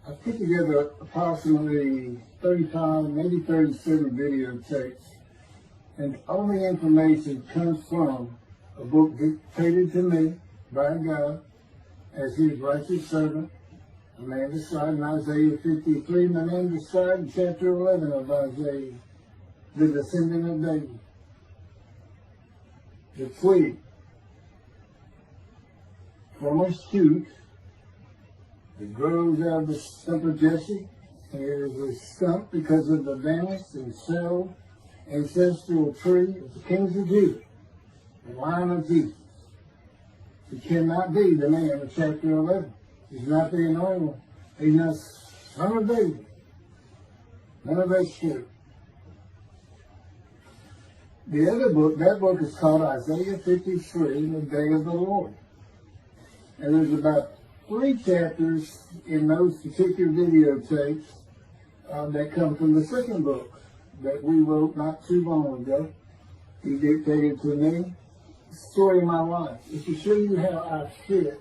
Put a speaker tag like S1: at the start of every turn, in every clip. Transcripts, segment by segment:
S1: I put together approximately 35, maybe 37 videotapes, and all the information comes from a book dictated to me by God as his righteous servant, a man described in Isaiah 53, and a man described in chapter 11 of Isaiah, the descendant of David, the twig from a shoot that grows out of the stump of Jesse. It is a stump because of the vanished and settled ancestral tree of the kings of Judah, the line of Jesus. He cannot be the man of chapter 11. He's not the anointed one. He's not son of David. None of that's true. The other book, that book is called Isaiah 53, the Day of the Lord. And there's about 3 chapters in those particular videotapes that come from the second book that we wrote not too long ago. He dictated to me the story of my life. It's to show you how I fit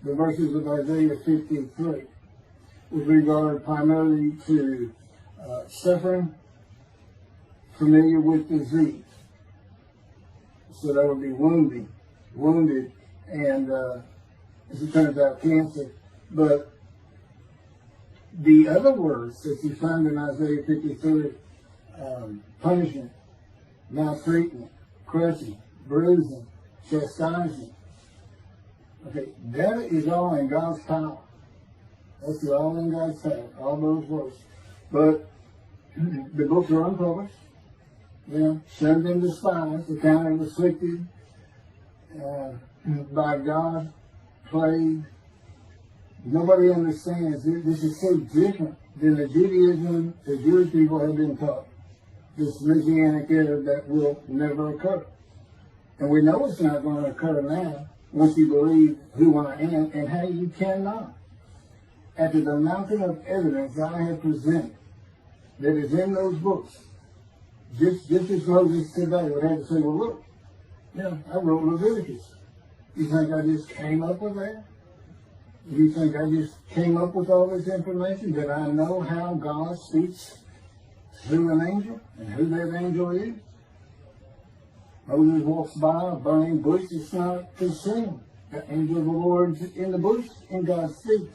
S1: the verses of Isaiah 53 with regard primarily to suffering, familiar with disease. So that would be wounded, and as it turns out, cancer. But the other words that you find in Isaiah 53, punishment, maltreatment, crushing, bruising, chastising, okay, that is all in God's power. That's all in God's power, all those words. But the books are unpublished. Shunned and despised, accounted afflicted by God, plagued. Nobody understands. This is so different than the Judaism the Jewish people have been taught. This Messianic era that will never occur. And we know it's not going to occur now once you believe who I am and how you cannot. After the mountain of evidence I have presented that is in those books, just as Moses today would have to say, well, look, I wrote Leviticus. You think I just came up with that? You think I just came up with all this information? That I know how God speaks through an angel and who that angel is? Moses walks by a burning bush, it's not consumed. The angel of the Lord is in the bush and God speaks.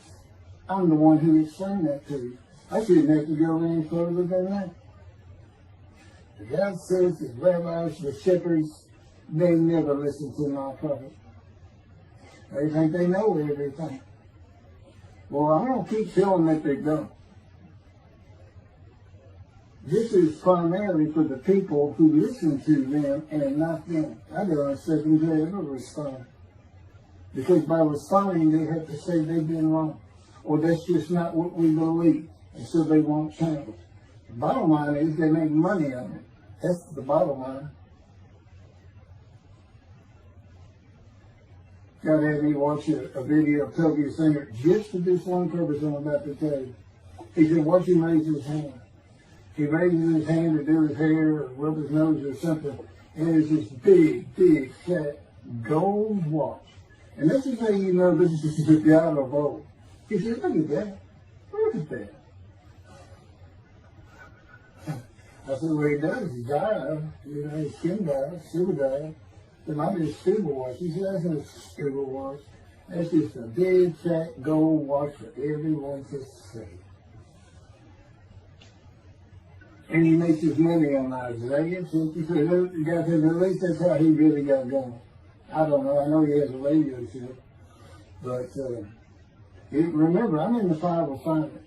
S1: I'm the one who explained that to you. I shouldn't have to go any further than that. God says the rabbis, the shepherds, they never listen to my prophet. They think they know everything. Well, I'm going to keep telling that they don't. This is primarily for the people who listen to them and not them. I don't expect them to ever respond. Because by responding, they have to say they've been wrong. Or that's just not what we believe. And so they won't change. The bottom line is they make money on it. That's the bottom line. God had me watch a video of Toby Singer just for this one purpose I'm about to tell you. He said, watch him raise his hand. He raises his hand to do his hair or rub his nose or something, and there's this big, fat gold watch. And this is how you know this is the God of old. He said, look at that. Look at that. I said, well, he does. He died. His skin died, silver died. It might be a scuba watch. He said, that's not a scuba watch. That's just a big, fat gold watch for everyone to see. And he makes his money on Isaiah 53. The guy said, at least that's how he really got going. I don't know. I know he has a radio show. But remember, I'm in the fire refinement.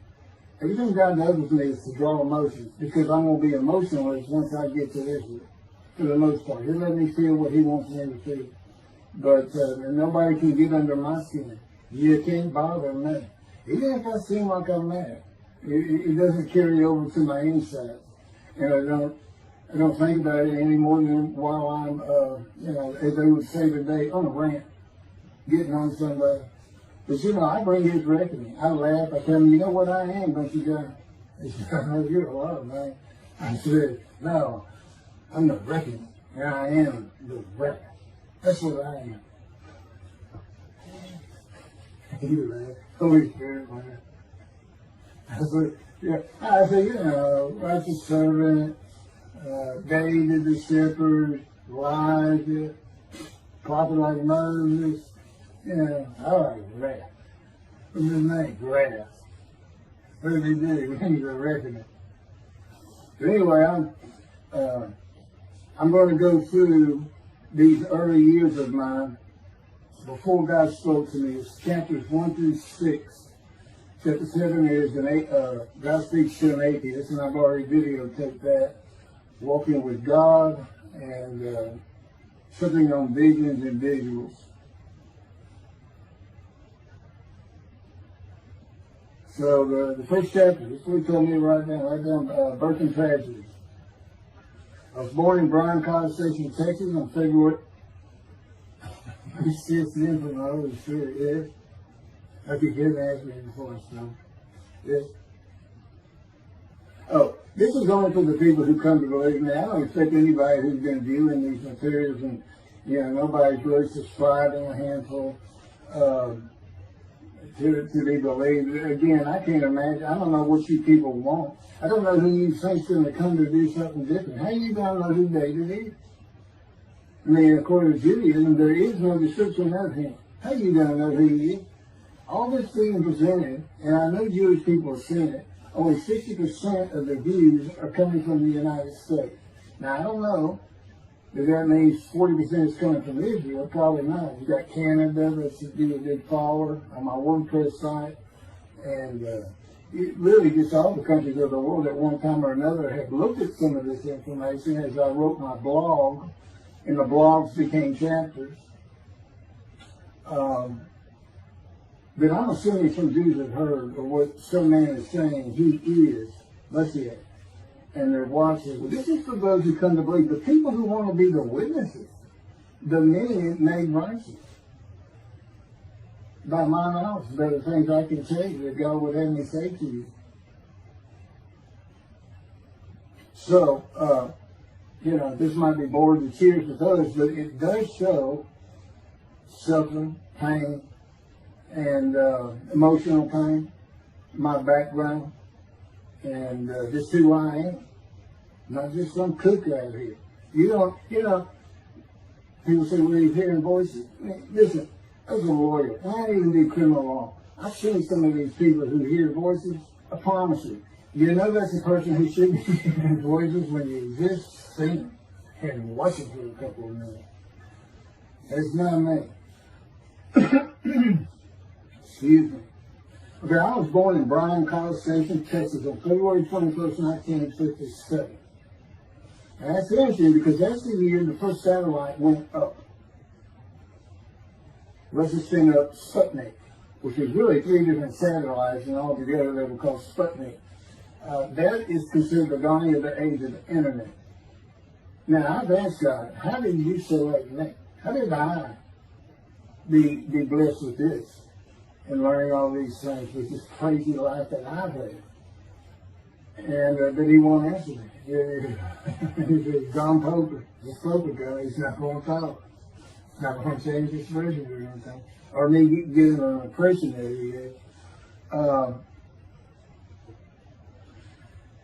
S1: Everything God does with me is to draw emotions, because I'm going to be emotionless once I get to Israel, for the most part. He'll let me feel what he wants me to feel. But nobody can get under my skin. You can't bother me. Even if I seem like I'm mad, it doesn't carry over to my inside. And I don't think about it any more than while I'm, as they would say today, on a rant, getting on somebody. But I bring his reckoning. I laugh. I tell him, you know what I am, don't you, guys? He said, I know you're a lot, man. I said, no, I'm the reckoning. And I am the reckoning. That's what I am. You laugh. Holy Spirit, man. I said, yeah. I said, you know, righteous servant, David the shepherd, Elijah, prophet like Moses. You know, I like grass. What's his name? Grass. What did he do? He was a reckoning. But anyway, I'm going to go through these early years of mine before God spoke to me. It's chapters 1 through 6. Chapter 7 is God speaks to an atheist, and I've already videotaped that. Walking with God and something on visions and visuals. So the first chapter, this is what he told me right down, birth and tragedy. I was born in Bryan College Station, Texas on February 6th, from the Holy Spirit, yes. I could get asked me before, so, yes. Oh, this is only for the people who come to believe me. I don't expect anybody who's been viewing these materials and, you know, nobody's really subscribing a handful to be believed. Again, I can't imagine. I don't know what you people want. I don't know who you think's going to come to do something different. How you going to know who David is? I mean, according to Judaism, there is no description of him. How you going to know who he is? All this being presented, and I know Jewish people have seen it, only 60% of the views are coming from the United States. Now, I don't know if that means 40% is coming from Israel. Probably not. You got Canada, that's a big follower on my WordPress site, and it really just all the countries of the world at one time or another have looked at some of this information as I wrote my blog, and the blogs became chapters. But I'm assuming some Jews have heard of what some man is saying he is Moshiach, and they're watching. Well, this is for those who come to believe. The people who want to be the witnesses, the men made righteous. By my mouth, there are things I can tell you that God would have me say to you. So, you know, this might be bored to tears with others, but it does show suffering, pain, and emotional pain, my background, and just who I am. Not just some cook out here. You know, people say, well, he's hearing voices. Listen, as a lawyer, and I even do criminal law, I've seen some of these people who hear voices. I promise you, you know that's the person who should be hearing voices when you just sing and watch it for a couple of minutes. That's not me. Excuse me. Okay, I was born in Bryan College Station, Texas on February 21st, 1957. And that's interesting because that's the year the first satellite went up. Russia sent up Sputnik, which is really 3 different satellites, and all together they were called Sputnik. That is considered the dawning of the age of the internet. Now, I've asked God, how did you select me? How did I be blessed with this and learning all these things with this crazy life that I've had? And but he won't answer me. He says, John Pope, this Pope guy, he's not going to talk. Not going to change his version or anything. Or me getting an impression that he is.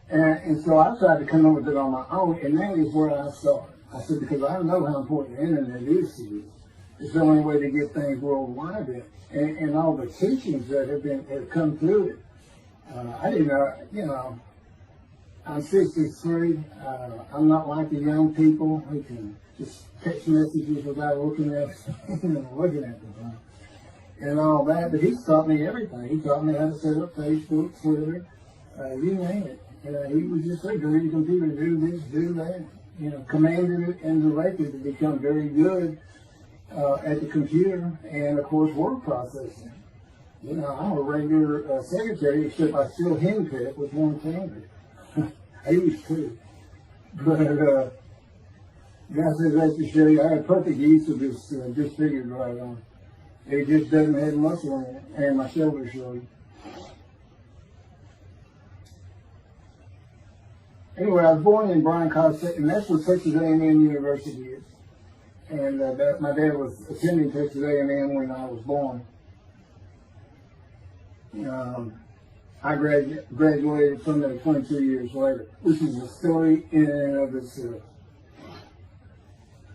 S1: And so I tried to come up with it on my own, and that is where I started. I said, because I know how important the internet is to you. It's the only way to get things worldwide in. And all the teachings that have come through it. I didn't know, you know, I'm 63. I'm not like the young people who can just text messages without looking at them and all that. But he's taught me everything. He taught me how to set up Facebook, Twitter, you name it. He was just like, go to the computer, do this, do that. You know, commanded it and directed to become very good at the computer and, of course, word processing. You know, I'm a regular secretary, except I still henpeck with one finger. I used to. But God says that to show you, I have perfect use of this disfigured right arm. It just doesn't have muscle in it, and my shoulder show you. Anyway, I was born in Bryan College, and that's where Texas A&M University is. And my dad was attending Texas A&M when I was born. I graduated from there 22 years later, which is a story in and of itself.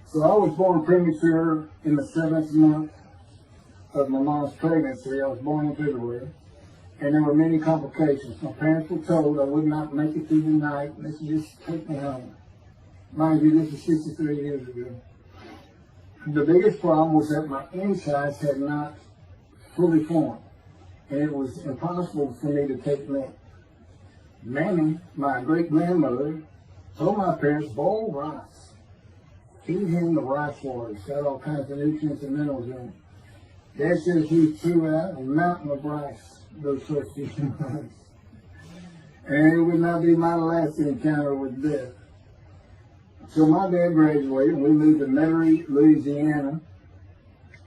S1: So I was born premature in the 7th month of my mom's pregnancy. I was born in February, and there were many complications. My parents were told I would not make it through the night, and they should just take me home. Mind you, this is 63 years ago. The biggest problem was that my insides had not fully formed, and it was impossible for me to take milk. Mammy, my great-grandmother, told my parents, boil rice. Feed him the rice water. It's got all kinds of nutrients and minerals in it. Dad says he threw out a mountain of rice those first few months. And it would not be my last encounter with death. So my dad graduated, and we moved to Metairie, Louisiana,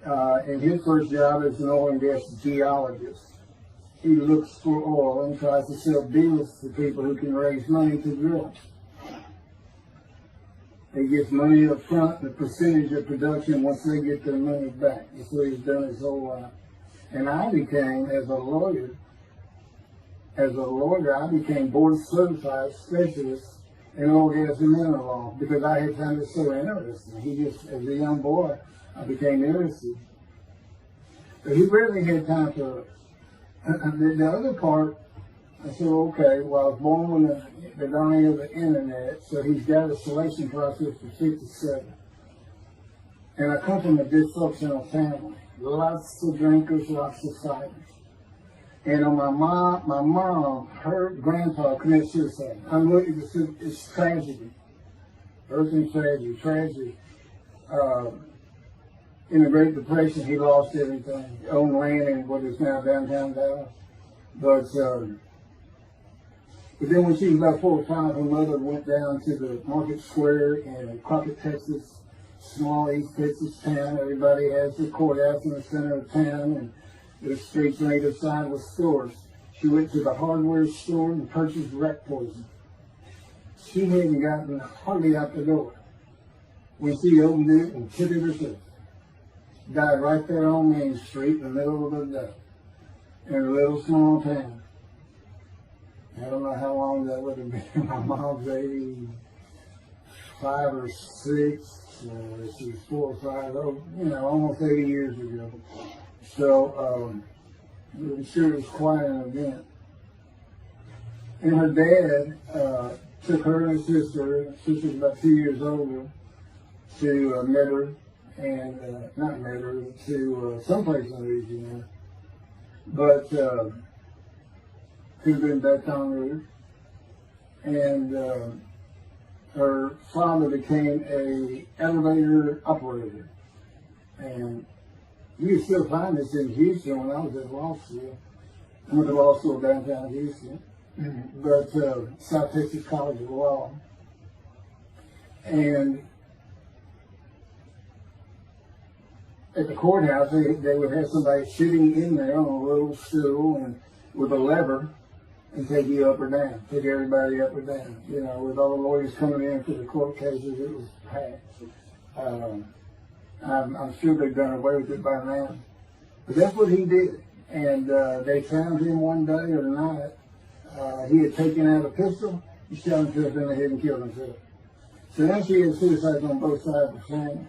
S1: and his first job as an oil and gas geologist. He looks for oil and tries to sell deals to people who can raise money to drill. He gets money up front, the percentage of production once they get their money back. That's what he's done his whole life. And I became, as a lawyer, I became board certified specialist in oil, gas, and mineral law because I had found it so interesting. As a young boy, I became interested. But he rarely had time for us. The other part, I said, okay, well, I was born with the dawning of the internet, so he's got a selection process for 57. And I come from a dysfunctional family. Lots of drinkers, lots of fighters. And on my mom, her grandpa committed suicide. It's tragedy. Earthly tragedy. In the Great Depression, he lost everything. He owned land in what is now downtown Dallas. But then when she was about 4 or 5, her mother went down to the market square in Crockett, Texas, small East Texas town. Everybody has their courthouse in the center of town, and the streets on either side with stores. She went to the hardware store and purchased rat poison. She hadn't gotten hardly out the door when she opened it and took it herself. Died right there on Main Street in the middle of the day in a little small town. I don't know how long that would have been. My mom's 85 or 6. She was 4 or 5, almost 80 years ago. So I'm sure it was quite an event. And her dad took her and her sister about 2 years older, to Metairie, and not Metairie, to someplace in Louisiana. But who'd been Baton Rouge. And her father became an elevator operator. And you can still find this in Houston when I was at law school. I went to law school downtown Houston, but South Texas College of Law. And at the courthouse, they would have somebody sitting in there on a little stool and with a lever and take you up or down, take everybody up or down. With all the lawyers coming in for the court cases, it was packed. I'm sure they've done away with it by now. But that's what he did. And they found him one day or night. He had taken out a pistol, he shot himself in the head and killed himself. So now she had suicides on both sides of the family.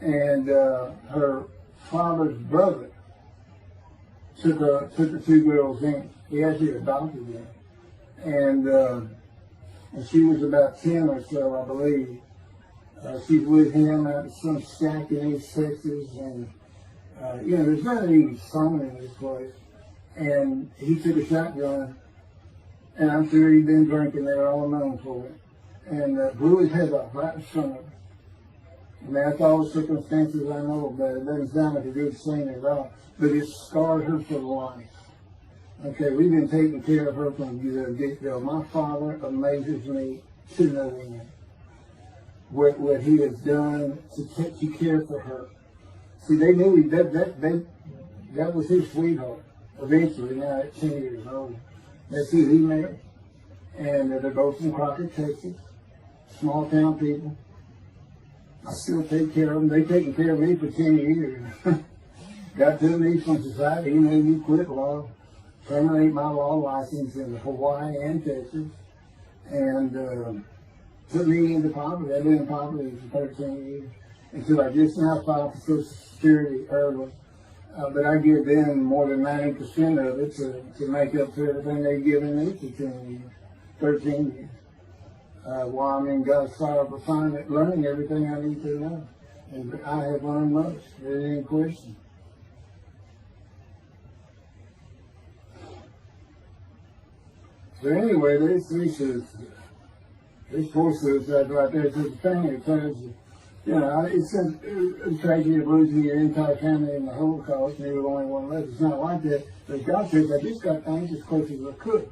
S1: And her father's brother took the 2 girls in. He actually adopted them. And she was about 10 or so, I believe. She's with him at some shack in East Texas. And, there's not any sun in this place. And he took a shotgun. And I'm sure he'd been drinking there all known for it. And blew his head off right in front of her. And that's all the circumstances I know about. It doesn't sound like a good scene at all. But it scarred her for life. Okay, we've been taking care of her from the get-go. My father amazes me to no end. What he has done to care for her. See, they knew that was his sweetheart. Eventually, now at 10 years old. That's who he married. And they're both from Crockett, Texas. Small town people. I still take care of them. They've taken care of me for 10 years. Got to me from society. He made me quit law. terminate my law license in Hawaii and Texas, and put me into poverty. I've been in poverty for 13 years until I just now filed for Social Security early. But I give them more than 90% of it to make up for everything they've given me for 13 years. While I'm in God's fire of refinement, learning everything I need to know. And I have learned most. There ain't any question. So anyway, this poor suicide right there is the thing that tells you, it's a tragedy of losing your entire family in the Holocaust, and you were the only one left. It's not like that. But God says, I just got things as close as I could.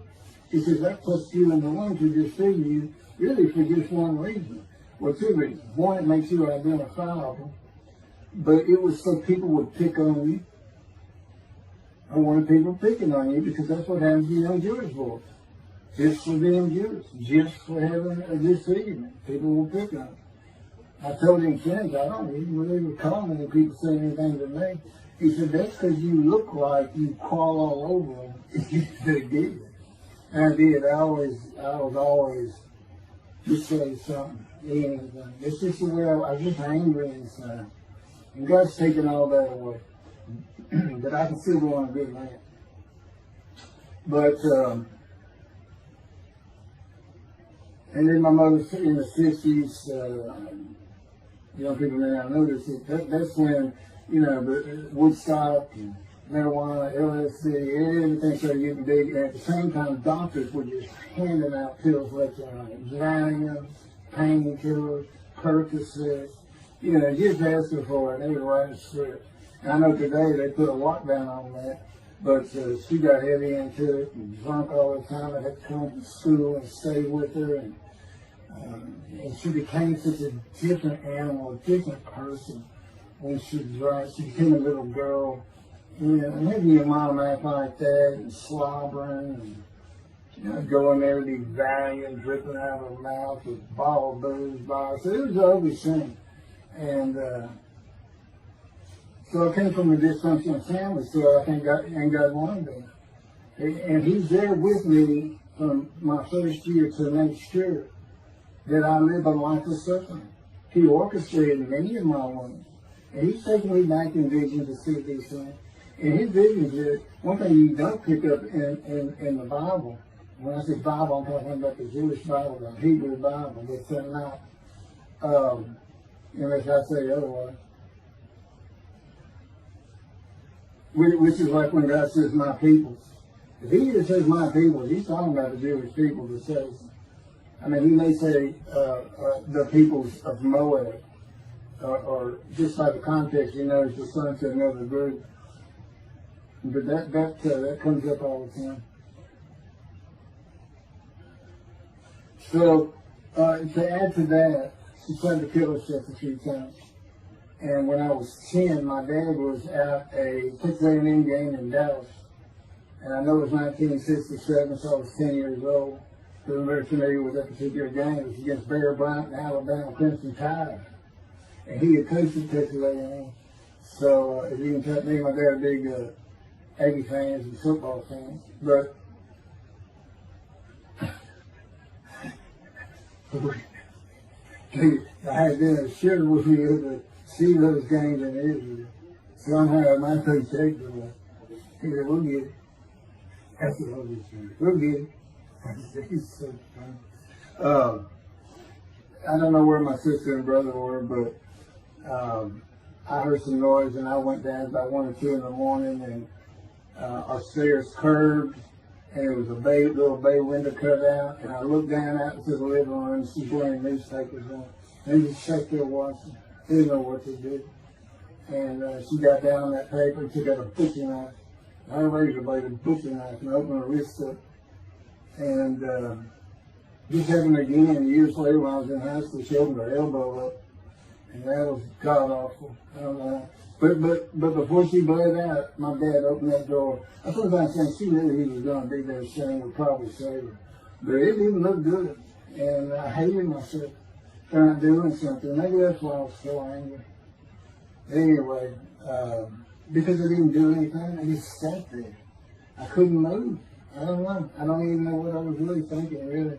S1: He says, that puts you in the one to deceive you, really for just one reason. Well, two reasons. One, it makes you identifiable, but it was so people would pick on you. I wanted people picking on you because that's what happens to young Jewish boys. Just for being Jewish, just for having a disfigurement. People will pick on you. I told him friends, I don't even really recall many people saying anything to me. He said, that's because you look like you crawl all over them. They did. And I did. I was always just say something, anything. It's just the way I was just angry inside. And God's taken all that away. But I can still go on a good man. But, and then my mother's in the 60s, young people may not notice it. That's when, the Woodstock and marijuana, LSD, everything started getting big. And at the same time, doctors were just handing out pills left and right. Valium, painkillers, Percocet, just asking for it. They would write a script. And I know today they put a lockdown on that. But she got heavy into it and drunk all the time. I had to come to school and stay with her. And she became such a different animal, a different person when she drank. She became a little girl. And maybe your mom act like that and slobbering and going there to be Valium dripping out of her mouth with bottled booze by her. So it was an ugly thing. And so I came from a dysfunctional family, so I thank God, and God wanted me. And He's there with me from my first year to make sure that I live a life of suffering. He orchestrated many of my ones. And He's taking me back in vision to see these things. And His visions is one thing you don't pick up in the Bible. When I say Bible, I'm talking about the Jewish Bible, the Hebrew Bible. It's not, unless I say otherwise. Which is like when God says, my people. If He just says my people, He's talking about the Jewish people that says, He may say the peoples of Moab, or just like the context, it's the son to another group. But that comes up all the time. So, to add to that, she tried to kill herself a few times. And when I was 10, my dad was at a Texas A&M game in Dallas. And I know it was 1967, so I was 10 years old. So I'm very familiar with that particular game. It was against Bear Bryant and Alabama Crimson Tide. And he had coached at Texas A&M. So, as you can tell, me and my dad are big Aggie fans and football fans. But I had been assured with me to see those games in Israel. Somehow my coach said to me, he said, we'll get it. I said, we'll get it. I said, he's so funny. I don't know where my sister and brother were, but I heard some noise and I went down about 1 or 2 in the morning, and our stairs curved, and there was a little bay window cut out, and I looked down out into the living room, and she's wearing newspapers on. And just sat there watching. Didn't know what to do. And she got down on that paper and took out a butcher knife, her razor blade, a butcher knife, and opened her wrist up. And just happened again years later when I was in high school. She opened her elbow up, and that was god awful. I don't know. But before she bled out, my dad opened that door. I thought about saying she knew he was going to be there soon, would probably save her. But it didn't look good, and I hated myself for not doing something. Maybe that's why I was so angry. Anyway, because I didn't do anything, I just sat there. I I couldn't move. I don't know. I don't even know what I was really thinking, really.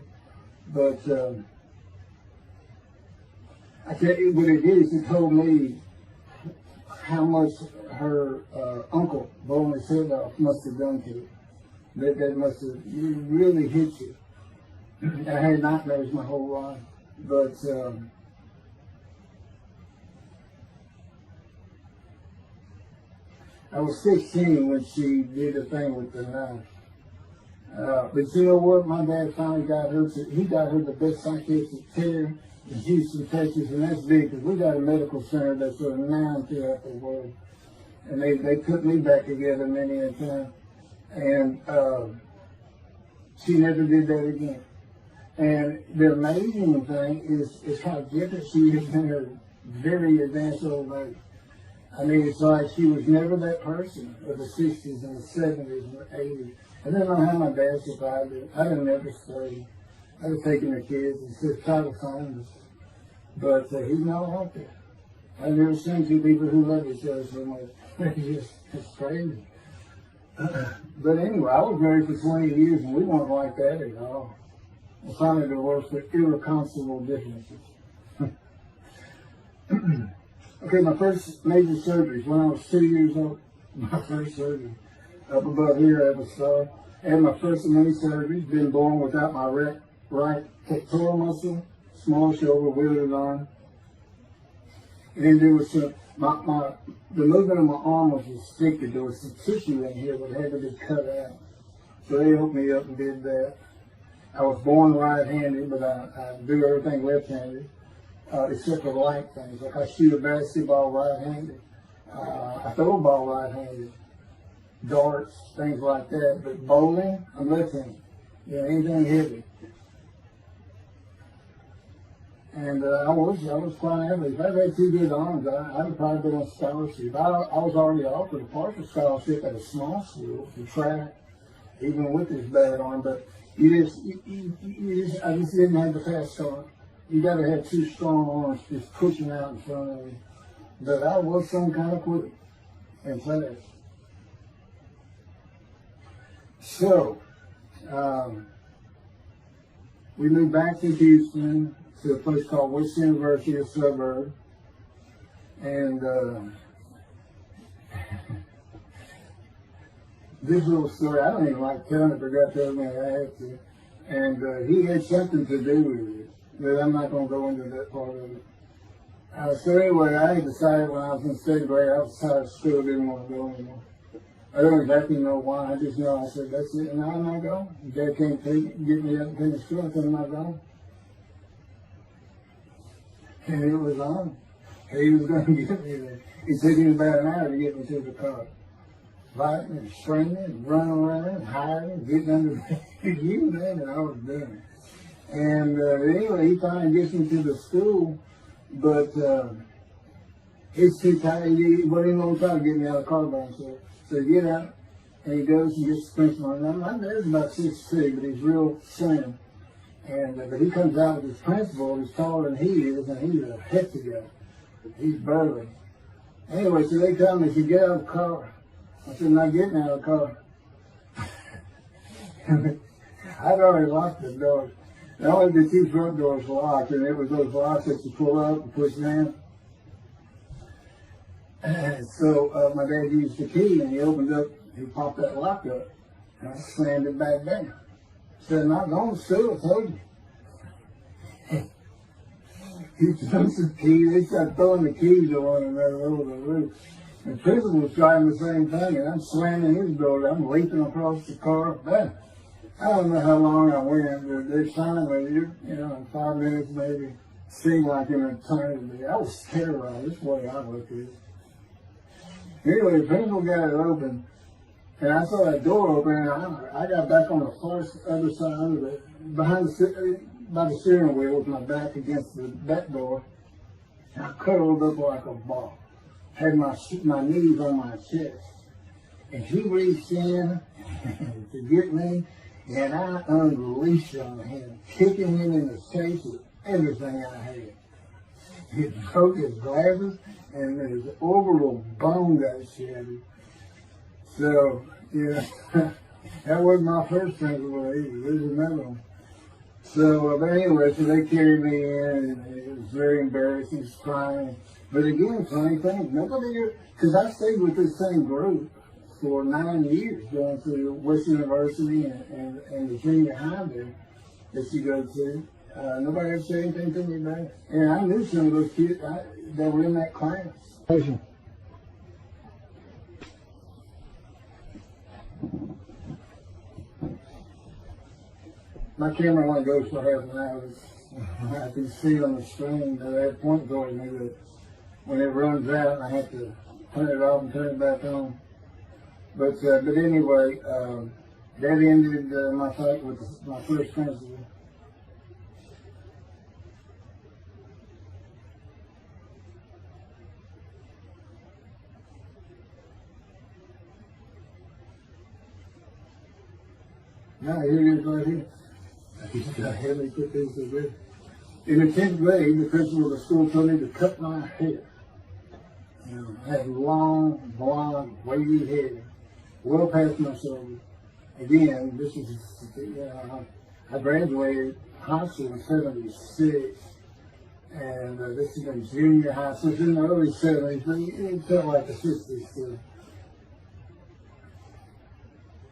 S1: But I tell you what it is. It told me how much her uncle blowing his head off must have done to her. That must have really hit you. I had nightmares my whole life, but I was 16 when she did the thing with the knife. But you know what? My dad finally got her. He got her the best psychiatric care in Houston, Texas, and that's big because we got a medical center that's renowned throughout the world. And they put me back together many a time. And she never did that again. And the amazing thing is how different she is in her very advanced old age. I mean, it's like she was never that person of the 60s and the 70s and the 80s. I don't know how my dad survived it. I didn't ever study. I was taking the kids and just trying to find us. But he's not like that. I've never seen two people who love each other so much. It's crazy. But anyway, I was married for 20 years and we weren't like that at all. I finally divorced for irreconcilable differences. Okay, my first major surgery when I was 2 years old. My first surgery. Up above here, I have a scar. I had my first of many surgeries. Been born without my right pectoral muscle, small shoulder, wielded arm. And there was some, the movement of my arm was restricted. There was some tissue in here that had to be cut out. So they hooked me up and did that. I was born right-handed, but I do everything left-handed, except for light things. Like I shoot a basketball right-handed. I throw a ball right-handed. Darts, things like that. But bowling, I'm left-handed. Yeah, anything heavy. And I was quite average. If I had two good arms, I'd have probably been on scholarship. I was already offered a partial scholarship at a small school for track, even with this bad arm. But I just didn't have the fast start. You got to have two strong arms just pushing out in front of you. But I was some kind of quick and fast. So, we moved back to Houston, to a place called West University, a suburb. And this little story, I don't even like telling it, but I got to tell me I had to. And he had something to do with it, but I'm not going to go into that part of it. So anyway, I had decided when I was in 7th grade, I decided school didn't want to go anymore. I don't exactly know why, I just know I said, that's it, and now I'm not going. Dad can't get me up and finish school, I said, I'm not going. And it was on. He was going to get me there. It took him about an hour to get me to the car. Fighting and screaming and running around and hiding, getting under the you man, and I was done. And anyway, he finally gets me to the school, but it's too tight. He wasn't even going to try to get me out of the car by himself. So he get out, and he goes and gets the principal. And my dad's about 6'2", but he's real slim. And but he comes out with his principal, he's taller than he is, and he's a hefty guy. He's burly. Anyway, so they tell me, he said, get out of the car. I said, I'm not getting out of the car. I'd already locked the door. Only the two front doors were locked, and it was those locks that you pull up and push down. And so my dad used the key, and he opened up, he popped that lock up, and I slammed it back down. Said, not going to school, I told you. He took the keys, they started throwing the keys on him over the roof. And the principal was trying the same thing, and I'm slamming his door, I'm leaping across the car. Man, I don't know how long I went, but they finally, in 5 minutes maybe, seemed like an eternity. I was terrorized, this way I looked at it. Anyway, the principal got it open. And I saw that door open, and I got back on the far other side of it, by the steering wheel with my back against that door. And I cuddled up like a ball. Had my knees on my chest. And he reached in to get me, and I unleashed on him, kicking him in the face with everything I had. He broke his glasses, and his orbital bone got shattered. So, yeah, That wasn't my first principal either. There's another one. So, but anyway, so they carried me in, and it was very embarrassing, just crying. But again, funny thing, nobody, because I stayed with this same group for 9 years, going through West University and the junior high there that you go to. Nobody ever said anything to me about it. And I knew some of those kids that were in that class. My camera only goes for half an hour. I can see on the screen that I have point towards me that when it runs out, I have to turn it off and turn it back on. But anyway, that ended my fight with my first principal. Now here it is right here. I had me put this in there. In the 10th grade, the principal of the school told me to cut my hair. You know, I had long, blonde, wavy hair, well past my shoulder. Again, this is, I graduated high school in 76, and this is in junior high school. It's in the early 70s, but it felt like the 60s still.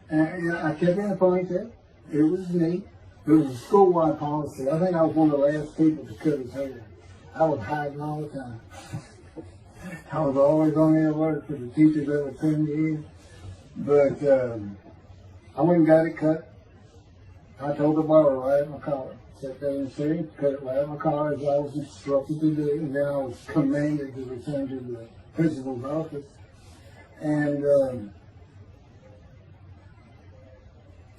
S1: And I kept in a ponytail. It was neat. It was a school-wide policy. I think I was one of the last people to cut his hair. I was hiding all the time. I was always on the alert for the teachers that would send me in. But I went and got it cut. I told the barber right at my collar. Sat there in the city, cut it right at my collar as I was instructed to do. And then I was commanded to return to the principal's office. And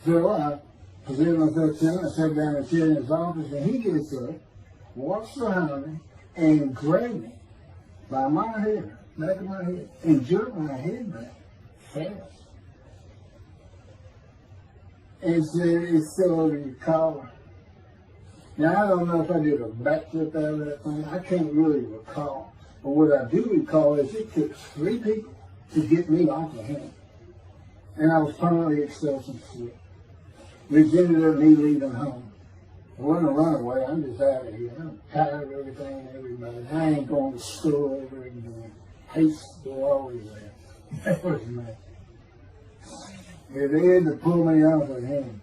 S1: so I presented myself to him. I sat down and sat in his office, and he gets up, walks behind me, and grabbed me by my hair, back of my head, and jerked my head back fast. And said, "It's still over your collar." Now, I don't know if I did a backflip out of that thing. I can't really recall. But what I do recall is it took 3 people to get me off of him. And I was permanently expelled from school. Which ended up me leaving home. I wasn't a runaway, I'm just out of here. I'm tired of everything and everybody. I ain't going to school ever again. Hate school always there. That was me. If they had to pull me off of him.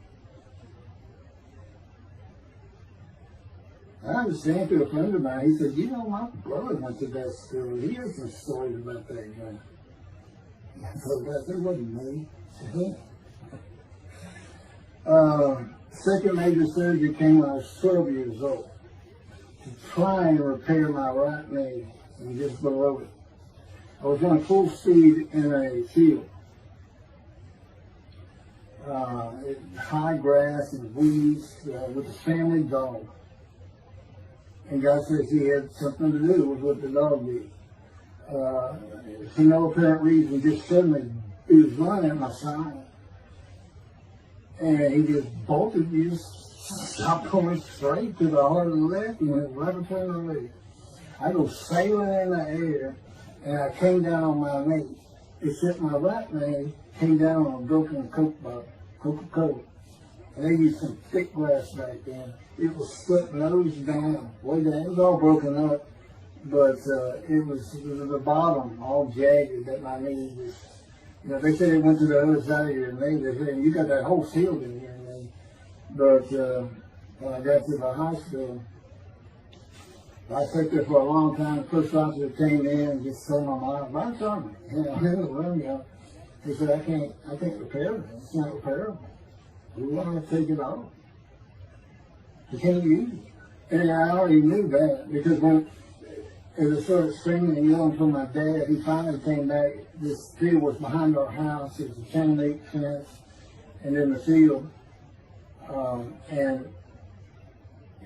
S1: I understand through a friend of mine, he said, "You know, my brother went to that school. He has some stories about that guy." I thought, that wasn't me. Second major surgery came when I was 12 years old to try and repair my right knee and just below it. I was running full speed in a field. High grass and weeds with a family dog. And God says he had something to do with what the dog did. For no apparent reason, just suddenly he was running at my side. And he just bolted, he just stopped going straight to the heart of the left and went right between the legs. I go sailing in the air, and I came down on my knee. Except my right knee came down on a broken Coke bottle, Coca-Cola. And they used some thick glass back then. It was split nose down, way down. It was all broken up, but it was the bottom all jagged that my knee was. You know, they said it went to the other side of your knee. They said, "You got that whole field in your knee." But when I got to the hospital, I sat there for a long time. The first officer came in and just told my mom, "I'm sorry, you know, I'm in the room, you know." He said, I can't repair it. It's not repairable. We want to take it off. You can't use it." And I already knew that because when as I started screaming and yelling for my dad, he finally came back. This field was behind our house. It was a chain link fence, and in the field. And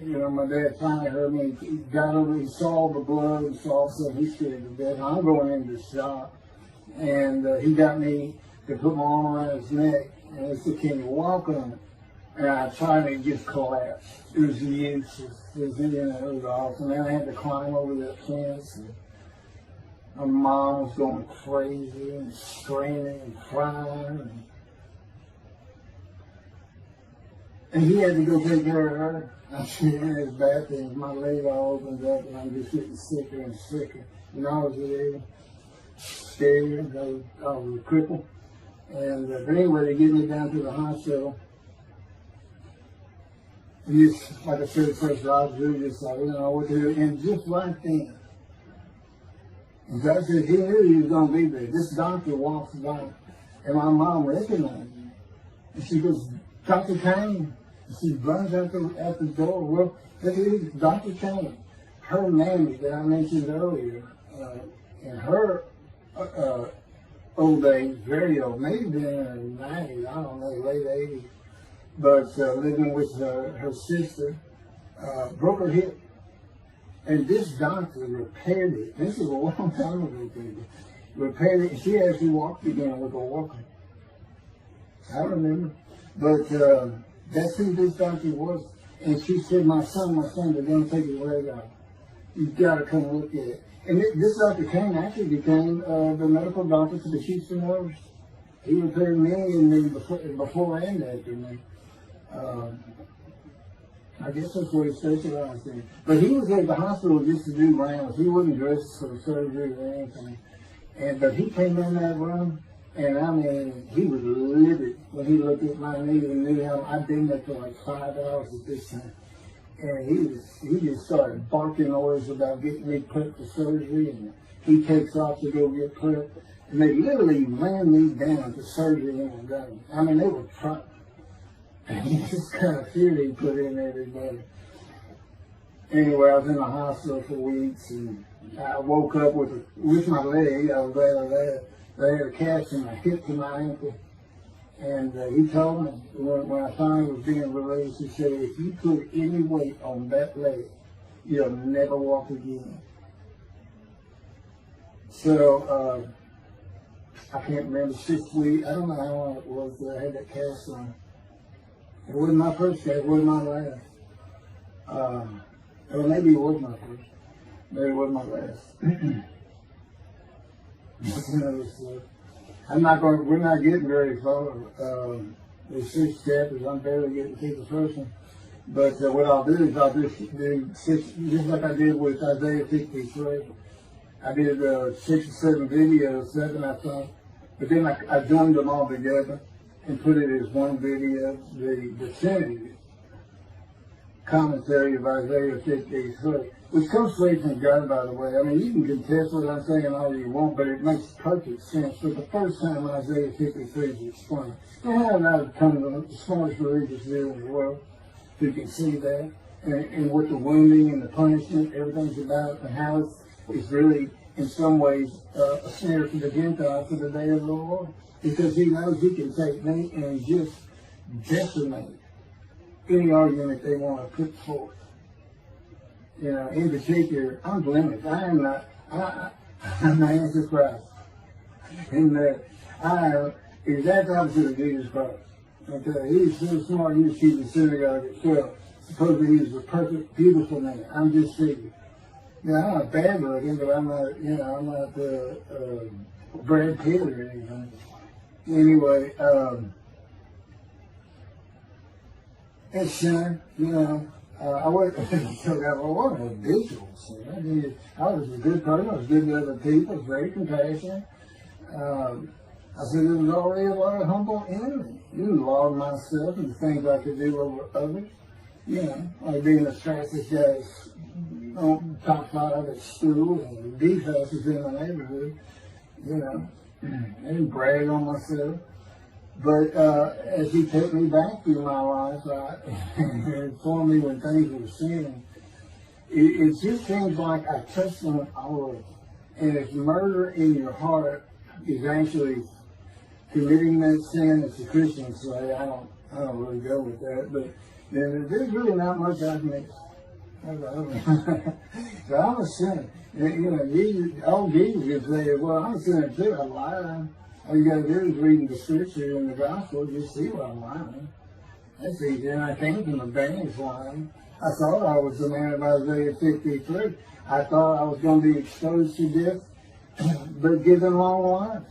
S1: you know, my dad finally heard me. He got over. He saw the blood and saw stuff. He scared to death. And I'm going into the shop, and he got me to put my arm around his neck, and he said, "Can you walk on it?" And I finally just collapsed. It was useless. It was awesome. And then I had to climb over that fence. And my mom was going crazy and screaming and crying. And he had to go take care of her. I'm sitting in his bathroom, my leg all opens up, and I'm just getting sicker and sicker. Nauseated, scared, I was crippled. And but anyway, they get me down to the hospital. And just, like I said, first officer, just like, you know what to do. And just right then, and God said he knew he was going to be there. This doctor walks by, and my mom recognized me. And she goes, Dr. Kane. And she runs out the door. Well, look at this, Dr. Kane. Her mammy that I mentioned earlier, in her old age, very old, maybe in her 90s, I don't know, late 80s, but living with her sister, broke her hip. And this doctor repaired it. This is a long time ago, people. Repaired it, and she actually walked again with a walker. I remember. But that's who this doctor was. And she said, my son, they're going to take his leg out. You've got to come look at it. And this Dr. Kane actually became the medical doctor for the Houston Royals. He repaired me and me before and after me. I guess that's what he specialized in. But he was at the hospital just to do rounds. He wasn't dressed for surgery or anything. But he came in that room, and I mean, he was livid when he looked at my knee and knew how I'd been there for like 5 hours at this time. And he just started barking orders about getting me prepped for surgery, and he takes off to go get prepped. And they literally ran me down to surgery and I'm done. I mean, they were trying. And this kind of fear he put in everybody. Anyway, I was in the hospital for weeks, and I woke up with my leg. I was glad of that. They had a cast in my hip to my ankle. And he told me, when I finally was being released, he said, if you put any weight on that leg, you'll never walk again. So, I can't remember, 6 weeks, I don't know how long it was that I had that cast on. It wasn't my first cast, it wasn't my last. Or maybe it was my first. Maybe it wasn't my last. That's another story. We're not getting very far. There's 6 chapters, I'm barely getting through the first one. But what I'll do is I'll just do 6, just like I did with Isaiah 53. I did 6 or 7 videos, 7 I thought. But then I joined them all together and put it as one video, the Trinity commentary of Isaiah 53, which comes straight from God, by the way. I mean, you can contest what I'm saying all you want, but it makes perfect sense. But the first time Isaiah 53 is explained, and how I've come to the smartest religious view in the world who can see that, and what the wounding and the punishment, everything's about, and how it's really, in some ways, a snare to the Gentiles for the day of the Lord. Because he knows he can take me and just decimate any argument they want to put forth. You know, in particular, I'm blemished. I'm the Antichrist. And I am exact opposite of Jesus Christ. Okay, he's so smart, he was keeping the synagogue at 12. Supposedly he was a perfect, beautiful man. I'm just thinking. You know, I'm not bad looking, but I'm not Brad Pitt or anything. Anyway, and sin, you know, I wasn't a visual sin. I mean, I was a good person, I was good to other people, I was very compassionate. I said there was already a lot of humble in me. You know, law of myself and the things I could do over others. You know, like being the fastest guy on top 5 at school and the fastest in the neighborhood. You know, I didn't brag on myself. But as he took me back through my life, and informed me when things were sin, it just seems like I touched on all of it. And if murder in your heart is actually committing that sin, as the Christians say, I don't really go with that, but then there's really not much I can make. So I'm a sinner. You know, Jesus would say, well, I'm a sinner too, I'm lying. All you got to do is read the scripture and the gospel, you see what I'm lying. That's easy, and I came from a banished lying. I thought I was the man of Isaiah 53. I thought I was going to be exposed to death, but given long life.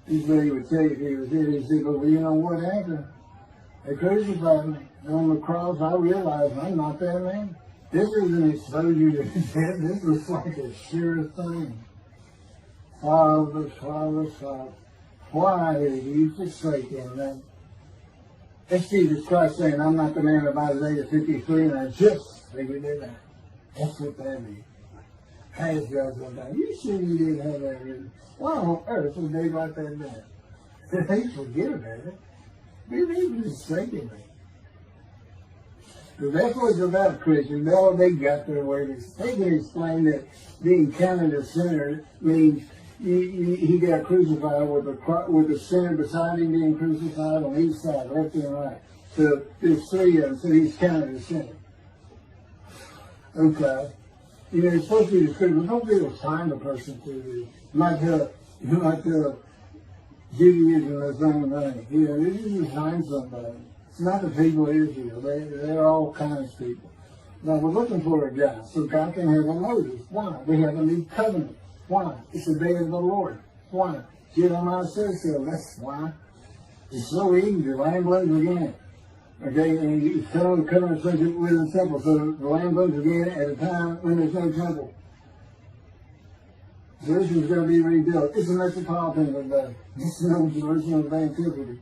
S1: He's what he would say if he was here. He said, well, you know what happened? They crucified me. And on the cross, I realized I'm not that man. This isn't exposure to death. This was like a sure thing. Father, Father, Father, why have you forsaken me? That's Jesus Christ saying, I'm not the man of Isaiah 53, and I just figured it out. That's what that means. Has God gone down? You sure you didn't have that written? Why on earth would they write that down? They forget about it. Maybe they just thinking it. So that's what it's about, Christians. All they got their way. They can explain that being counted a sinner means he got crucified with the sinner beside him being crucified on each side, left and right. So there's three of them, so he's counted a sinner. Okay. You know, it's supposed to be the scripture. Don't be able to find a person to do. Like Judaism, the same thing. You know, this is to find somebody. It's not the people of Israel. They're all kinds of people. Now, we're looking for a guy so God can have a Moses. Why? We have a new covenant. Why? It's the day of the Lord. Why? Jeremiah says so. That's why. It's so easy. The lamb blows again. Okay, and you tell the covenant within the temple. So the lamb blows again at a time when there's no temple. Jerusalem's going to be rebuilt. It's a metropolitan of the Jerusalem of antiquity.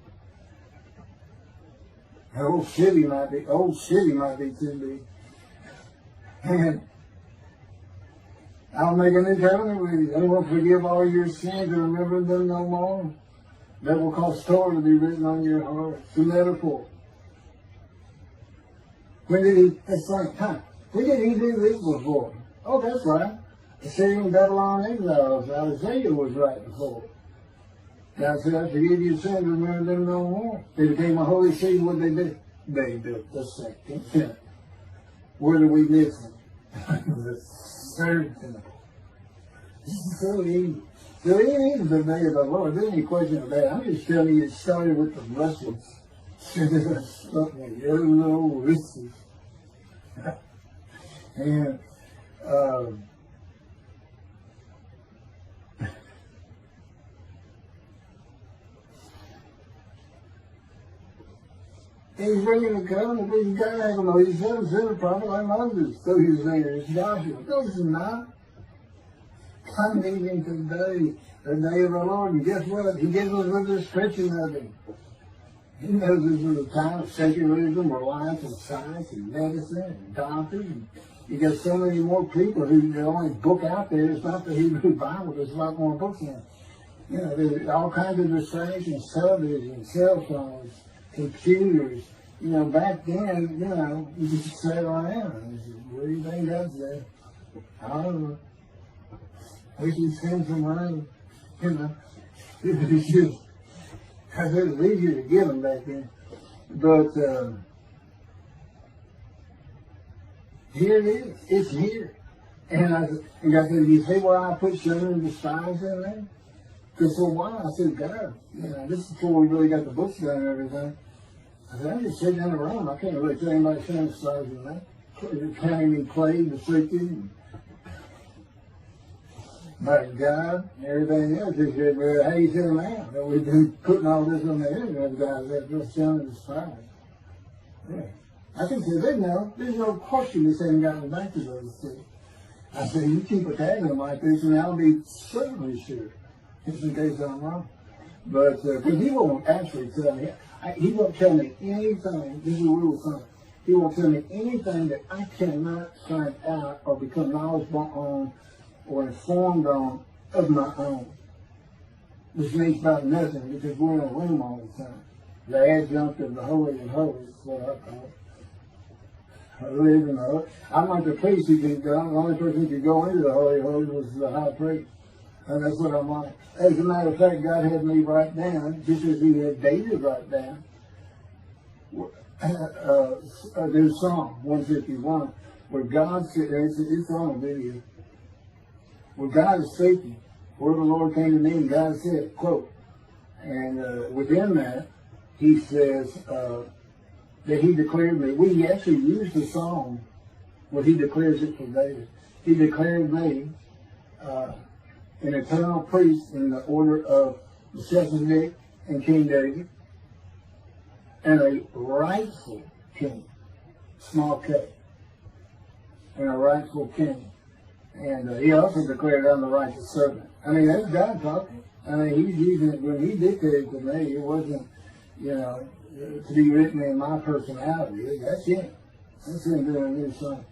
S1: The old city might be too big. And I'll make a new covenant with you. I will forgive all your sins and remember them no more. That will cause Torah to be written on your heart. It's a metaphor. When did he, that's like, when did he do this before? Oh, that's right. The Syrian Babylon exiles, Isaiah was right before. God said, I forgive your sins and remember them no more. They became a holy city. What did they do? They built the second temple. Where do we miss them? The third temple. This is so easy. So it is the day of the Lord. There's any question of that. I'm just telling you it started with the blessings. Yellow riches. And he's bringing the covenant. These guys don't know. He's sent a prophet like Moses. So he's saying, it's Joshua. No, it's not. I'm meeting today, the day of the Lord. And guess what? He gives us a description of him. He knows this is a time of secularism, reliance on science and medicine and doctors. And you got so many more people who the only book out there is not the Hebrew Bible. There's a lot more books now. You know, there's all kinds of distractions, television, cell phones, computers. You know, back then, you know, you just sat around and said, what do you think that's there? I don't know. We can spend some money, you know. It's just, because it was easier to get them back then. But here it is. It's here. And God said, you see where I put sugar and despise in there? Because for a while I said, God, you know, this is before we really got the books done and everything. I said, I'm just sitting in the room. I can't really tell anybody saying stars in that. Counting me plagued, afflicted, by God, and everything else. He said, well, how you feeling now? That we've been putting all this on the internet, guys, that just sounded inspired. Yeah. I can say, there's no question this ain't gotten back to those two. I said, you keep a tag on them like this, and I'll be certainly sure, just in case I'm wrong. But, because he won't actually tell me, he won't tell me anything, this is a rule of thumb, he won't tell me anything that I cannot find out or become knowledgeable on or informed on of my own. Which means about nothing, because we're in a room all the time. The adjunct of the Holy of Holies is what I call it. I live in the Holy. I'm like the priest who can go, the only person who could go into the Holy of Holies was the high priest. And that's what I'm like. As a matter of fact, God had me write down, just as he had David write down, there's Psalm 151, where God said, it's on video, where God is speaking, where the Lord came to me, and God said, quote, and within that, he says that he declared me. We actually used the song where he declares it for David. He declared me an eternal priest in the order of Melchizedek and King David. and a rightful king, small k, and a rightful king. And he also declared, I'm the righteous servant. I mean, that's God talking. I mean, he's using it when he dictated to me. It wasn't, to be written in my personality. That's him. That's him doing his thing.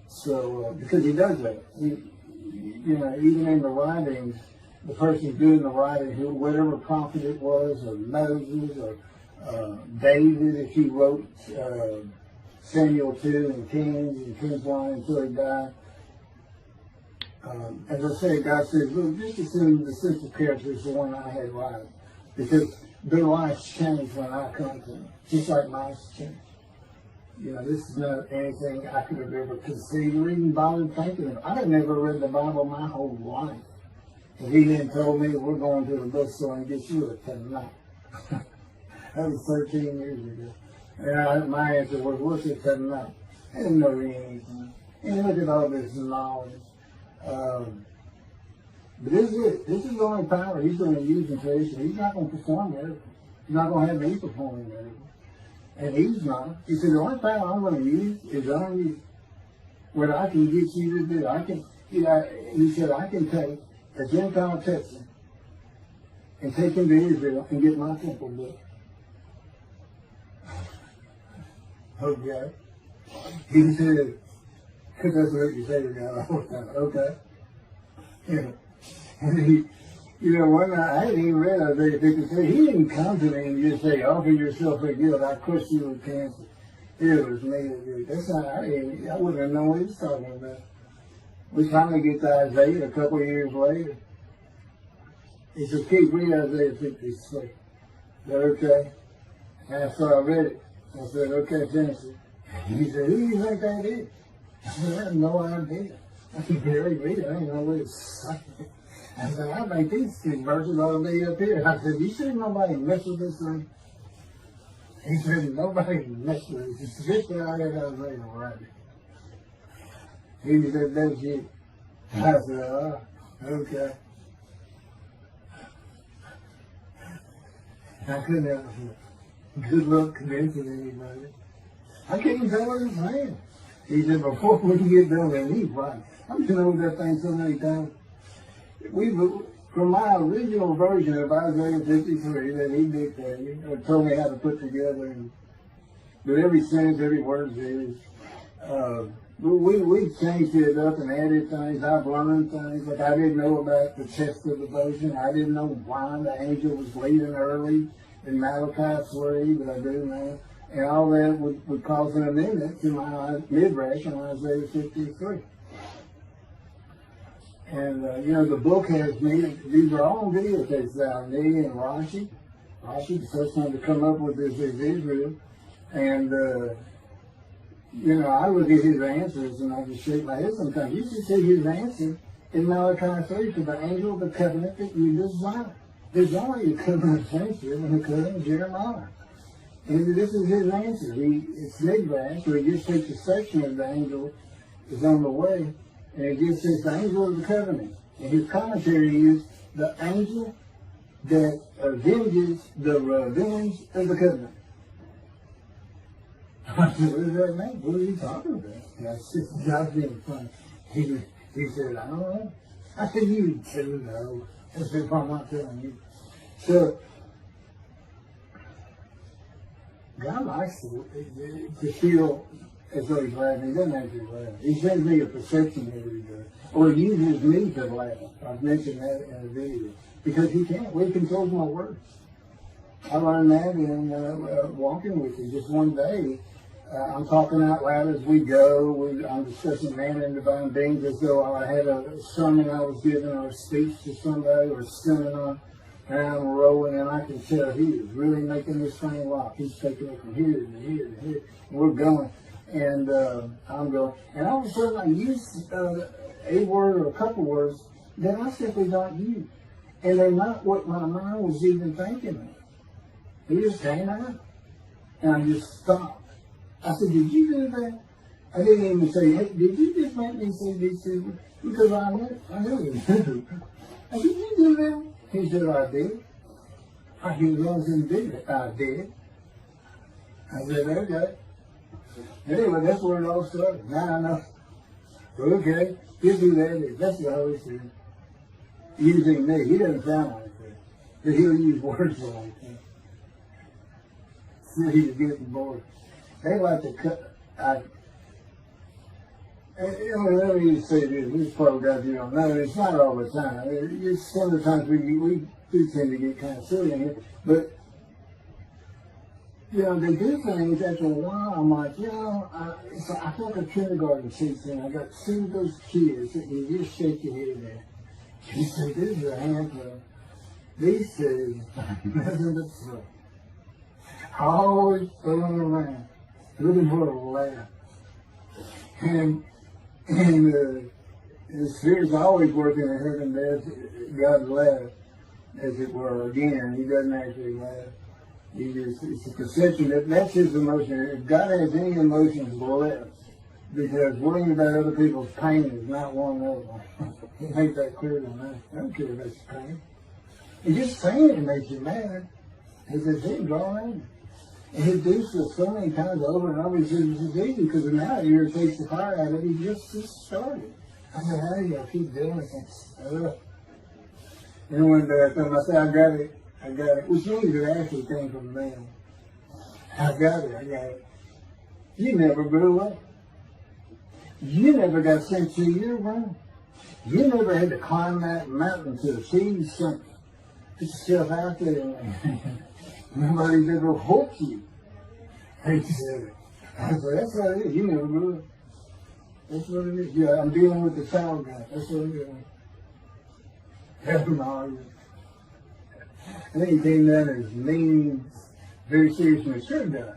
S1: So, because he does that. Even in the writings, the person doing the writing, whatever prophet it was, or Moses, or David, if he wrote Samuel 2 and Kings 1 until he died. As I said, God says, look, just assume the central character is the one I had right. Because their lives change when I come to them, just like mine change. This is not anything I could have ever conceived or even bothered thinking of. I had never read the Bible my whole life. If he didn't tell me we're going to the bookstore and get you a tonight. That was 13 years ago. And my answer was, what's it tonight? I didn't know anything. And look at all this knowledge. But this is it. This is the only power he's going to use in creation. He's not going to perform miracles. He's not going to have me performing miracles. And he's not. He said, the only power I'm going to use is on you. What I can get you to do. He said, I can take a Gentile Texan and take him to Israel and get my temple built. Okay. He said, because that's what you say to God all the time. Okay. And one night, I hadn't even read Isaiah 53. He didn't come to me and just say, offer yourself for guilt. I crushed you with cancer. It was me that did. That's not, I wouldn't have known what he was talking about. We finally get to Isaiah a couple of years later. He said, keep reading Isaiah 53. Is that okay? And so I read it. I said, okay, finish it. He said, who do you think that is? I said, I have no idea. I can barely read it. I don't know what it's saying. I said, I think these two verses ought to be up here. I said, you sure nobody messed with this thing? He said, nobody messed with it. It's just that I had Isaiah right. He said, that's you. I said, oh, okay. I couldn't have good luck convincing anybody. I can't even tell what he's saying. He said, before we can get done with it, he's right. I've been over that thing so many times. From my original version of Isaiah 53 that he dictated, or told me how to put together, but every sentence, every word is, we changed it up and added things. I've learned things. Like I didn't know about the chest of devotion. I didn't know why the angel was leaving early in Malachi 3, but I do now. And all that would cause an amendment to my midrash in Isaiah 53. And, the book has me, these are all videotapes now, me and Rashi. Rashi, the first one to come up with this is Israel. And, I look at his answers and I just shake my head sometimes. You should see his answer in Malachi 3 to the angel of the covenant that you desire. There's only a covenant friendship and a covenant Jeremiah. And this is his answer. It's midrash, where he just takes a section of the angel is on the way. And it just says the angel of the covenant. And his commentary is the angel that avenges the revenge of the covenant. I said, what does that mean? What are you talking about? And I said, God's being funny. He said, I don't know. I said, you do know. I said, I'm not telling you. So, God likes to feel as though he's laughing. He doesn't actually laugh. He sends me a perception every day. Or he uses me to laugh. I've mentioned that in a video. Because he can't. He controls my words. I learned that in walking with him. Just one day, I'm talking out loud as we go. I'm discussing man and divine beings as though I had a sermon I was giving or a speech to somebody or a seminar. And I'm rolling, and I can tell he is really making this thing rock. He's taking it from here to here to here. And we're going. And I'm going. And all of a sudden, I use a word or a couple words that I simply don't use. And they're not what my mind was even thinking of. He just came out. And I just stopped. I said, did you do that? I didn't even say, hey, did you just make me say these things? Because I knew he did. I said, did you do that? He said, I did. I said, as long as he did it, I did. I said, okay. Anyway, that's where it all started. Now I know. Okay, he'll do that. That's the Holy Spirit. Using me. He doesn't sound like that. But he'll use words like that. So he's getting bored. They like to cut. Let me just say this program, you don't know, it's not all the time. It's some of the times we do tend to get kind of silly in here. But, you know, they do things after a while. I'm like, you know, I feel like a kindergarten teacher, and I got two of those kids that you just shake your head at. You say, this is a handful. These two, nothing but trouble. Always throwing around, looking for a laugh. And the Spirit's always working in heaven. There's God's laugh, as it were. Again, He doesn't actually laugh. It's a perception that's His emotion. If God has any emotions left, because worrying about other people's pain is not one of them. He makes that clear to me. I don't care about your pain. And just saying it makes you mad. It's a thing going on. And He does this so many times over and over. He says it's easy because now it irritates the fire out of it. He just started. I said, how do you keep doing it? And one day I told him, I said, I got it. Which means it actually came from them. I got it. You never grew up. You never got sent to your room. You never had to climb that mountain to achieve something. Put yourself out there. Nobody's ever hoped you. He said, I said, that's what it is. You never grew up. That's what it is. Yeah, I'm dealing with the child guy. That's what it is. Having an argument. I think he came down as mean, very serious and mature guy.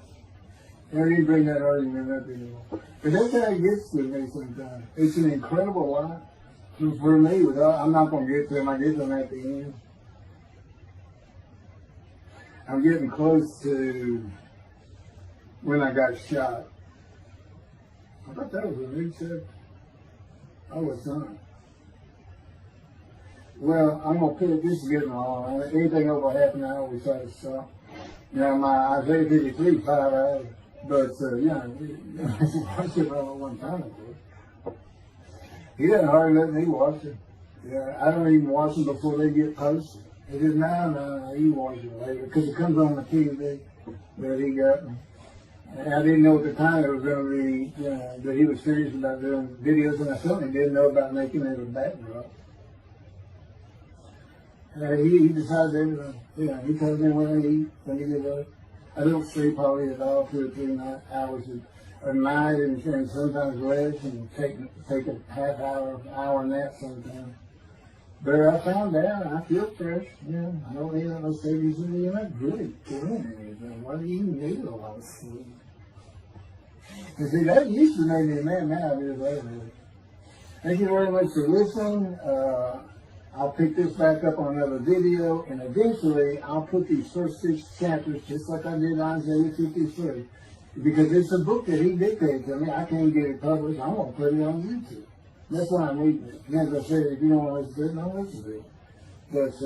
S1: I didn't bring that argument up anymore. But that's how it gets with me sometimes. It's an incredible life. For me, I'm not going to get to him. I get to him at the end. I'm getting close to when I got shot. I thought that was a new chapter. I was not. Well, I'm going to put this is getting long. Anything over half an hour, we try to stop. Now, my Isaiah 53, 5 hours. But, yeah, watch it all at one time, of course. He doesn't hardly let me watch it. Yeah, I don't even watch them before they get posted. He says, no, you watch it later, because it comes on the TV that he got me. And I didn't know at the time it was going to be, that he was serious about doing videos, and I certainly didn't know about making it a backdrop. He decided everything. He tells me when I eat, when he gets up. I don't sleep probably at all 2 or 3 hours a night, and sometimes less, and take a half hour nap sometimes. But I found out I feel fresh. I don't need no savings. You're not really doing anything. Why do you need a lot of sleep? And see, that used to make me mad. Now it is later. Thank you very much for listening. I'll pick this back up on another video, and eventually I'll put these first 6 chapters, just like I did Isaiah 53, because it's a book that he dictated to me. I can't get it published. I'm going to put it on YouTube. That's why I'm reading it. And as I said, if you don't want to listen to it, don't listen to it. But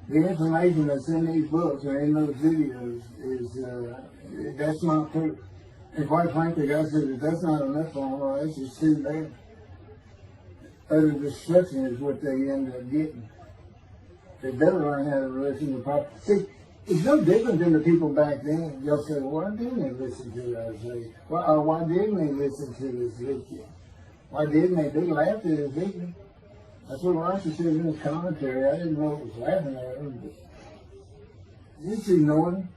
S1: the information that's in these books and in those videos is, that's not proof. And quite frankly, God said, if that's not enough for them, well, that's just too bad. Utter destruction is what they end up getting. They better learn how to listen to proper. See, it's no different than the people back then. They'll say, well, why didn't they listen to Isaiah? Why didn't they listen to Ezekiel? Why didn't they? They laughed at Ezekiel. That's what Rashi says in his commentary. I didn't know it was laughing at him, but it's ignoring.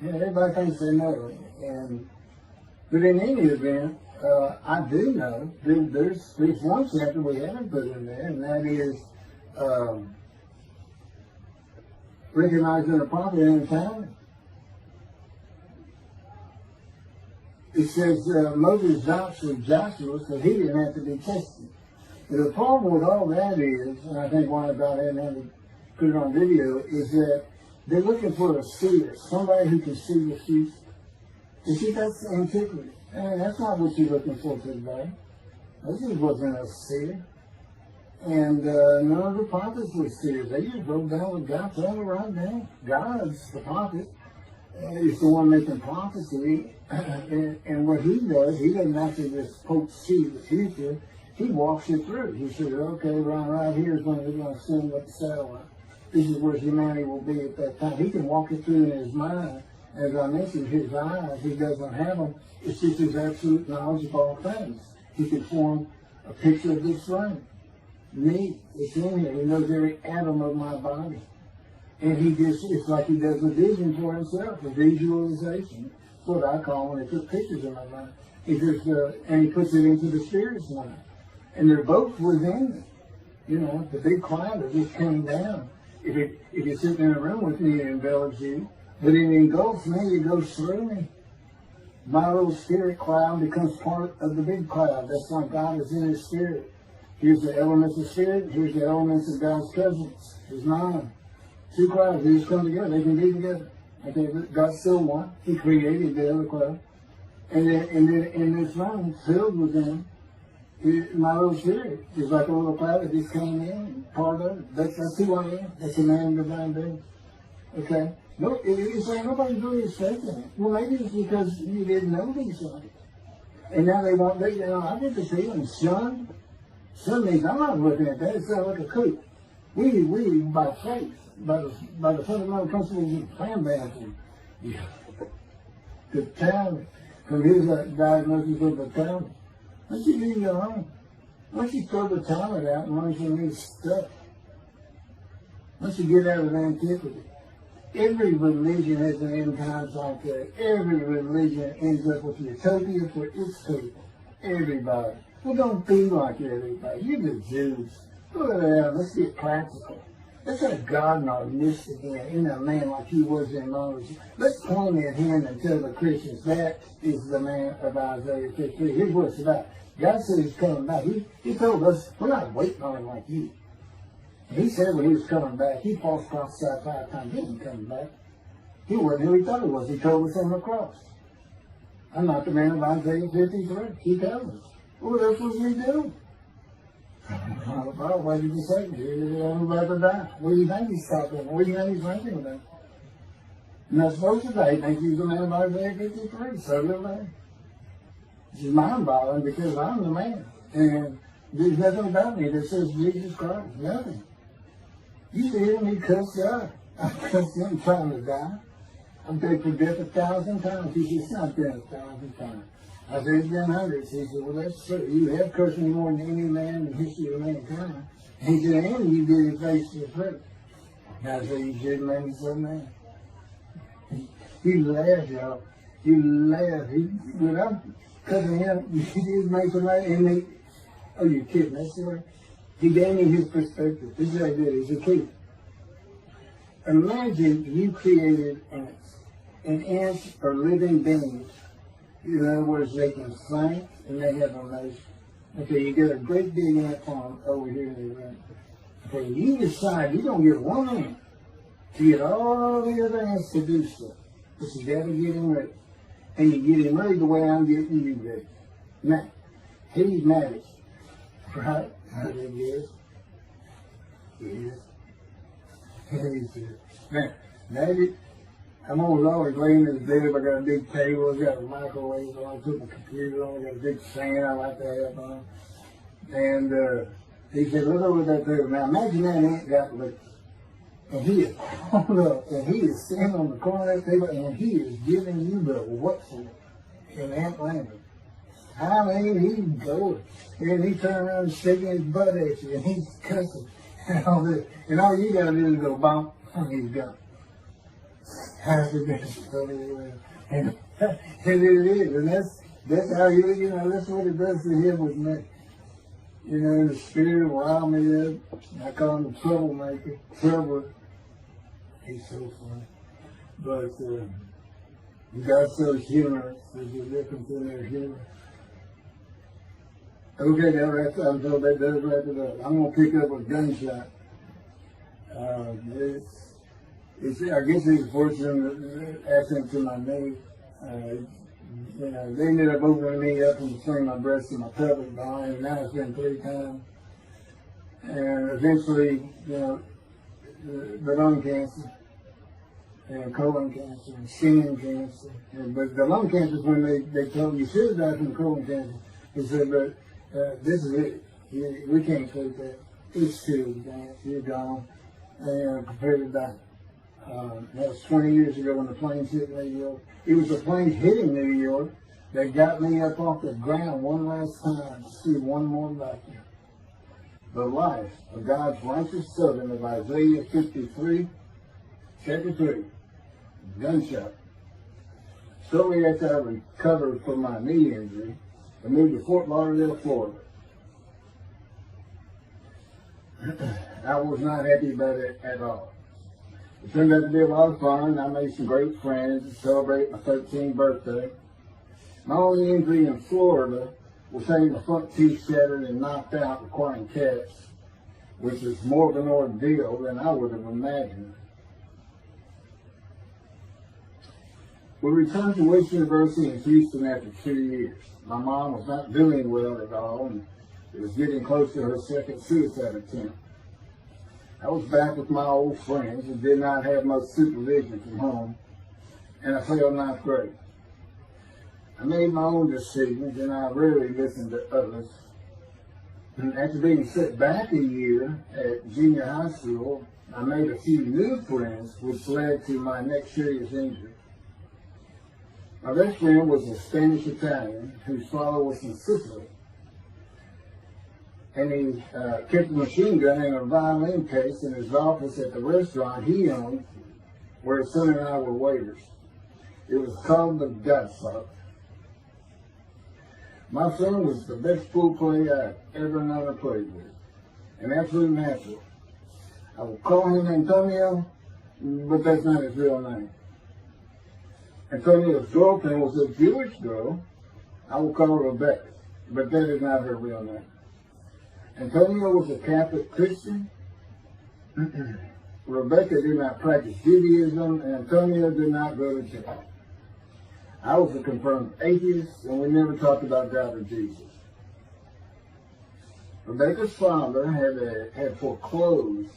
S1: Everybody thinks they know it. But in any event, I do know there's one chapter we haven't put in there, and that is recognizing a prophet in time. It says Moses vouched for Joshua, so he didn't have to be tested. And the problem with all that is, and I think why about hadn't had to put it on video, is that they're looking for a seer, somebody who can see the future. You see, that's antiquity. And that's not what you're looking for today. This wasn't a seer. And none of the prophets were seers. They just wrote down what God told them right now. God's the prophet. He's the one making prophecy. And what he does, he doesn't actually just see the future. He walks it through. He says, okay, right here is when they're going to send up the satellite. This is where humanity will be at that time. He can walk it through in his mind. As I mentioned, his eyes, he doesn't have them. It's just his absolute knowledge of all things. He can form a picture of this flame. Me, it's in here. He knows every atom of my body. And it's like he does a vision for himself, a visualization. That's what I call when he puts pictures in my mind. And he puts it into the spirit's mind. And they're both within me. The big cloud that just came down. If you're sitting in a room with me, it envelops you. But it engulfs me, it goes through me. My little spirit cloud becomes part of the big cloud. That's why God is in his spirit. Here's the elements of spirit, here's the elements of God's presence. There's 9. 2 clouds, they just come together, they can be together. Okay, God's still one. He created the other cloud. And then in this room, filled with them, my little spirit is like a little cloud that just came in, part of it. That's who I am. That's a man of divine being. Okay? No, it's like nobody's really expecting it. Well, maybe it's because you didn't know these things. And now they want, I get the feeling, son means, I'm not looking at that, it sounds like a coup. We by faith, by the fundamental principles of plan balancing. Yeah. The talent, from his diagnosis of the talent. Why don't you leave your home? Why don't you throw the talent out and learn some new stuff? Why don't you get out of antiquity? Every religion has an end times like that. Every religion ends up with utopia for its people. Everybody. Well, don't be like everybody. You're the Jews. Well, let's get practical. Let's have God in our midst again, in a man like he was in Moses. Let's point at him and tell the Christians that is the man of Isaiah 53. Here's what it's about. God said he's coming back. He told us, we're not waiting on him like you. He said when he was coming back, he false prophesied 5 times. He wasn't coming back. He wasn't who he thought he was. He told us on the cross. I'm not the man of Isaiah 53. He told us. Well, that's what we do. Well, what did you say? I'm about to die. What do you think he's talking? What do you think he's thinking about? And that's supposed to say, he thinks he's the man of Isaiah 53. So do they. It's mind-boggling because I'm the man. And there's nothing about me that says Jesus Christ. Nothing. You see him, he cussed God. I cussed him trying to die. I'm paid for death 1,000 times. He said, it's not death 1,000 times. I said, it's been hundreds. He said, well, that's true. You have cursed me more than any man in the history of mankind. And he said, and you did it face to face. And I said, you should make me so mad. He laughed, y'all. He laughed. When I'm cussing him, he did make so mad. And he, oh, you're kidding. That's the way. He gave me his perspective. This is what I did. He's a kid. Imagine you created ants. And ants are living beings. In other words, they can think and they have emotion. Okay, you get a great big ant farm over here in the room. Okay, you decide you're going to get one ant to get all the other ants to do stuff. But you got to get him ready. And you get him ready the way I'm getting you ready. Now, he's magic. Right? I think he is. He is. He's here. Now, magic. I'm always laying in the bed. I got a big table. I got a microwave on. I put my computer on. I got a big fan I like to have on. And he said, look over that table. Now imagine that ant got licked. And he is pulled up. And he is standing on the corner of that table. And he is giving you the what for in ant language. I mean, he's going. And he turned around and sticking his butt at you. And he's cussing. And all this. And all you got to do is go bump. And he's gone. And it is, and that's how that's what it does to him with me. The spirit wild me up. I call him the troublemaker, troubler. He's so funny. But God's so humorous. There's a difference in their humor. Okay, I'm told that does wrap it up. I'm gonna pick up a gunshot. I guess it's fortunate accident to my knee. They ended up opening me up and swinging my breast and my pelvic behind, and now it's been 3 times. and eventually, the lung cancer, and colon cancer, and skin cancer. But the lung cancer is when they told you should die from colon cancer. They said, but this is it. We can't take that. It's too advanced. You're gone. And prepared to die. That was 20 years ago when the plane hit New York. It was the plane hitting New York that got me up off the ground one last time to see one more vacuum. The life of God's righteous servant of Isaiah 53, chapter 3, gunshot. Shortly after I recovered from my knee injury, I moved to Fort Lauderdale, Florida. I was not happy about it at all. It turned out to be a lot of fun. I made some great friends to celebrate my 13th birthday. My only injury in Florida was having the front teeth shattered and knocked out, requiring caps, which is more of an ordeal than I would have imagined. We returned to West University in Houston after 2 years. My mom was not doing well at all, and it was getting close to her second suicide attempt. I was back with my old friends and did not have much supervision from home, and I felt not great. I made my own decisions, and I rarely listened to others. And after being set back a year at junior high school, I made a few new friends, which led to my next serious injury. My best friend was a Spanish Italian whose father was from Sicily. And he kept a machine gun and a violin case in his office at the restaurant he owned, where his son and I were waiters. It was called the Godfather. My son was the best pool player I've ever known to play with, an absolute natural. I will call him Antonio, but that's not his real name. Antonio's girlfriend was a Jewish girl. I will call her Rebecca, but that is not her real name. Antonio was a Catholic Christian. Rebecca did not practice Judaism, and Antonio did not go to church. I was a confirmed atheist, and we never talked about God or Jesus. Rebecca's father had foreclosed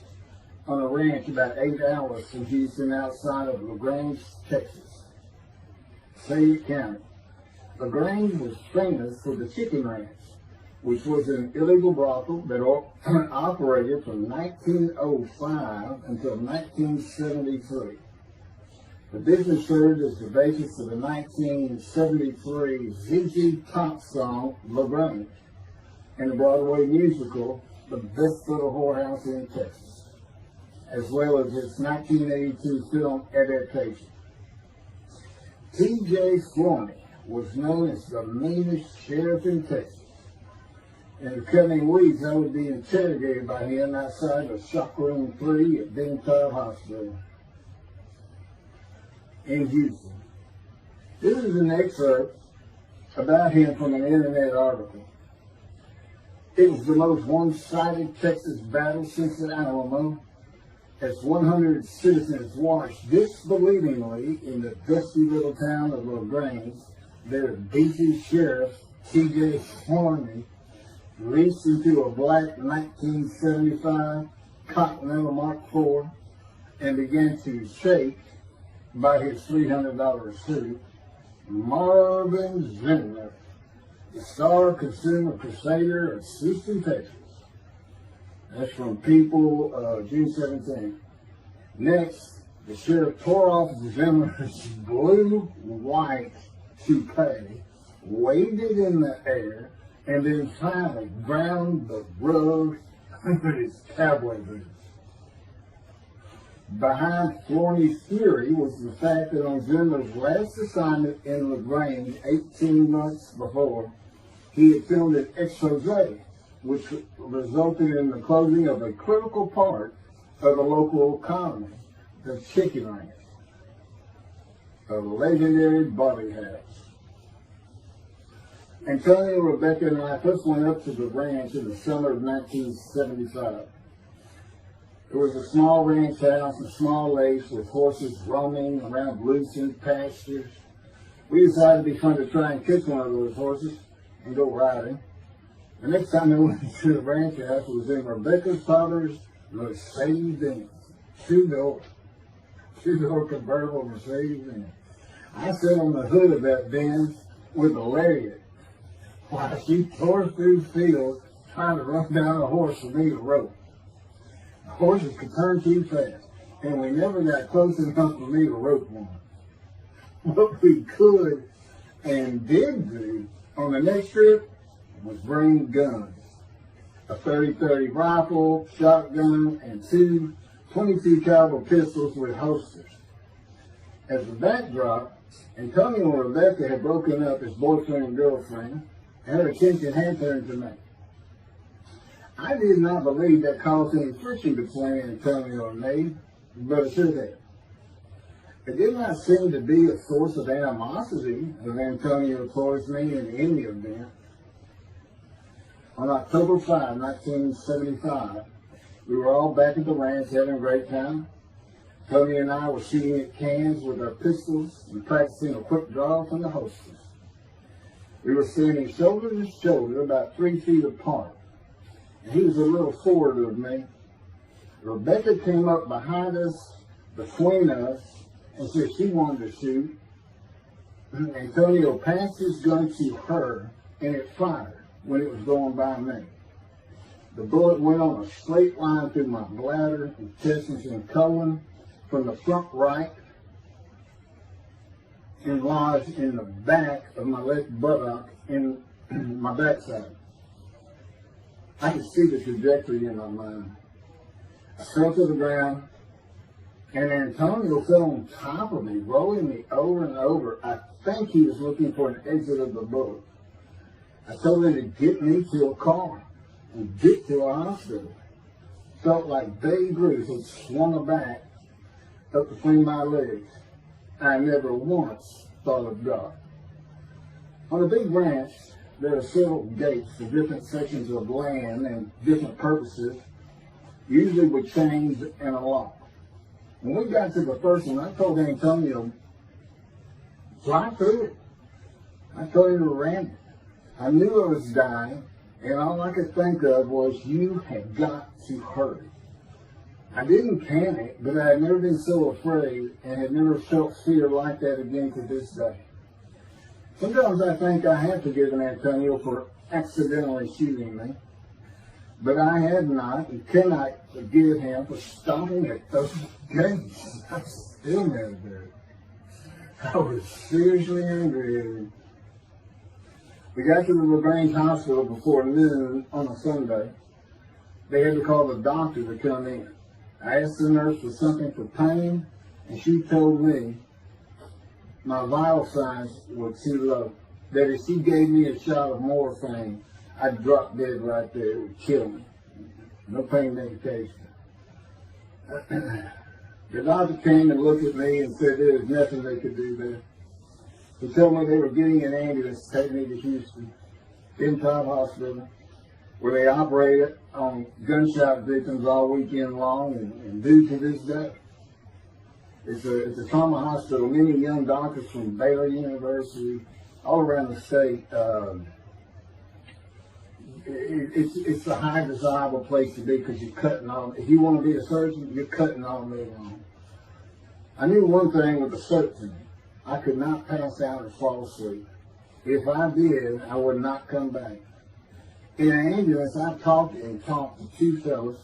S1: on a ranch about 8 hours from Houston outside of LaGrange, Texas, Fayette County. LaGrange was famous for the chicken ranch, which was an illegal brothel that operated from 1905 until 1973. The business served as the basis for the 1973 ZZ Top song, LaGrange, and the Broadway musical, The Best Little Whorehouse in Texas, as well as its 1982 film adaptation. T.J. Flourney was known as the meanest sheriff in Texas. In the coming weeks, I would be interrogated by him outside of Shock Room 3 at Ben Taub Hospital in Houston. This is an excerpt about him from an internet article. It was the most one-sided Texas battle since the Alamo, as 100 citizens watched disbelievingly in the dusty little town of LaGrange, their beefy sheriff, T.J. Flourney, reached into a black 1975 Continental Mark IV and began to shake by his $300 suit Marvin Zimner, the star consumer crusader of Houston, Texas. That's from People, June 17. Next, the sheriff tore off Zimmer's blue-white toupee, waved it in the air, and then finally ground the rug under his cowboy boots. Behind Flourney's theory was the fact that on Zimmer's last assignment in LaGrange 18 months before, he had filmed an expose, which resulted in the closing of a critical part of the local economy, the chicken ranch, a legendary barbie house. Antonio, Rebecca, and I first went up to the ranch in the summer of 1975. It was a small ranch house and small lakes with horses roaming around lucent pastures. We decided it'd be fun to try and catch one of those horses and go riding. The next time I went to the ranch house was in Rebecca's father's Mercedes-Benz. Two-door convertible Mercedes-Benz. I sat on the hood of that Benz with a lariat while she tore through fields trying to run down a horse for me to rope. The horses could turn too fast, and we never got close enough for me to rope one. What we could and did do on the next trip was bring guns. A 30-30 rifle, shotgun, and two 22 caliber pistols with holsters. As the backdrop, Antonio and Rebecca had broken up as boyfriend and girlfriend, and her attention had turned to me. I did not believe that caused any friction between Antonio and me, but it should have. It did not seem to be a source of animosity of Antonio towards me in any event. On October 5, 1975, we were all back at the ranch having a great time. Tony and I were shooting at cans with our pistols and practicing a quick draw from the holsters. We were standing shoulder to shoulder about 3 feet apart, and he was a little forward of me. Rebecca came up behind us, between us, and said she wanted to shoot. Antonio passed his gun to her, and it fired when it was going by me. The bullet went on a straight line through my bladder, intestines, and colon from the front right and lodged in the back of my left buttock in my backside. I could see the trajectory in my mind. I fell to the ground, and Antonio fell on top of me, rolling me over and over. I think he was looking for an exit of the bullet. I told him to get me to a car and get to a hospital. Felt like Babe Ruth had swung a bat up between my legs. I never once thought of God. On a big ranch, there are several gates for different sections of land and different purposes, usually with chains and a lock. When we got to the first one, I told Antonio, fly through it. I told him to ram it. I knew I was dying, and all I could think of was, you had got to hurry. I didn't panic, but I had never been so afraid and had never felt fear like that again to this day. Sometimes I think I have forgiven Antonio for accidentally shooting me, but I had not and cannot forgive him for stopping at those gates. I still never did. I was seriously angry at him. We got to the LaGrange Hospital before noon on a Sunday. They had to call the doctor to come in. I asked the nurse for something for pain, and she told me my vital signs were too low. That if she gave me a shot of morphine, I'd drop dead right there. It would kill me. No pain medication. The doctor came and looked at me and said there was nothing they could do there. He told me they were getting an ambulance to take me to Houston, Empire Hospital, where they operated on gunshot victims all weekend long and do to this day. It's a trauma hospital. Many young doctors from Baylor University, all around the state. It's a high desirable place to be because you're cutting on. If you want to be a surgeon, you're cutting all day long. I knew one thing with a certainty. I could not pass out or fall asleep. If I did, I would not come back. In an ambulance, I talked to two fellows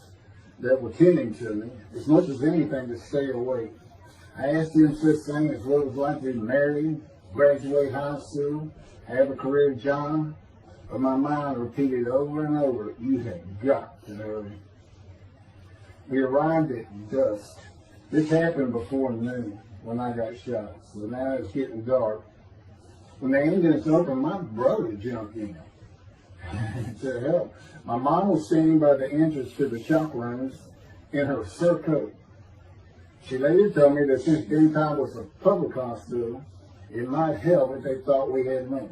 S1: that were tending to me, as much as anything to stay awake. I asked them such things as what it was like to be married, graduate high school, have a career job, but my mind repeated over and over, you have got to hurry. We arrived at dusk. This happened before noon when I got shot, so now it's getting dark. When the ambulance opened, my brother jumped in to help. My mom was standing by the entrance to the shock rooms in her surcoat. She later told me that since Denton was a public hospital, it might help if they thought we had money.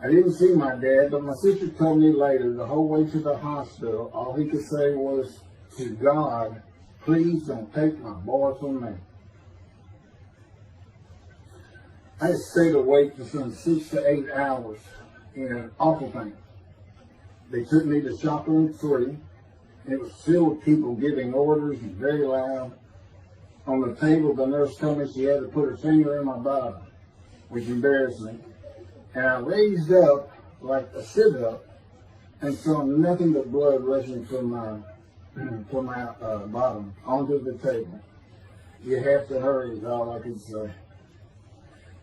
S1: I didn't see my dad, but my sister told me later the whole way to the hospital, all he could say was, to God, please don't take my boy from me. I stayed awake for some 6 to 8 hours in awful pain. They took me to shop room 3. It was filled with people giving orders and very loud. On the table, the nurse told me she had to put her finger in my bottom, which embarrassed me. And I raised up like a sit-up and saw nothing but blood rushing from my bottom onto the table. You have to hurry is all I could say.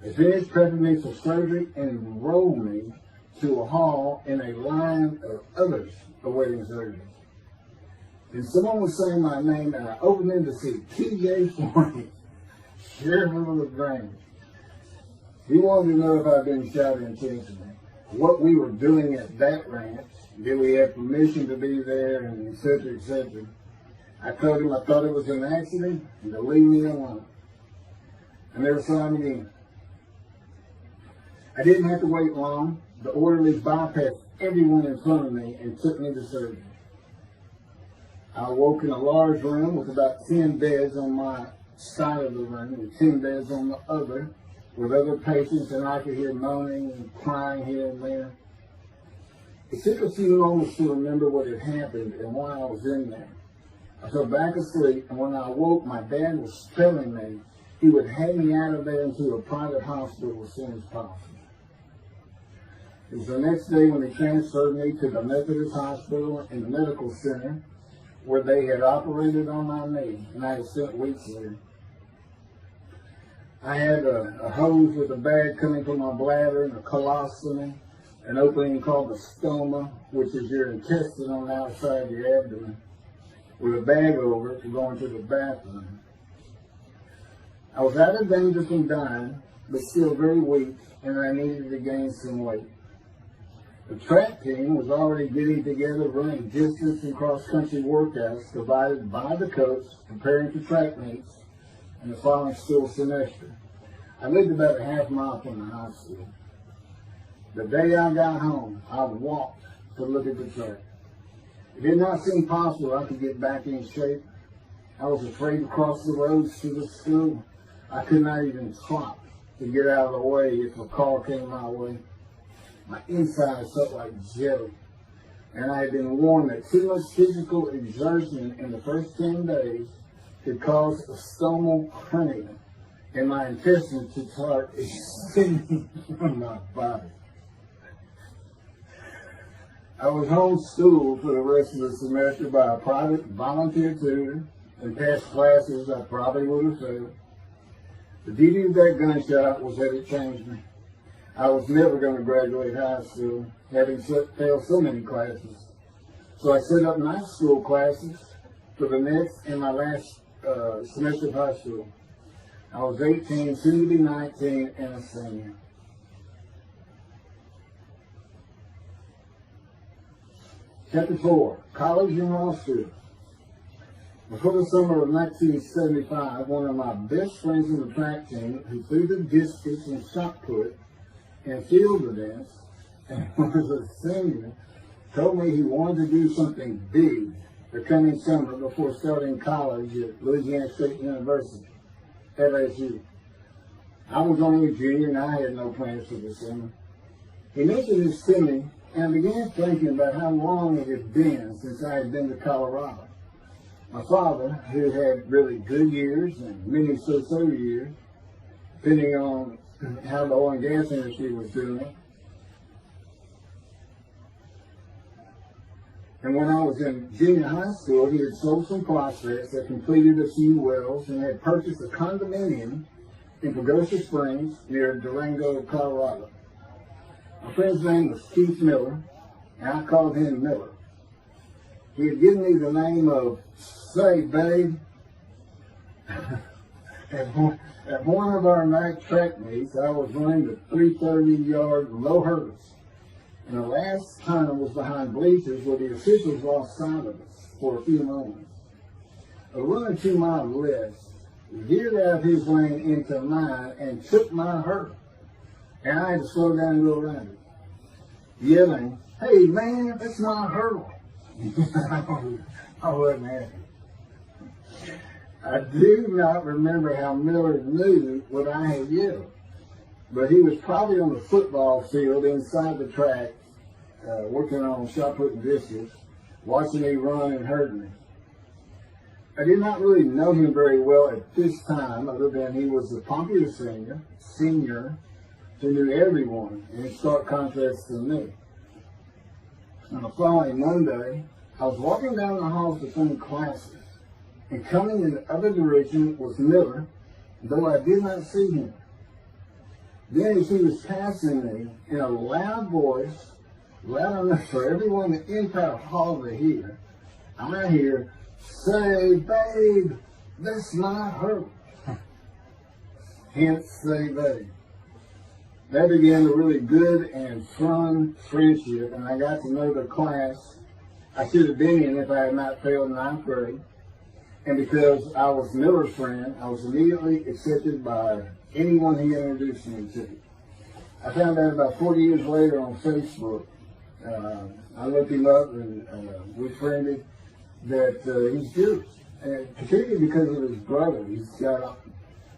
S1: They finished prepping me for surgery and enrolled me to a hall in a line of others awaiting surgery. And someone was saying my name, and I opened in to see T.J. Forney, Sheriff of LaGrange. He wanted to know if I'd been shot intentionally, what we were doing at that ranch, did we have permission to be there, and et cetera, et cetera. I told him I thought it was an accident, and to leave me alone. I never saw him again. I didn't have to wait long. The orderlies bypassed everyone in front of me and took me to surgery. I awoke in a large room with about 10 beds on my side of the room and 10 beds on the other, with other patients, and I could hear moaning and crying here and there. It took a few moments to remember what had happened and why I was in there. I fell back asleep, and when I awoke, my dad was telling me he would have me out of there into a private hospital as soon as possible. It was the next day when they transferred me to the Methodist Hospital in the medical center, where they had operated on my knee, and I had spent weeks there. I had a hose with a bag coming from my bladder and a colostomy, an opening called the stoma, which is your intestine on the outside of your abdomen, with a bag over it to go into the bathroom. I was out of danger from dying, but still very weak, and I needed to gain some weight. The track team was already getting together, running distance and cross-country workouts provided by the coach, preparing for track meets in the following school semester. I lived about a half mile from the high school. The day I got home, I walked to look at the track. It did not seem possible I could get back in shape. I was afraid to cross the roads to the school. I could not even stop to get out of the way if a car came my way. My insides felt like jelly, and I had been warned that too much physical exertion in the first 10 days could cause a stomal hernia, and my intestines to start extending from my body. I was homeschooled for the rest of the semester by a private volunteer tutor, and passed classes I probably would have failed. The beauty of that gunshot was that it changed me. I was never going to graduate high school, having failed so many classes. So I set up night school classes for the next and my last semester of high school. I was 18, soon to be 19, and a senior. Chapter 4, College and Law School. Before the summer of 1975, one of my best friends in the track team, who threw the discus and shot put and field events, and was a senior, told me he wanted to do something big the coming summer before starting college at Louisiana State University, LSU. I was only a junior and I had no plans for the summer. He mentioned this to me, and I began thinking about how long it had been since I had been to Colorado. My father, who had really good years and many so-so years, depending on how the oil and gas industry was doing. And when I was in junior high school, he had sold some prospects, had completed a few wells, and had purchased a condominium in Pagosa Springs near Durango, Colorado. My friend's name was Keith Miller, and I called him Miller. He had given me the name of Say Babe. At one of our night track meets, I was running the 330-yard low hurdles, and the last time was behind bleachers where the officials lost sight of us for a few moments. A runner 2 miles left veered out of his lane into mine and took my hurdle, and I had to slow down and go around it, yelling, "Hey man, that's my hurdle." I wasn't happy. I do not remember how Miller knew what I had yelled, but he was probably on the football field inside the track, working on shot putting dishes, watching me run and hurt me. I did not really know him very well at this time, other than he was a popular senior who knew everyone, in stark contrast to me. On the following Monday, I was walking down the halls between classes, and coming in the other direction was Miller, though I did not see him. Then as he was passing me, in a loud voice, loud enough for everyone in the entire hall to hear, I hear, "Say, babe, that's my hurt." Hence, say, babe. That began a really good and fun friendship, and I got to know the class I should have been in if I had not failed ninth grade. And because I was Miller's friend, I was immediately accepted by anyone he introduced me to. I found out about 40 years later on Facebook. I looked him up and we friended that he's Jewish, and particularly because of his brother. He's got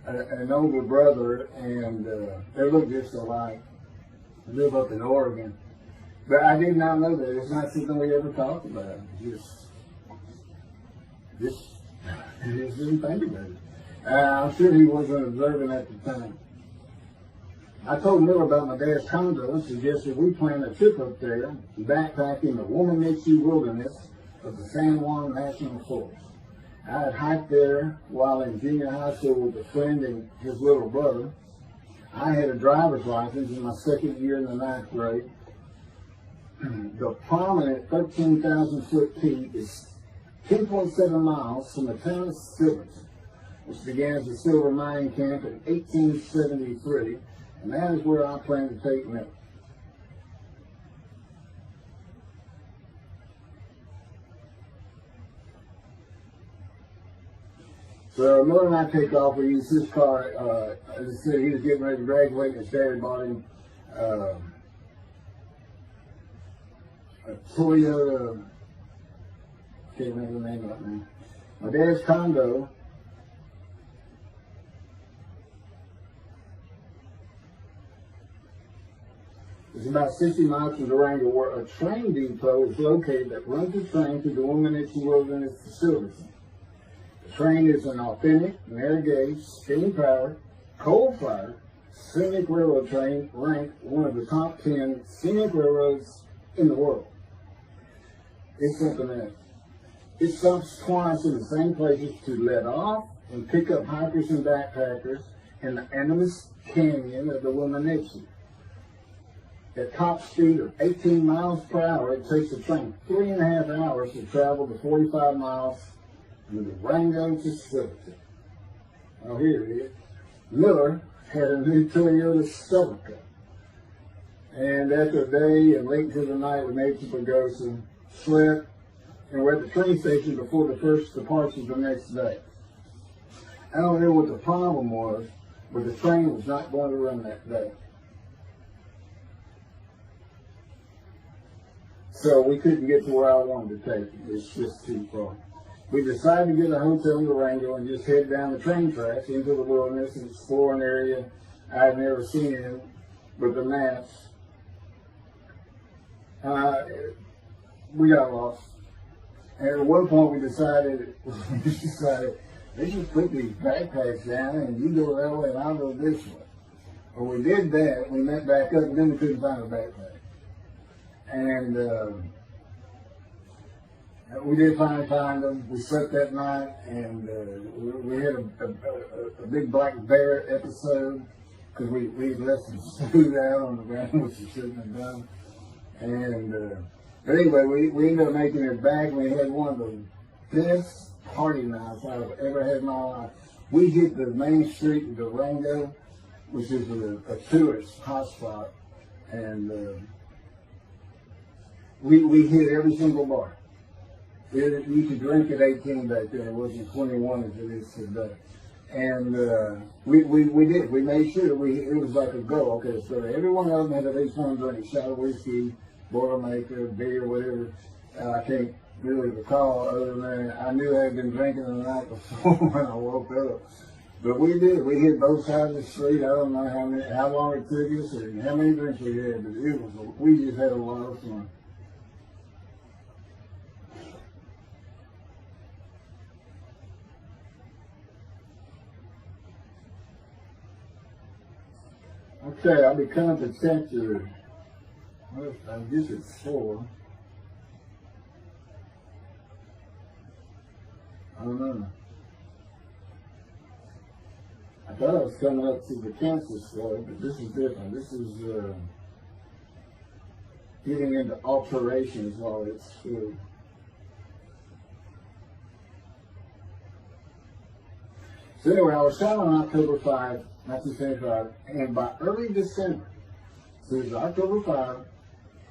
S1: an older brother, and they look just alike. They live up in Oregon. But I did not know that. It's not something we ever talked about. Just didn't think about it. I'm sure he wasn't observant at the time. I told Miller about my dad's condo and suggested we plan a trip up there, backpacking the Womanichi wilderness of the San Juan National Forest. I had hiked there while in junior high school with a friend and his little brother. I had a driver's license in my second year in the ninth grade. The prominent 13,000-foot peak is 10.7 miles from the town of Silverton, which began as a silver mining camp in 1873, and that is where I plan to take Miller. So Miller and I take off. We use his car. As I said, he was getting ready to graduate, and his dad bought him a Toyota. Can't remember the name of it now. My dad's condo is about 60 miles from Durango, where a train depot is located that runs the train through the Womanichi wilderness to Silverton. The train is an authentic, narrow gauge, steam powered, coal-fired, scenic railroad train ranked one of the top 10 scenic railroads in the world. It's something else. It stops twice in the same places to let off and pick up hikers and backpackers in the Animas Canyon of the Womanichi. At top speed of 18 miles per hour, it takes the train 3.5 hours to travel the 45 miles from Durango to Silverton. Oh, here it is. Miller had a new Toyota Celica. And after a day and late into the night, we made to Pagosa, slept, and we're at the train station before the first departure the next day. I don't know what the problem was, but the train was not going to run that day. So we couldn't get to where I wanted to take it. It's just too far. We decided to get a hotel in Durango and just head down the train tracks into the wilderness and explore an area I'd never seen in with the maps. We got lost. And at one point we decided, let's just put these backpacks down and you go that way and I'll go this way. Well, we did that. We went back up and then we couldn't find a backpack. And we did finally find them. We slept that night, and we had a big black bear episode because we left some food out on the ground, which we shouldn't have done. And but anyway, we ended up making it back. We had one of the best party nights I've ever had in my life. We hit the main street in Durango, which is a tourist hotspot, and we hit every single bar. You could drink at 18 back then. It wasn't 21 as it is today. And we did. We made sure it was like a go. Okay, so every one of them had at least one drink, shot of whiskey, Boilermaker, beer, whatever. I can't really recall other than I knew I had been drinking the night before when I woke up. But we did. We hit both sides of the street. I don't know how long it took us or how many drinks we had, but we just had a lot of fun. Okay, I'll be coming to chapter, well, I guess it's 4. I don't know. I thought I was coming up to the cancer story, but this is different. This is getting into alterations while it's true. So anyway, I was shot on October 5, 1975, and by early December, so it was October 5,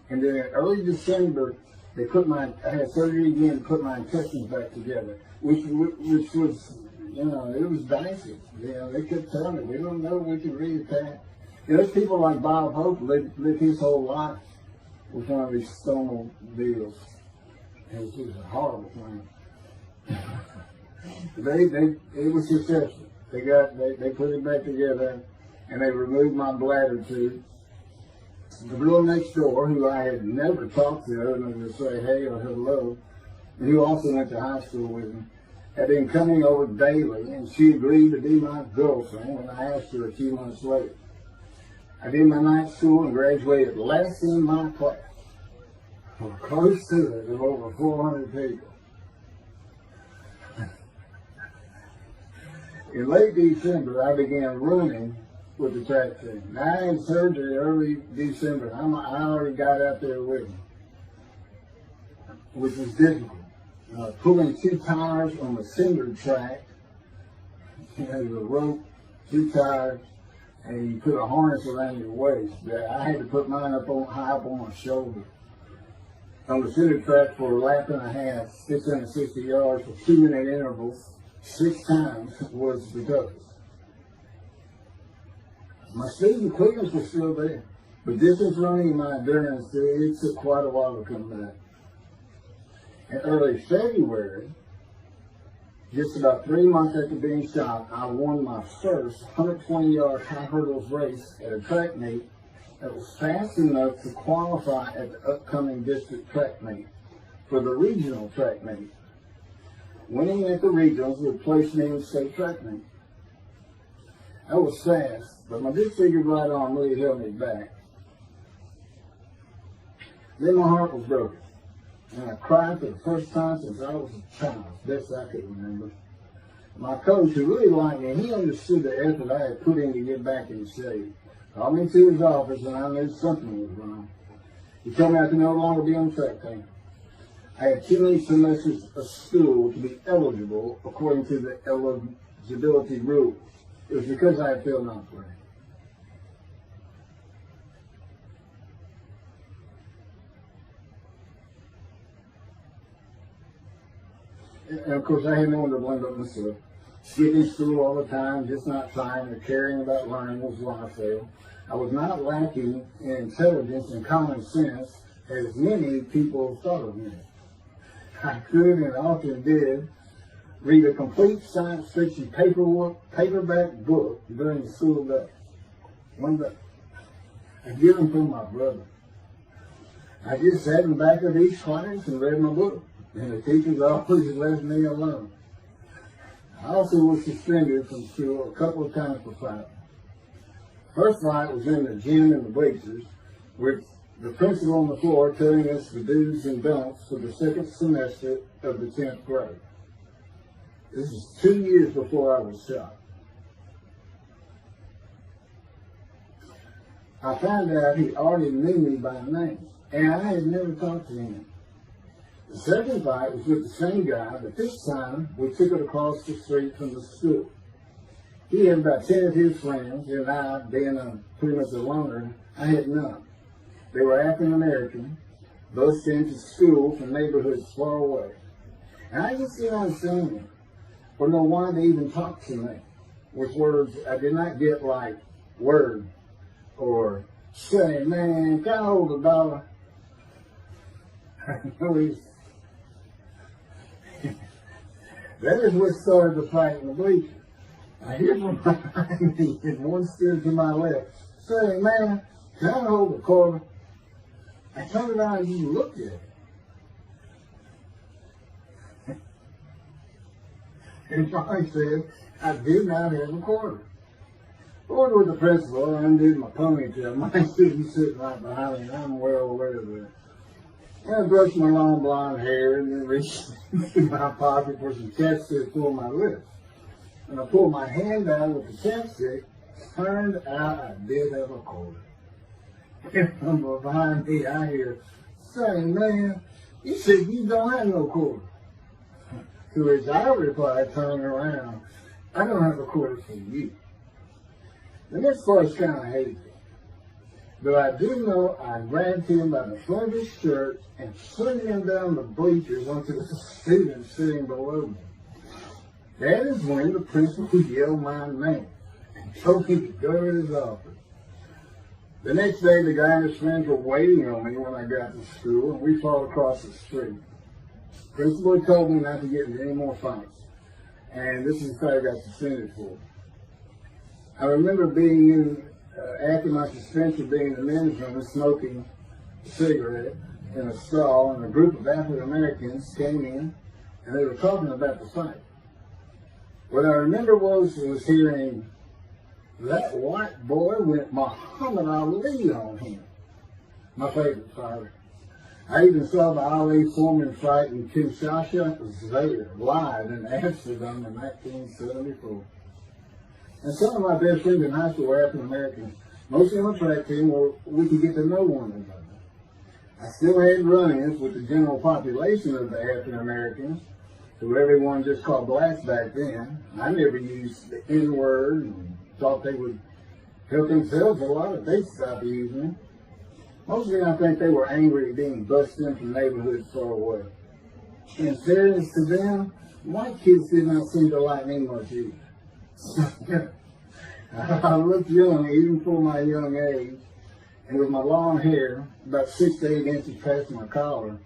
S1: and then in early December, I had surgery again to put my intestines back together, which was, it was dicey. They kept telling me, we don't know if we can reattach. There's people like Bob Hope lived his whole life with one of these stone deals. It was just a horrible thing. It was successful. They put it back together, and they removed my bladder tube. The girl next door, who I had never talked to other than to say hey or hello, and who also went to high school with me, had been coming over daily, and she agreed to be my girlfriend when I asked her a few months later. I did my night school and graduated last in my class, or close to it, of over 400 people. In late December, I began running with the track team. Now, I had surgery early December. I already got out there with them, which was difficult. Pulling 2 tires on the cinder track, the rope, 2 tires, and you put a harness around your waist. I had to put mine high up on my shoulder. On the cinder track for a lap and a half, 660 yards for 2-minute intervals, 6 times was the toughest. My speed and quickness was still there, but distance running and my endurance, it took quite a while to come back. In early February, just about 3 months after being shot, I won my first 120-yard high hurdles race at a track meet that was fast enough to qualify at the upcoming district track meet for the regional track meet. Winning at the regionals would place me in the state track meet. I was fast, but my disfigured right arm really held me back. Then my heart was broken, and I cried for the first time since I was a child, best I could remember. My coach, who really liked me, he understood the effort I had put in to get back in shape. Called me to his office, and I knew something was wrong. He told me I could no longer be on the track team. I had too many semesters of school to be eligible according to the eligibility rules. It was because I had failed ninth grade. And of course, I had no one to blame but myself. Skipping school all the time, just not trying or caring about learning was why I failed. I was not lacking in intelligence and common sense as many people thought of me. I could and often did read a complete science fiction paperback book during the school day. One day, I get them from my brother. I just sat in the back of each class and read my book, and the teachers always left me alone. I also was suspended from school a couple of times for fighting. First fight was in the gym and the bleachers, with the principal on the floor telling us the do's and don'ts for the second semester of the 10th grade. This is 2 years before I was shot. I found out he already knew me by name, and I had never talked to him. The second fight was with the same guy, but this time we took it across the street from the school. He had about 10 of his friends, and I, being pretty much a loner, I had none. They were African American, both sent to school from neighborhoods far away. And I just didn't understand them, or know why they even talked to me with words I did not get, like word or say, man, can I hold $1? That is what started the fight in the bleachers. I hear from behind me and one stood to my left, saying, "Man, can I hold the quarter?" I turned around and you looked at it. And finally said, "I did not have a quarter." Over with the principal, I undid my ponytail. Mine should be sitting right behind me, and I'm well aware of that. And I brushed my long blonde hair and then reached in my pocket for some chapstick for my lips. And I pulled my hand out with the chapstick. Turned out I did have a quarter. And from behind me, I hear, "Say, man, you said you don't have no quarter." To which I replied, turning around, "I don't have a quarter for you." The next part's kind of hazy. But I do know I grabbed him by the front of his shirt and slid him down the bleachers onto the student sitting below me. That is when the principal yelled my name and told me to go to his office. The next day, the guy and his friends were waiting on me when I got to school, and we fought across the street. The principal told me not to get into any more fights, and this is what I got suspended for. I remember being after my suspension, being in the men's room and smoking a cigarette in a stall, and a group of African Americans came in, and they were talking about the fight. What I remember was hearing, "That white boy went Muhammad Ali on him." My favorite fighter. I even saw the Ali Foreman fight in Kinshasa there, live in Amsterdam in 1974. And some of my best friends in high school were African Americans, mostly on the track team where we could get to know one another. I still had run-ins with the general population of the African Americans, who everyone just called blacks back then. I never used the N-word and thought they would help themselves a lot if they stopped using it. Mostly I think they were angry at being busted in from neighborhoods far away. In fairness to them, white kids did not seem to like me much either. I looked young even for my young age, and with my long hair, about 6 to 8 inches past my collar,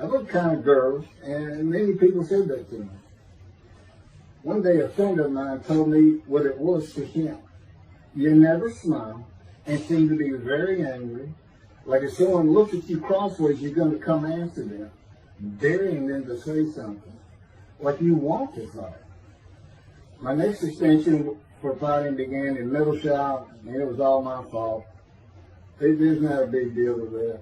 S1: I looked kind of girlish, and many people said that to me. One day a friend of mine told me what it was to him. You never smile and seem to be very angry. Like if someone looks at you crossways, you're going to come after them, daring them to say something. Like you want to fight. My next suspension for fighting began in middle shop, and it was all my fault. There's not a big deal with that.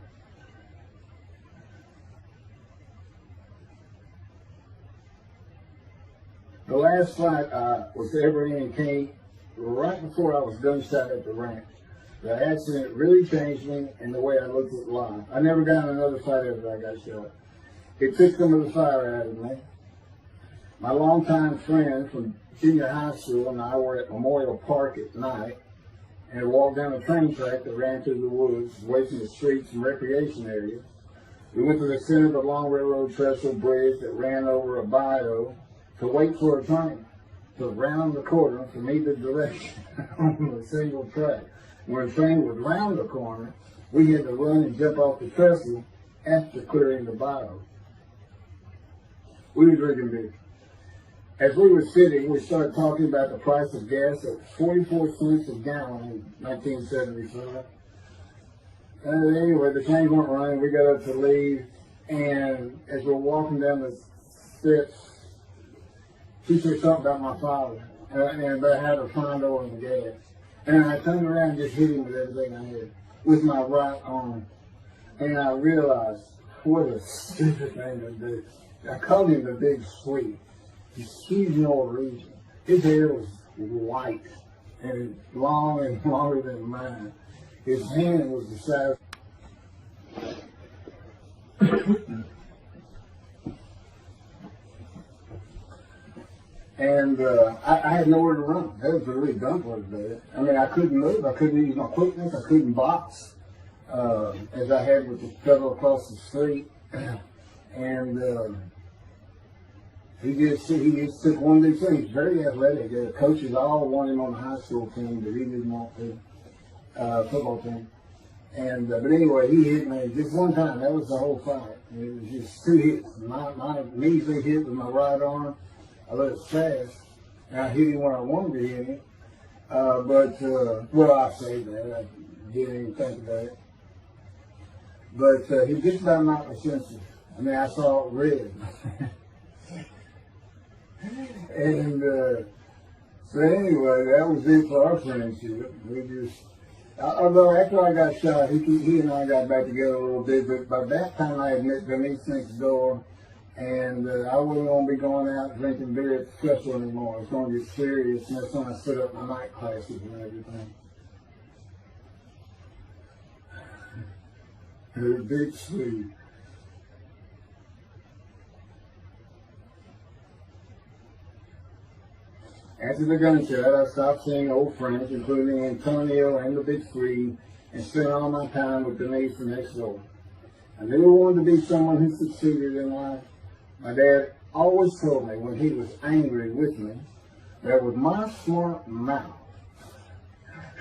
S1: The last fight I was ever in came right before I was gunshot at the ranch. The accident really changed me and the way I looked at life. I never got in another fight after I got shot. It took some of the fire out of me. My longtime friend from junior high school and I were at Memorial Park at night and walked down a train track that ran through the woods, away from the streets and recreation areas. We went to the center of the long railroad trestle bridge that ran over a bayou to wait for a train to round the corner from either direction on a single track. When the train would round the corner, we had to run and jump off the trestle after clearing the bayou. We were drinking beer. As we were sitting, we started talking about the price of gas at 44 cents a gallon in 1975. Anyway, the train weren't running. We got up to leave, and as we're walking down the steps, she said something about my father and about how to find oil and gas. And I turned around and just hit him with everything I had, with my right arm. And I realized what a stupid thing to do. I called him the Big Sweet. He's huge in all region. His hair was white and long and longer than mine. His hand was the size. And I had nowhere to run. That was a really dumb part of it. I mean, I couldn't move. I couldn't use my quickness. I couldn't box as I had with the fellow across the street. And he just took one of these things. He's very athletic. The coaches all wanted him on the high school team, but he didn't want to. Football team. And but anyway, he hit me just one time. That was the whole fight. It was just 2 hits. My measly hit with my right arm. I let it fast, And I hit him when I wanted to hit him. Well, I say that. I didn't even think about it. But he just about knocked my senses. I mean, I saw it red. And so anyway, that was it for our friendship. We just, although after I got shot, he and I got back together a little bit, but by that time I had met Denise next door, and I wasn't going to be going out drinking beer at the festival anymore. It's going to get serious, and that's when I set up my night classes and everything. Her big sleeve. After the gunshot, I stopped seeing old friends, including Antonio and the Big Three, and spent all my time with Denise next door. I never wanted to be someone who succeeded in life. My dad always told me when he was angry with me that with my smart mouth,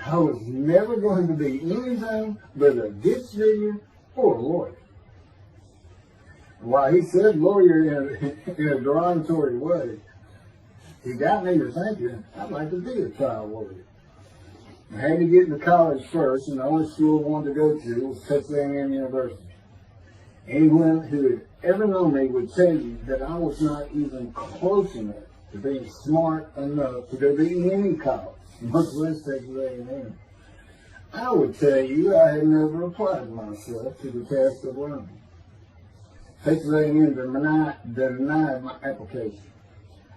S1: I was never going to be anything but a ditch digger or a lawyer. While he said lawyer in a derogatory way, he got me to thinking I'd like to be a trial lawyer. I had to get into college first, and the only school I wanted to go to was Texas A&M University. Anyone who had ever known me would tell you that I was not even close enough to being smart enough to go to any college, much less Texas A&M. I would tell you I had never applied myself to the task of learning. Texas A&M denied my application.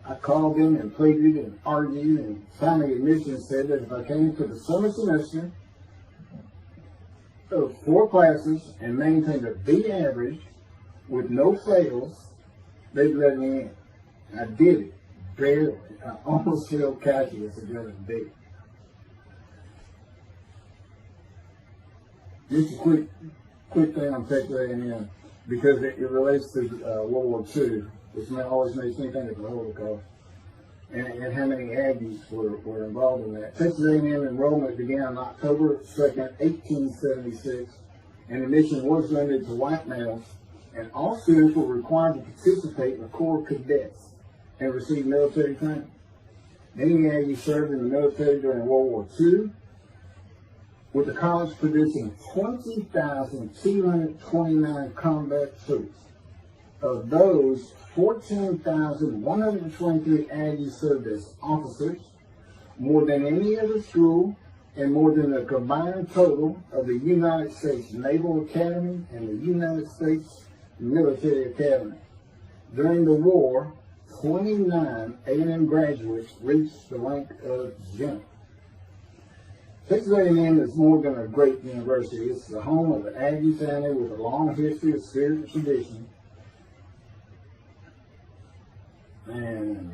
S1: I called them and pleaded and argued, and finally admissions said that if I came to the summer semester of 4 classes and maintained a B average with no fails, they'd let me in. I did it, barely. I almost failed calculus and got a B. Just a quick thing on Texas A&M, because it relates to World War II. Which always makes me think of the Holocaust, and how many Aggies were involved in that. Texas A&M enrollment began on October 2nd, 1876, and admission was limited to white males, and all students were required to participate in the Corps of Cadets and receive military training. Many Aggies served in the military during World War II, with the college producing 20,229 combat troops. Of those, 14,123 Aggies served as officers, more than any other school, and more than the combined total of the United States Naval Academy and the United States Military Academy. During the war, 29 A&M graduates reached the rank of general. Texas A&M is more than a great university. It's the home of the Aggie family with a long history of spirit and tradition. And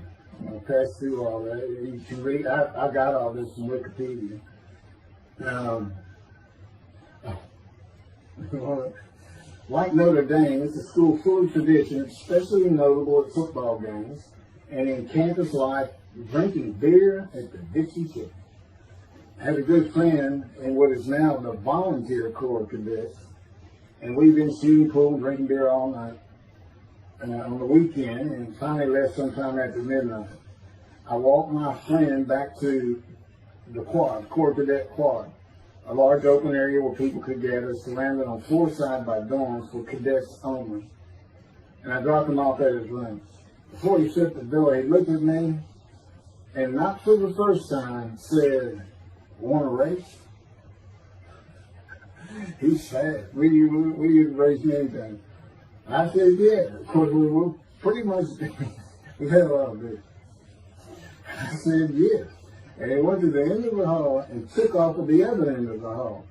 S1: I'll pass through all that. You can read. I got all this from Wikipedia. Like Notre Dame, it's a school full of tradition, especially notable at football games and in campus life, drinking beer at the Dixie Chicken. I have a good friend in what is now the volunteer Corps of Cadets, and we've been shooting pool and drinking beer all night. On the weekend, and finally left sometime after midnight. I walked my friend back to the quad, Corps Cadet Quad, a large open area where people could gather, surrounded on 4 sides by dorms for cadets only. And I dropped him off at his room. Before he shut the door, he looked at me, and not for the first time, said, "Want to race?" He's fast. We used to race many times. I said, yeah. Of course, we were pretty much, we had a lot of beer. I said, yes. And he went to the end of the hall and took off at the other end of the hall.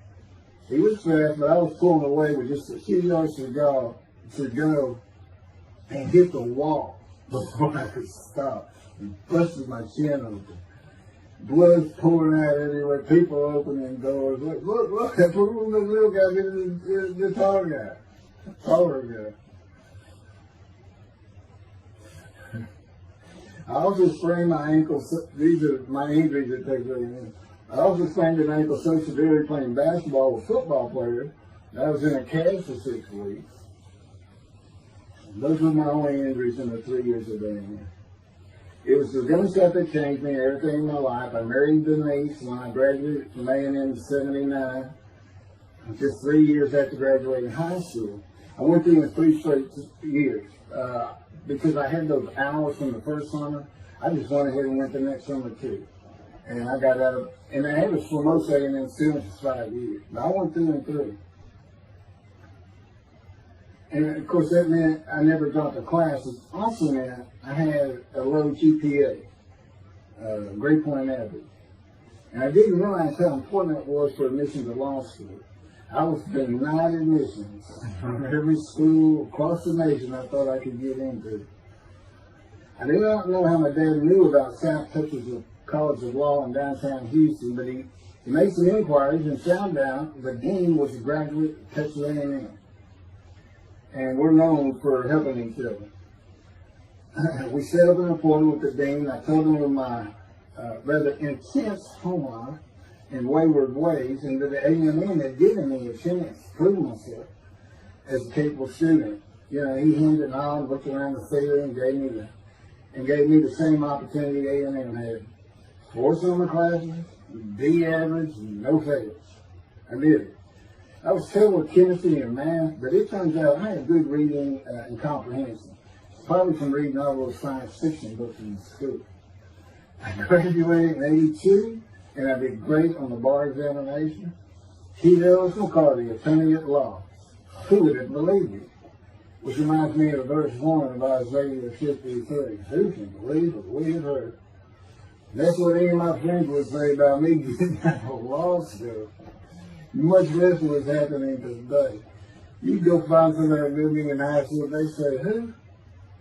S1: He was fast, but I was pulling away with just a few yards to go and hit the wall before I could stop and busted my chin open. Blood's pouring out everywhere, people opening doors. Look, that's what the little guy did, the tall guy. Taller guy. I also sprained my ankle. These are my injuries that take really. I also sprained an ankle so severely playing basketball with football players that I was in a cast for 6 weeks. Those were my only injuries in the 3 years of being here. It was the gun stuff that changed me, everything in my life. I married Denise when I graduated from A&M in '79. Just 3 years after graduating high school. I went through in 3 straight years. Because I had those hours from the first summer, I just went ahead and went the next summer too. And I got out of, and I had for most A&M students for 5 years. But I went through in 3. And of course that meant I never dropped a class. It also meant I had a low GPA, grade point average. And I didn't realize how important that was for admission to law school. I was denied admissions from every school across the nation I thought I could get into. I do not know how my dad knew about South Texas College of Law in downtown Houston, but he made some inquiries and found out the dean was a graduate of Texas A&M. And we're known for helping each other. We set up an appointment with the dean. I told him of my rather intense home life and wayward ways, and that the A&M had given me a chance to prove myself as a capable student. You know, he hemmed and hawed, looked around the theater and gave me the same opportunity A&M had. 4 summer classes, B average, and no fails. I did it. I was terrible with chemistry and math, but it turns out I had good reading and comprehension. Probably from reading all those science fiction books in school. I graduated in '82, and I did great on the bar examination. T.L. McCarty, attorney at law. Who would have believed it? Which reminds me of verse 1 of Isaiah 53. Who can believe what we have heard? That's what any of my friends would say about me getting out of law school. Much less what's happening today. You go find somebody living in high school, they say, who?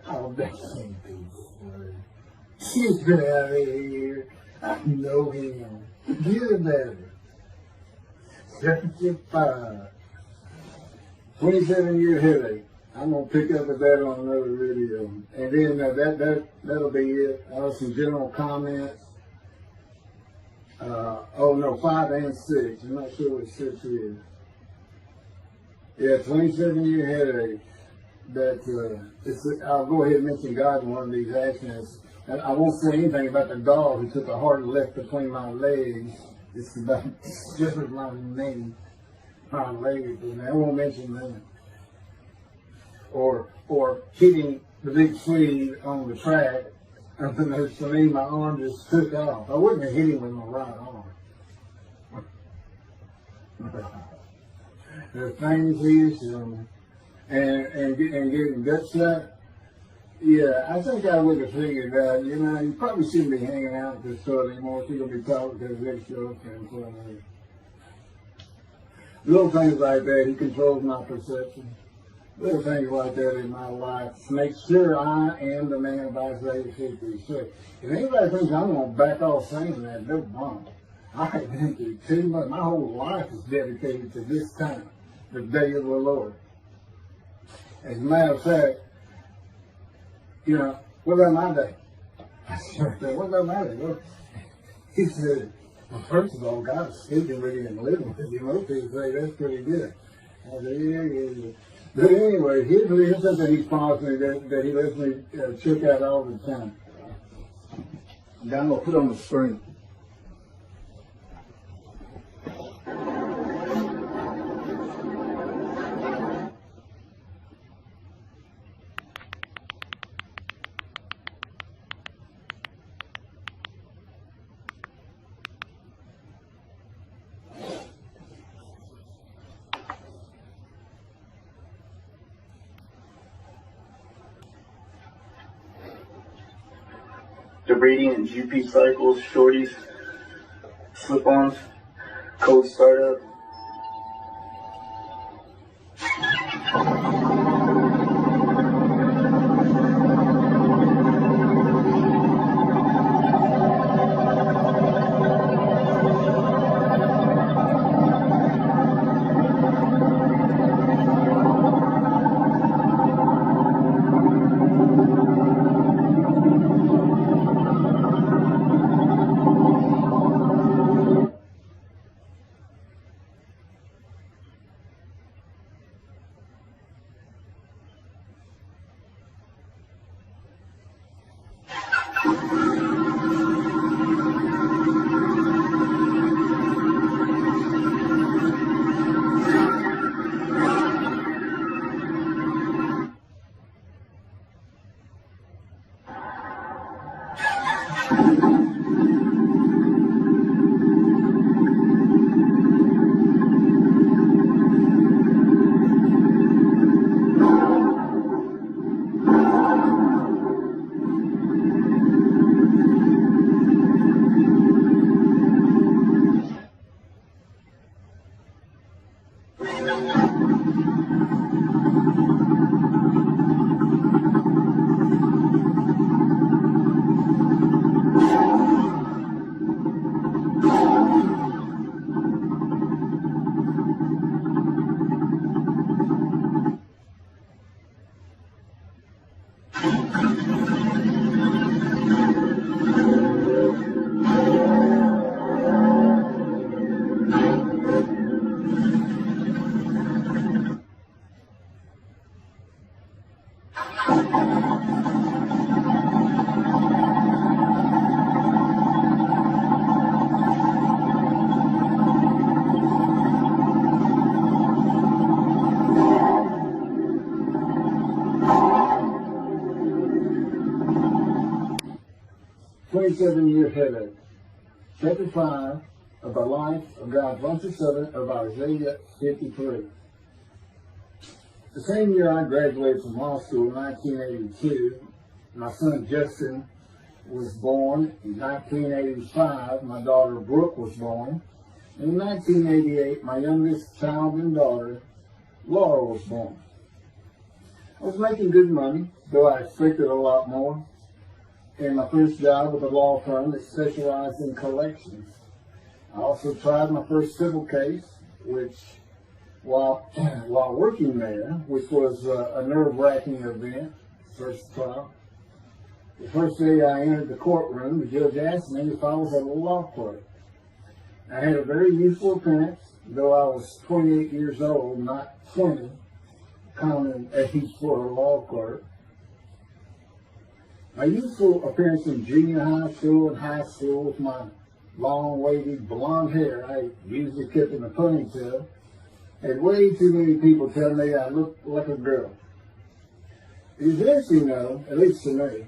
S1: Oh, that can't be true. She's been out of here. I know him. Get it better. 75. 27-year headache. I'm going to pick up with that on another video. And then that'll be it. Some general comments. 5 and 6. I'm not sure what 6 is. Yeah, 27-year headache. I'll go ahead and mention God in one of these actions. I won't say anything about the dog who took a hard left between my legs. It's about just with my knee, my leg. I won't mention that. Or hitting the big sleeve on the track. And then for me, my arm just took off. I wouldn't have hit him with my right arm. The things he is doing, and getting gut shot. Yeah, I think I would have figured out, you probably shouldn't be hanging out at this store anymore if you're going to be talking to the next girlfriend for me. Little things like that, he controls my perception. Little things like that in my life to make sure I am the man of Isaiah 53. If anybody thinks I'm going to back off saying that, they're wrong. I've been through too much. My whole life is dedicated to this time, the day of the Lord. As a matter of fact, what about my day? I said, what about my day? Well, he said, well, first of all, God is speaking with you and living with you. Most people say that's pretty good. I said, yeah. But anyway, here's something he promised me that he lets me check out all the time. I'm going to put on the screen. Debrading and GP cycles, shorties, slip-ons, code startup. "27-year headache." Chapter 5 of the life of God's righteous servant of Isaiah 53. The same year I graduated from law school in 1982, my son Justin was born. In 1985, my daughter Brooke was born. In 1988, my youngest child and daughter, Laura, was born. I was making good money, though I expected a lot more. In my first job with a law firm that specialized in collections. I also tried my first civil case, which, while working there, which was a nerve-wracking event, first trial. The first day I entered the courtroom, the judge asked me if I was a law clerk. I had a very youthful appearance, though I was 28 years old, not 20, common age for a law clerk. My youthful appearance in junior high school and high school with my long, wavy, blonde hair, I usually kept in a ponytail, had way too many people tell me I looked like a girl. It is interesting, though, at least to me,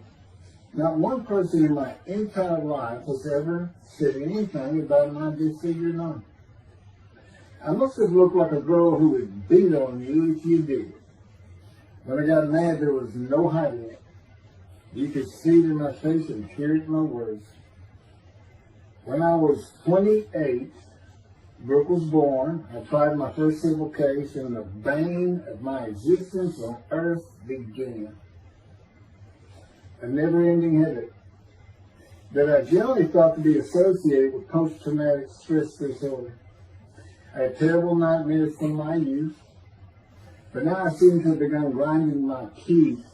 S1: not one person in my entire life has ever said anything about my disfigured arm. I must have looked like a girl who would beat on you if you did. When I got mad, there was no hiding it. You could see it in my face and hear it in my words. When I was 28, Brooke was born. I tried my first civil case, and the bane of my existence on earth began. A never-ending headache that I generally thought to be associated with post-traumatic stress disorder. I had terrible nightmares from my youth, but now I seem to have begun grinding my teeth,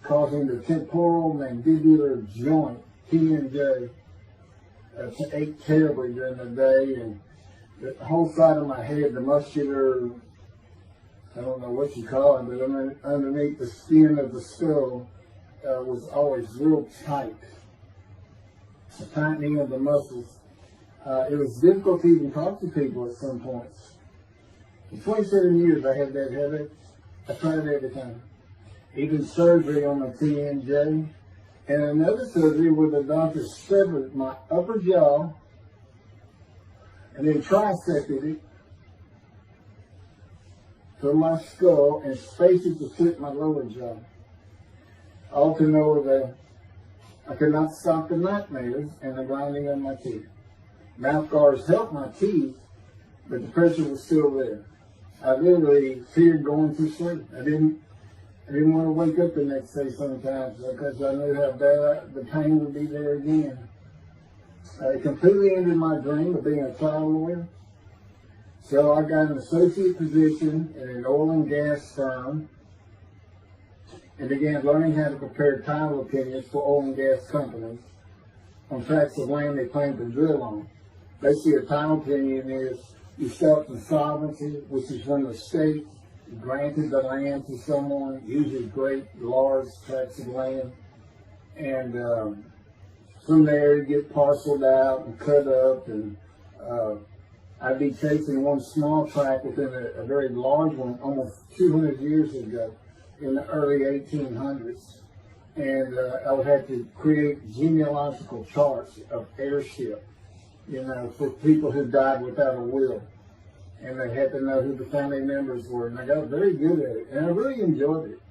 S1: causing the temporal mandibular joint, T&J, to ache terribly during the day, and the whole side of my head, the muscular, I don't know what you call it, but underneath the skin of the skull was always real tight, the tightening of the muscles. It was difficult to even talk to people at some points. For 27 years I had that headache. I tried it every time. Even surgery on the TNJ, and another surgery where the doctor severed my upper jaw and then trisected it to my skull and spaced it to fit my lower jaw. All to know that I could not stop the nightmares and the grinding of my teeth. Mouth guards helped my teeth, but the pressure was still there. I literally feared going to sleep. I didn't want to wake up the next day sometimes because I knew how bad the pain would be there again. It completely ended my dream of being a trial lawyer. So I got an associate position in an oil and gas firm and began learning how to prepare title opinions for oil and gas companies on tracts of land they plan to drill on. Basically, a title opinion is you start insolvency, which is when the state granted the land to someone, usually great, large tracts of land, and from there you get parceled out and cut up, and I'd be chasing one small tract within a very large one almost 200 years ago in the early 1800s. And I would have to create genealogical charts of heirship, for people who died without a will. And they had to know who the family members were. And I got very good at it. And I really enjoyed it.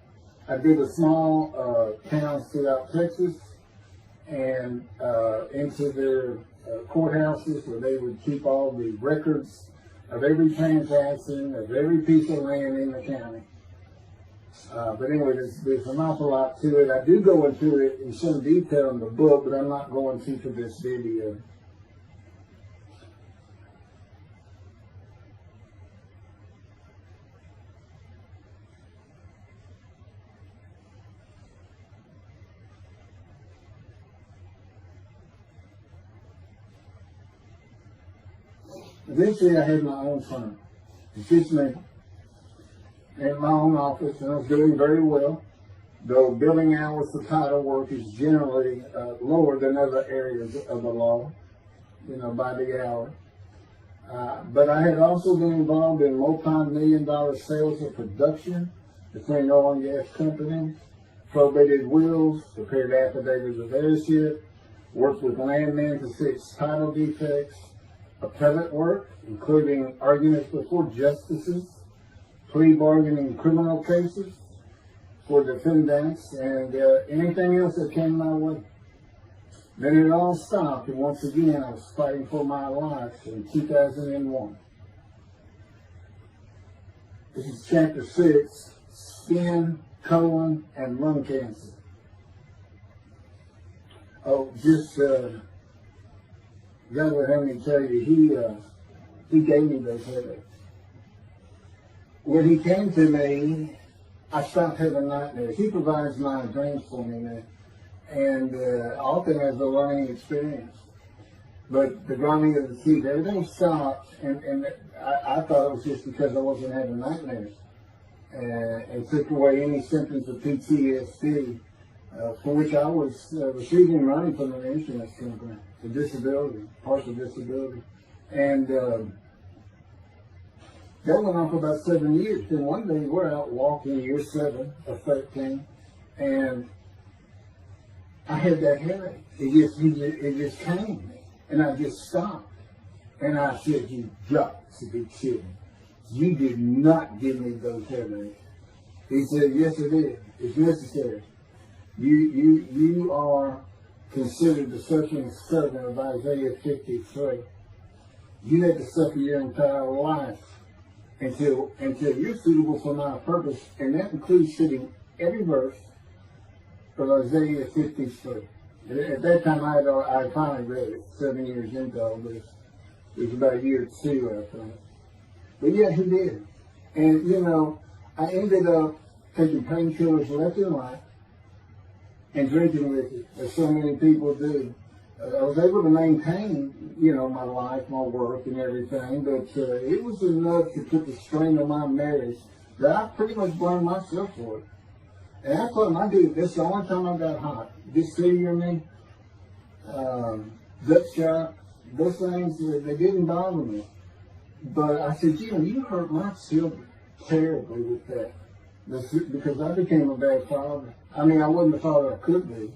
S1: I did a small towns throughout Texas and into their courthouses where they would keep all the records of every transaction, of every piece of land in the county. But anyway, there's an awful lot to it. I do go into it in some detail in the book, but I'm not going to for this video. Eventually, I had my own firm. It's just me. I had my own office, and I was doing very well, though billing hours for title work is generally lower than other areas of the law, by the hour. But I had also been involved in multi-million-dollar sales of production between oil and gas companies, probated wills, prepared affidavits of heirship, worked with landmen to fix title defects, appellate work, including arguments before justices, plea bargaining in criminal cases for defendants, and anything else that came my way. Then it all stopped, and once again I was fighting for my life in 2001. This is chapter 6, skin, colon, and lung cancer. Oh, just God would have me tell you, he gave me those headaches. When he came to me, I stopped having nightmares. He provides my dreams for me now, and often as a learning experience. But the grinding of the teeth, everything stopped, and I thought it was just because I wasn't having nightmares. And took away any symptoms of PTSD, for which I was receiving money from an insurance company. For disability, partial disability. And that went on for about 7 years. Then one day we're out walking, year 7 of 13, and I had that headache. It just came, and I just stopped. And I said, "You got to be kidding. You did not give me those headaches." He said, "Yes, it is. It's necessary. You are considered the suffering servant of Isaiah 53. You had to suffer your entire life until you're suitable for my purpose," and that includes sitting every verse of Isaiah 53. At that time, I finally read it 7 years into all this. It was about year 2, I think. But yeah, he did. And I ended up taking painkillers left and right, and drinking with it, as so many people do. I was able to maintain, my life, my work, and everything, but it was enough to put the strain on my marriage that I pretty much blamed myself for it. And I told him, I did this the only time I got hot. Dysphagia me, gut shot, those things, they didn't bother me. But I said, you hurt my children terribly with that. Because I became a bad father. I mean, I wasn't the father I could be.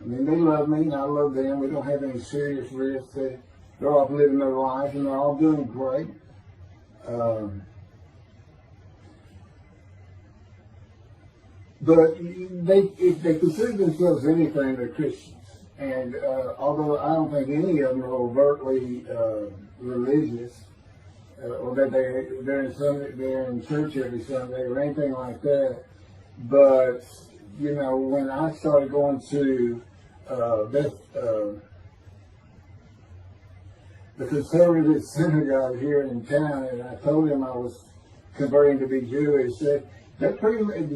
S1: I mean, they love me and I love them. We don't have any serious risks. They're all living their lives and they're all doing great. But if they consider themselves anything, they're Christians. And although I don't think any of them are overtly religious, or that they're in church every Sunday or anything like that. But, when I started going to the conservative synagogue here in town, and I told him I was converting to be Jewish, that pretty much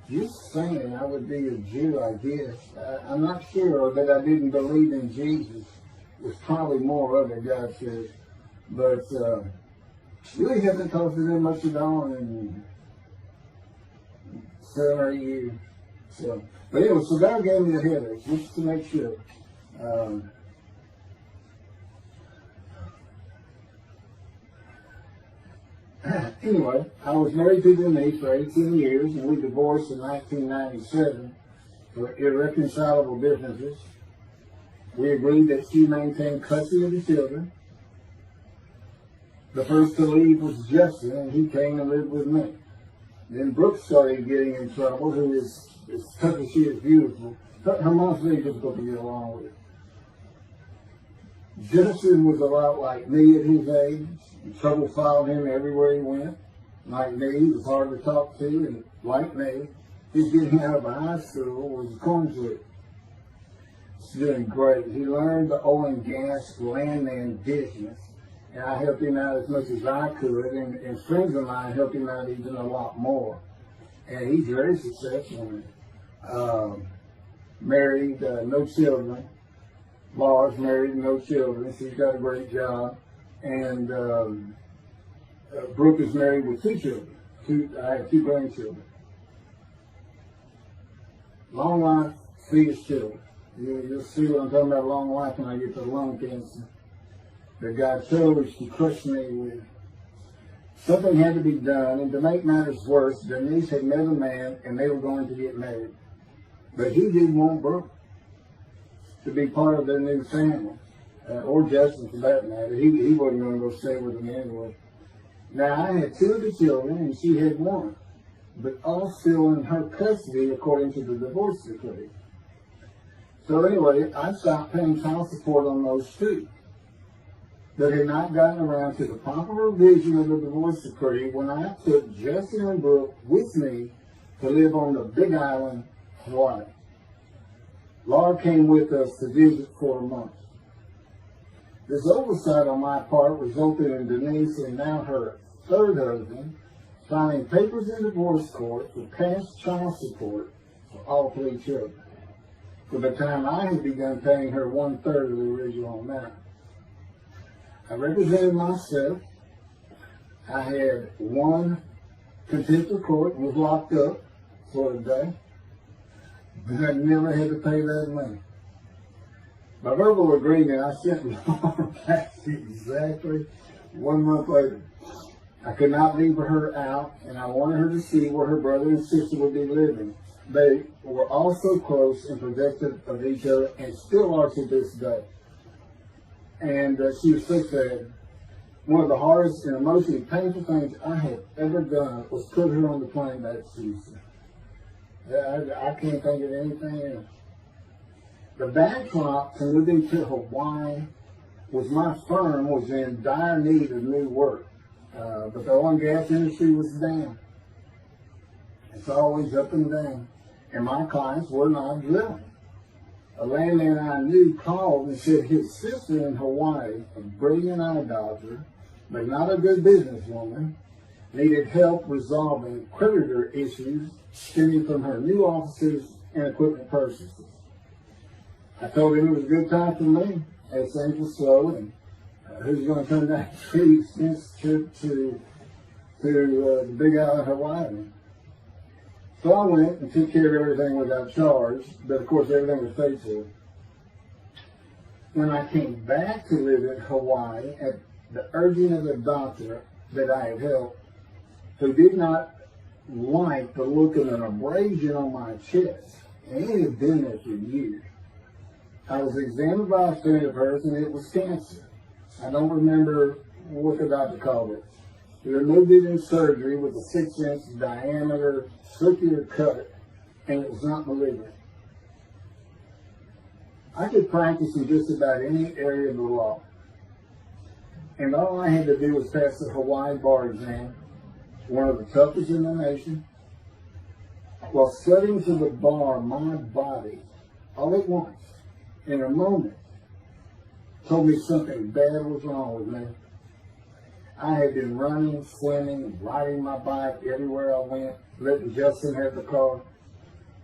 S1: just saying I would be a Jew, I guess. I'm not sure that I didn't believe in Jesus. There's probably more of it, God says. But really hasn't talked to them much at all in 7 or 8 years. So, but anyway, so God gave me the headache just to make sure. Anyway, I was married to Denise for 18 years, and we divorced in 1997. for irreconcilable differences. We agreed that she maintain custody of the children. The first to leave was Justin, and he came and lived with me. Then Brooke started getting in trouble, who is as tough as she is beautiful. Her mom's very difficult to get along with. Justin was a lot like me at his age. Trouble followed him everywhere he went. Like me, he was hard to talk to, and like me, his getting out of high school was a coin flip. He's doing great. He learned the oil and gas landman business, and I helped him out as much as I could, and friends of mine helped him out even a lot more. And he's very successful. Married, no children. Laura's married, no children. She's got a great job. And Brooke is married with 2 children. I have 2 grandchildren. Long life, see his children. You'll see what I'm talking about, long life, when I get to lung cancer that God chose to crush me with. Something had to be done, and to make matters worse, Denise had met a man, and they were going to get married. But he didn't want Brooke to be part of their new family, or Justin for that matter. He wasn't going to go stay with them anyway. Now, I had 2 of the children, and she had 1, but all still in her custody according to the divorce decree. So anyway, I stopped paying child support on those 2 that had not gotten around to the proper revision of the divorce decree when I took Justin and Brooke with me to live on the Big Island, Hawaii. Laura came with us to visit for a month. This oversight on my part resulted in Denise and now her 3rd husband filing papers in divorce court for past child support for all 3 children. For the time I had begun paying her 1/3 of the original amount. I represented myself. I had 1 contempt of court and was locked up for a day. But I never had to pay that money. By verbal agreement, I sent Laura back exactly 1 month later. I could not leave her out, and I wanted her to see where her brother and sister would be living. They were also close and protective of each other, and still are to this day. And she was so sad. One of the hardest and emotionally painful things I had ever done was put her on the plane back to Houston. I can't think of anything else. The backdrop to moving to Hawaii was my firm was in dire need of new work. But the oil and gas industry was down. It's always up and down. And my clients were not drilling. A landman I knew called and said his sister in Hawaii, a brilliant eye doctor, but not a good businesswoman, needed help resolving creditor issues stemming from her new offices and equipment purchases. I told him it was a good time for me, as things were slow, and who's going to turn down a pretty expensive trip to the Big Island, Hawaii. So I went and took care of everything without charge, but of course everything was paid for. When I came back to live in Hawaii at the urging of the doctor that I had helped, who did not like the look of an abrasion on my chest, and it had been there for years, I was examined by a friend of hers, and it was cancer. I don't remember what the doctor called it. He removed it in surgery with a 6-inch diameter circular cut, and it was not malignant. I could practice in just about any area of the law. And all I had to do was pass the Hawaii bar exam, one of the toughest in the nation. While studying to the bar, my body, all at once, in a moment, told me something bad was wrong with me. I had been running, swimming, riding my bike everywhere I went, letting Justin have the car,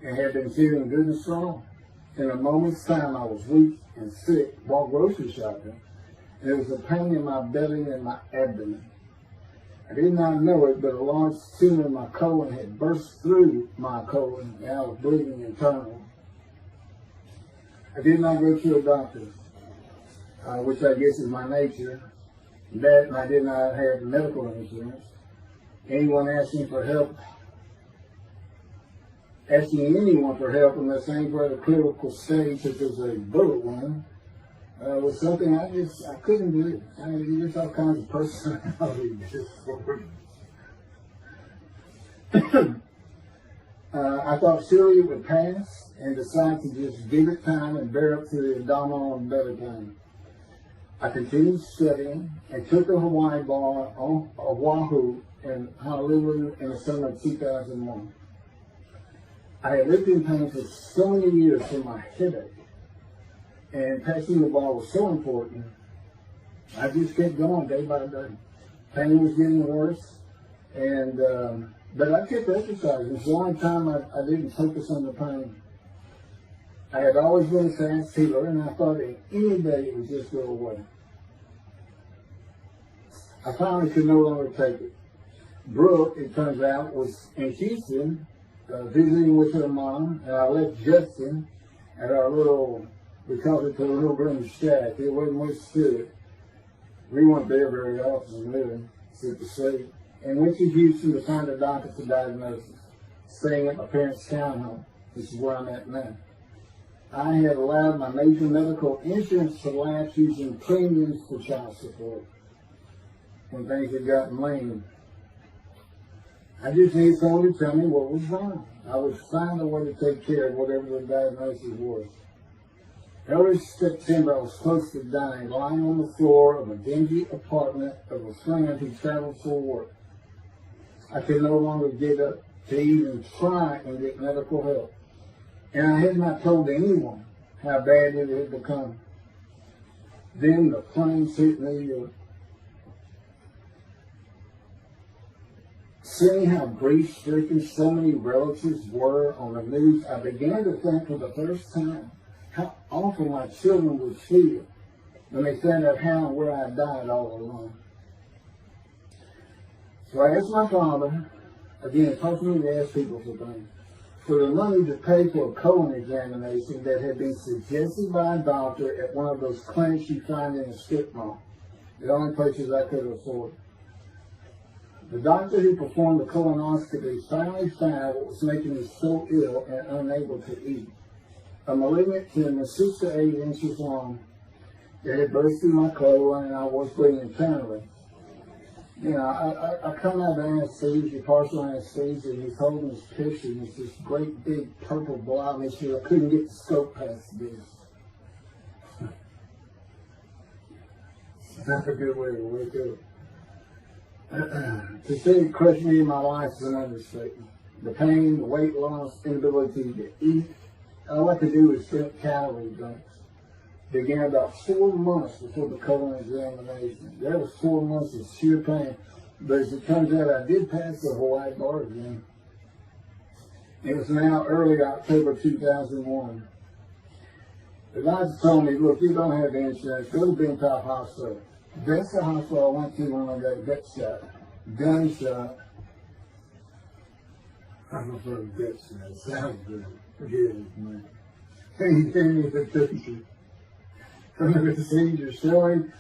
S1: and had been feeling good and strong. In a moment's time, I was weak and sick while grocery shopping, and there was a pain in my belly and my abdomen. I did not know it, but a large tumor in my colon had burst through my colon, and I was bleeding internally. I did not go to a doctor, which I guess is my nature. That, and I did not have medical insurance. Anyone asking for help asking anyone for help unless things were at a critical stage, such as a bullet wound, was something I couldn't do. I mean, there's all kinds of personality disorders. I thought surely it would pass and decided to just give it time and bear up to the abdominal and belly pain. I continued studying and took the Hawaii bar on Oahu and Honolulu in the summer of 2001. I had lived in pain for so many years from my headache, and passing the bar was so important. I just kept going day by day. Pain was getting worse, and but I kept exercising. It's the only time I didn't focus on the pain. I had always been a fast healer, and I thought that any day it would just go away. I finally could no longer take it. Brooke, it turns out, was in Houston visiting with her mom, and I left Justin at our little, we called it the little room shack. It wasn't much to it. We weren't there very often, really, except to sleep. And went to Houston to find a doctor for diagnosis, staying at my parents' townhome. This is where I'm at now. I had allowed my major medical insurance to lapse using premiums for child support when things had gotten lame. I just needed someone to tell me what was wrong. I would find a way to take care of whatever the diagnosis was. Early September, I was close to dying, lying on the floor of a dingy apartment of a friend who traveled for work. I could no longer get up to even try and get medical help. And I had not told anyone how bad it had become. Then the flames hit New York. Seeing how grief-stricken so many relatives were on the news, I began to think for the first time how awful my children would feel when they found out how and where I died all alone. So I asked my father, again, it caused me to ask people for things, for the money to pay for a colon examination that had been suggested by a doctor at one of those clinics you find in a strip mall, the only places I could afford. The doctor who performed the colonoscopy finally found what was making me so ill and unable to eat. A malignant tumor 6 to 8 inches long that had burst through my colon, and I was bleeding internally. You know, I come out of anesthesia, partial anesthesia, and he's holding this picture, and it's this great big purple blob, and he said, I couldn't get the scope past this. That's a good way to wake up. To say it crushed me in my life is an understatement. The pain, the weight loss, inability to eat, all I could do was drink calorie drinks. Began about 4 months before the colon examination. That was 4 months of sheer pain. But as it turns out, I did pass the Hawaii bar exam. It was now early October 2001. The doctor told me, look, you don't have insurance. Go to Bentop Hospital. That's the hospital I went to when I got gut shot. Gunshot. I prefer gut shot. It sounds good. Forget it, man. And he gave me the picture from the procedure showing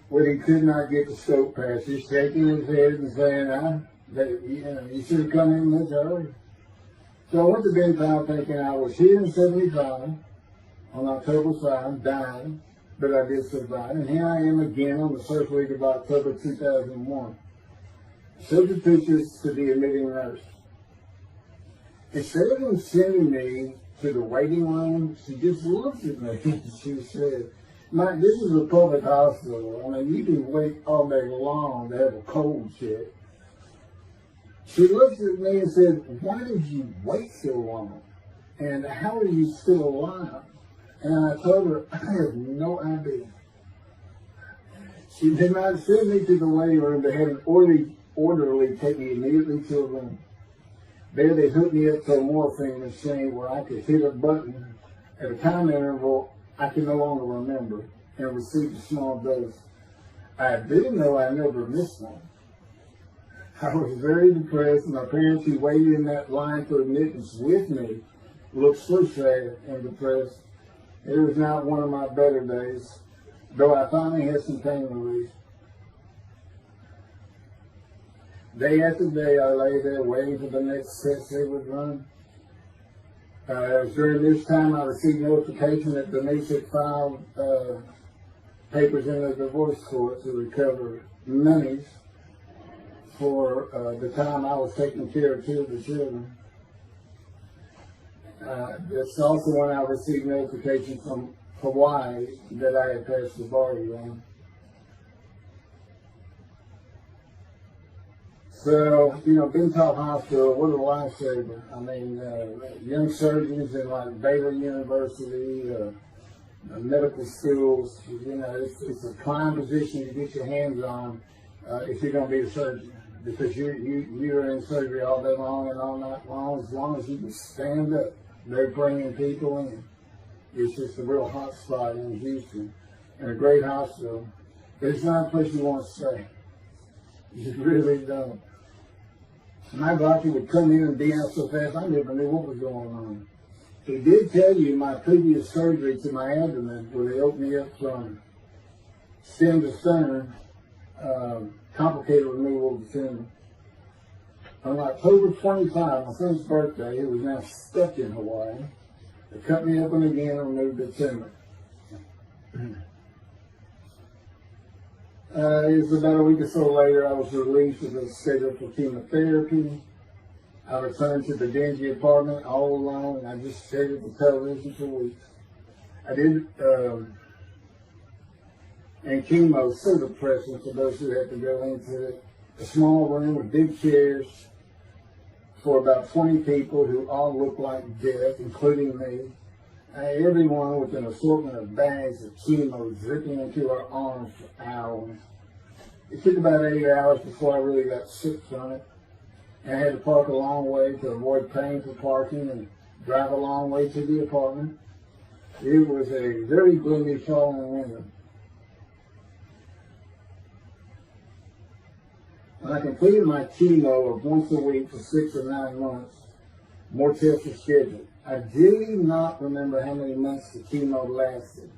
S1: what he could not get the scope past. He's shaking his head and saying, you should have come in much earlier. So I went to Bentop thinking I was here in 75 on October 5, dying, but I did survive. And here I am again on the first week of October 2001. Showed the pictures to the admitting nurse. Instead of him sending me to the waiting room, she just looked at me and she said, Mike, this is a public hospital. I mean, you can wait all day long to have a cold check. She looked at me and said, why did you wait so long? And how are you still alive? And I told her, I have no idea. She did not send me to the waiting room. They had an orderly take me immediately to a room. There they hooked me up to a morphine machine where I could hit a button at a time interval I could no longer remember and receive a small dose. I didn't know I never missed one. I was very depressed. My parents who waited in that line for admittance with me looked so sad and depressed. It was not one of my better days, though I finally had some pain relief. Day after day, I lay there waiting for the next test they would run. It was during this time I received notification that Denise had filed papers in the divorce court to recover monies for the time I was taking care of two of the children. That's also when I received notification from Hawaii that I had passed the bar exam. So, you know, Bental Hospital, what a lifesaver. I mean, young surgeons in like Baylor University, medical schools, you know, it's a prime position to get your hands on if you're going to be a surgeon. Because you're in surgery all day long and all night long. As long as you can stand up, they're bringing people in. It's just a real hot spot in Houston and a great hospital. But it's not a place you want to stay. You really don't. My doctor would come in and be out so fast, I never knew what was going on. He did tell you my previous surgery to my abdomen, where they opened me up from stem to sternum, complicated removal of the tumor. On October 25, my son's birthday, who was now stuck in Hawaii, they cut me open again and removed the tumor. It was about a week or so later, I was released with a schedule for chemotherapy. I returned to the dingy apartment all alone, and I just stared at the television for weeks. I did, and chemo was so depressing for those who had to go into it. A small room with big chairs for about 20 people who all looked like death, including me. Everyone with an assortment of bags of chemo dripping into our arms for hours. It took about 8 hours before I really got sick from it. And I had to park a long way to avoid paying for parking and drive a long way to the apartment. It was a very gloomy fall in winter. When I completed my chemo of once a week for 6 or 9 months, more tests were scheduled. I do not remember how many months the chemo lasted.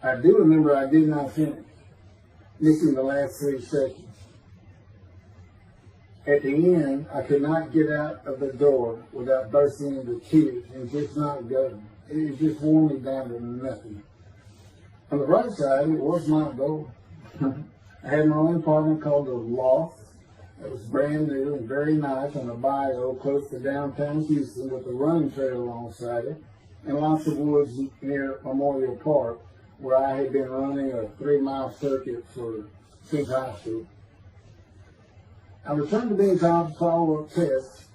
S1: I do remember I did not finish, missing the last 3 sessions. At the end, I could not get out of the door without bursting into tears and just not going. It just wore me down to nothing. On the right side, it was my goal. I had my own apartment called the Loft. It was brand new and very nice on a bayou close to downtown Houston with a running trail alongside it and lots of woods near Memorial Park, where I had been running a 3-mile circuit since high school. I returned to being told to follow up tests,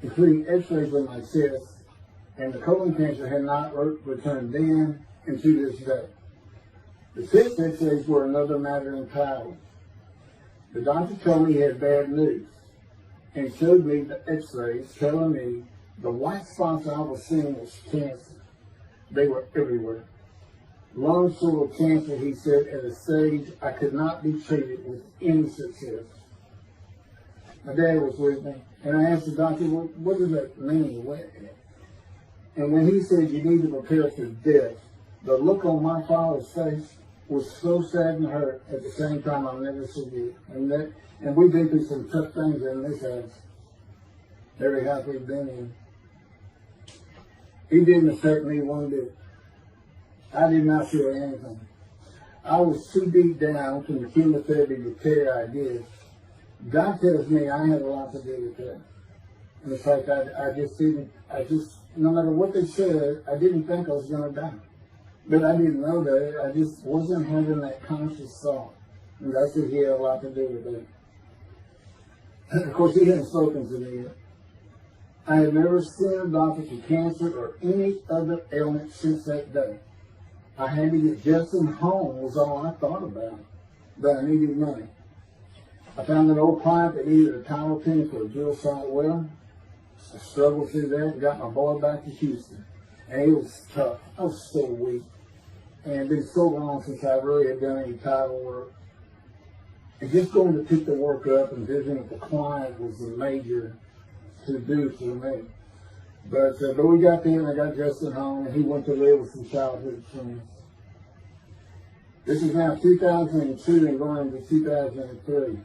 S1: including x-rays of my chest, and the colon cancer had not returned then and to this day. The chest x-rays were another matter entirely. The doctor told me he had bad news and showed me the x-rays telling me the white spots I was seeing was cancer. They were everywhere. Lungs full of cancer, he said, at a stage I could not be treated with any success. My dad was with me, and I asked the doctor, well, what does that mean? And when he said you need to prepare for death, the look on my father's face was so sad and hurt at the same time I'll never forget. And we've been through some tough things in this house. Every house we've been in. He didn't affect me one bit. I did not feel anything. I was too deep down from the chemotherapy repair I did. God tells me I had a lot to do with that. In fact, I just, no matter what they said, I didn't think I was going to die. But I didn't know that. I just wasn't having that conscious thought. And I said he had a lot to do with it. And of course, he hadn't spoken to me yet. I had never seen a doctor for cancer or any other ailment since that day. I had to get Justin home was all I thought about. But I needed money. I found an old pipe that needed a towel pin for a drill site well. I struggled through that and got my boy back to Houston. And it was tough. I was so weak. And it's been so long since I really had done any title work. And just going to pick the work up and visiting with the client was the major to-do for me. But we got there and I got Justin home and he went to live with some childhood friends. This is now 2002 and going into 2003.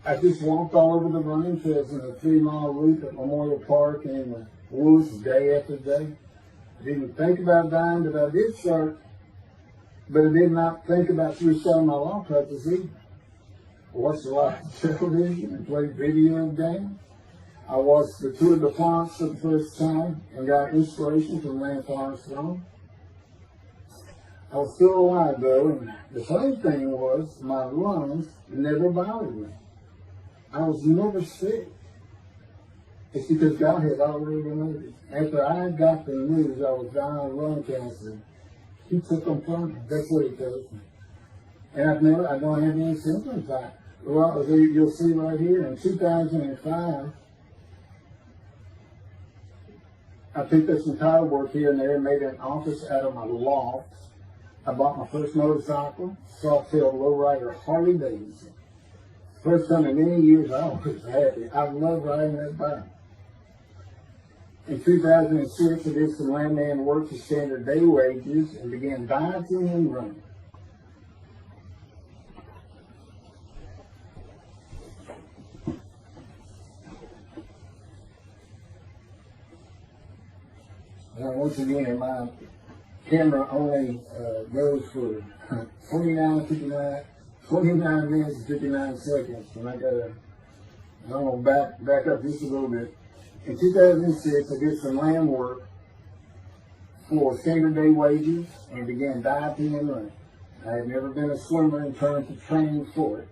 S1: I just walked all over the running trails in a 3-mile loop at Memorial Park and in the worse day after day. I didn't think about dying, but I did start. But I did not think about restarting my law practice either. I watched a lot of television and played video games. I watched the Tour de France for the first time and got inspiration from Lance Armstrong. I was still alive though, and the funny thing was my lungs never bothered me. I was never sick. It's because God had already removed it. After I got the news I was dying of lung cancer, He took them from me. That's what He tells me. And I don't have any symptoms. Well, you'll see right here, in 2005, I picked up some tile work here and there and made an office out of my loft. I bought my first motorcycle, soft-tailed lowrider Harley Davidson. First time in many years I was happy. I love riding that bike. In 2006, I did some landman work for standard day wages and began dieting and running. Now, once again, my camera only goes for 29 minutes and 59 seconds, and I gotta, back up just a little bit. In 2006, I did some land work for standard day wages and began dieting and running. I had never been a swimmer in terms of training for it.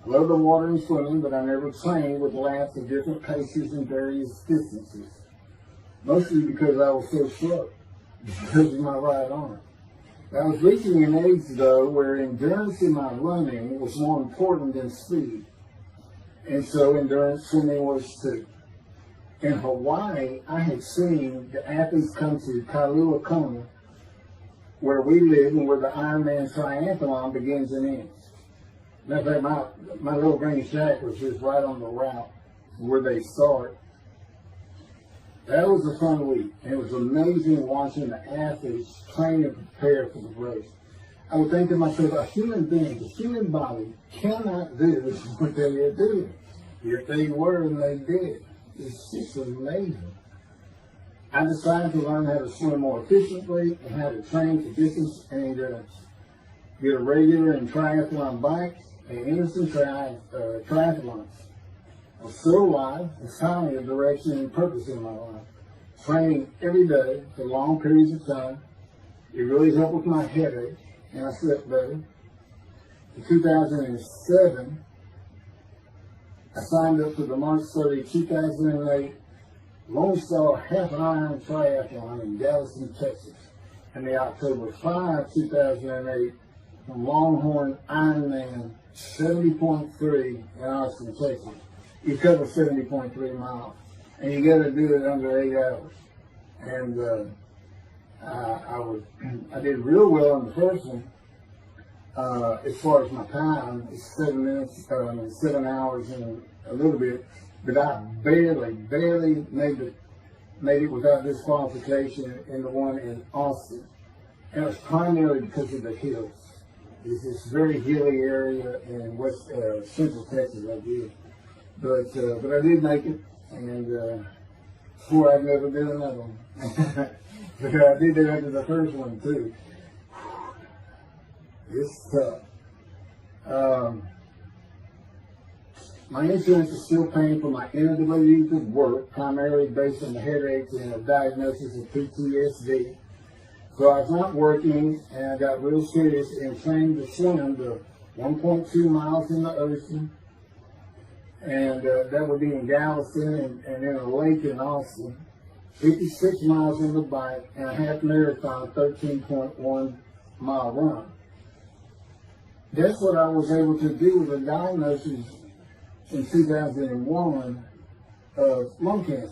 S1: I love the water and swimming, but I never trained with laps of different paces and various distances. Mostly because I was so slow, because of my right arm. I was reaching an age, though, where endurance in my running was more important than speed. And so endurance swimming was too. In Hawaii, I had seen the athletes come to Kailua Kona, where we live and where the Ironman Triathlon begins and ends. Matter of fact, my little green shack was just right on the route where they start. That was a fun week. And it was amazing watching the athletes train and prepare for the race. I would think to myself, a human being, a human body cannot do what they are doing. Yet they were and they did. It's just amazing. I decided to learn how to swim more efficiently and how to train for distance and endurance. Get a regular and triathlon bike and innocent triathlons. I was still alive and finally a direction and purpose in my life. Training every day for long periods of time. It really helped with my headache and I slept better. In 2007, I signed up for the March 30, 2008 Lone Star Half Iron Triathlon in Galveston, Texas. And the October 5, 2008 Longhorn Ironman 70.3 in Austin, Texas. You cover 70.3 miles. And you got to do it under 8 hours. And I did real well in the first one. As far as my time, it's 7 minutes, 7 hours and a little bit, but I barely made it without disqualification in the one in Austin. And it was primarily because of the hills. It's this very hilly area in central Texas, I did. But I did make it, and swore I'd never do another one. But I did that after the first one too. It's tough. My insurance is still paying for my inability to work, primarily based on the headaches and a diagnosis of PTSD. So I was not working, and I got real serious and trained to swim the 1.2 miles in the ocean, and that would be in Galveston and in a lake in Austin. 56 miles on the bike and a half marathon, 13.1 mile run. That's what I was able to do with a diagnosis in 2001 of lung cancer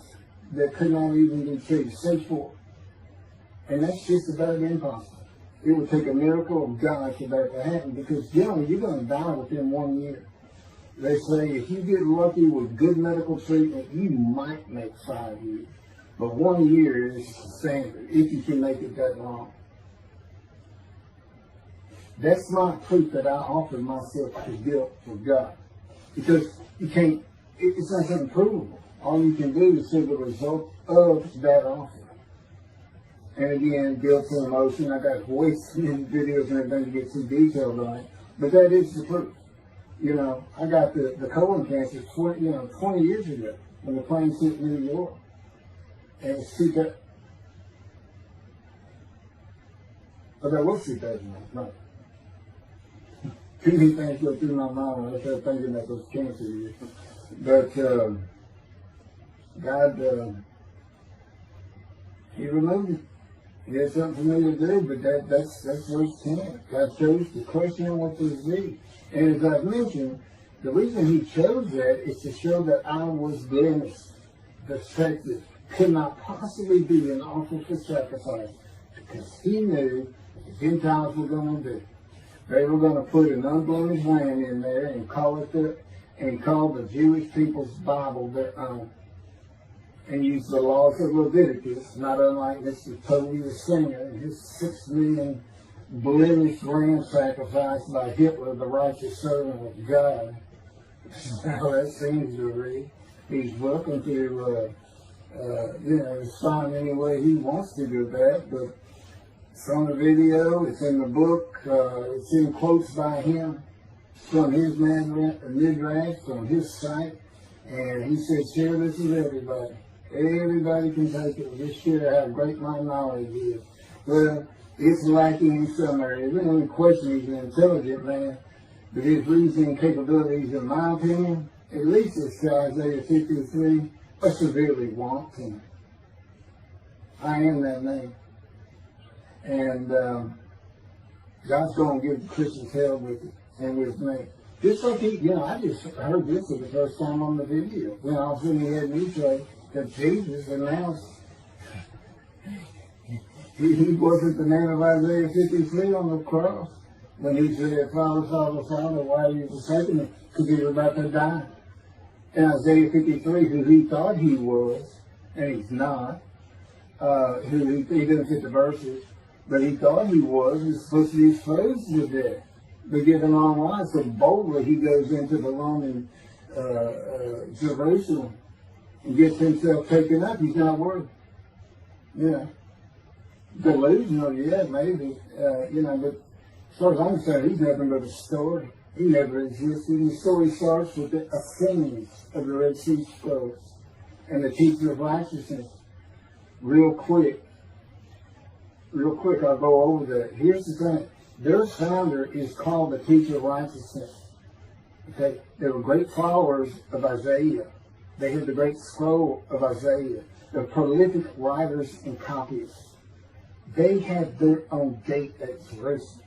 S1: that could not even be treated, stage 4. And that's just about impossible. It would take a miracle of God for that to happen, because generally you're going to die within 1 year. They say if you get lucky with good medical treatment, you might make 5 years. But 1 year is standard, if you can make it that long. That's not proof that I offered myself to guilt for God. Because you can't, it's not something provable. All you can do is see the result of that offering. And again, guilt and emotion. I got voice in videos and everything to get some details on it. But that is the proof. You know, I got the colon cancer 20 years ago when the plane hit New York. And it's 2000. Oh, that was 2001, right. Too many things go through my mind when I start thinking that those cancer years. But God, He removed it. He had something for me to do, but that's verse 10. God chose to crush him with his disease. And as I've mentioned, the reason He chose that is to show that I was blemished. The fact that could not possibly be an offering for sacrifice, because He knew what the Gentiles were going to do. They were going to put an unblemished lamb in there and call the Jewish people's Bible their own, and use the laws of Leviticus, not unlike Mr. Toby the Singer and his 6 million blemished lamb sacrificed by Hitler, the righteous servant of God. How that seems to read. He's welcome to respond any way he wants to do that, but it's on the video, it's in the book, it's in quotes by him from his midrash, from his site, and he said, share this with everybody. Everybody can take it. Just share how great my knowledge is. Well, it's lacking in some areas. We don't question he's an intelligent man, but his reasoning capabilities, in my opinion, at least it's Isaiah 53, are severely wanting. I am that man. And God's going to give Christians hell with it and with me. Just like I just heard this for the first time on the video. When all of a sudden he had me say that Jesus announced he wasn't the man of Isaiah 53 on the cross when he said, Father, Father, Father, why are you forsaking me? Because he was about to die. And Isaiah 53, who he thought he was, and he's not, he didn't fit the verses, but he thought he was supposed to be exposed to death. But given long life, so boldly he goes into the Roman Jerusalem and gets himself taken up. He's not worthy. Delusional, yeah, maybe. But as far as I'm concerned, he's nothing but a story. He never existed. And the story starts with the ascendings of the Red Sea Scrolls and the teacher of righteousness. Real quick, I'll go over that. Here's the thing. Their founder is called the teacher of righteousness. Okay? They were great followers of Isaiah. They had the great scroll of Isaiah. They're prolific writers and copyists. They had their own gate at Jerusalem.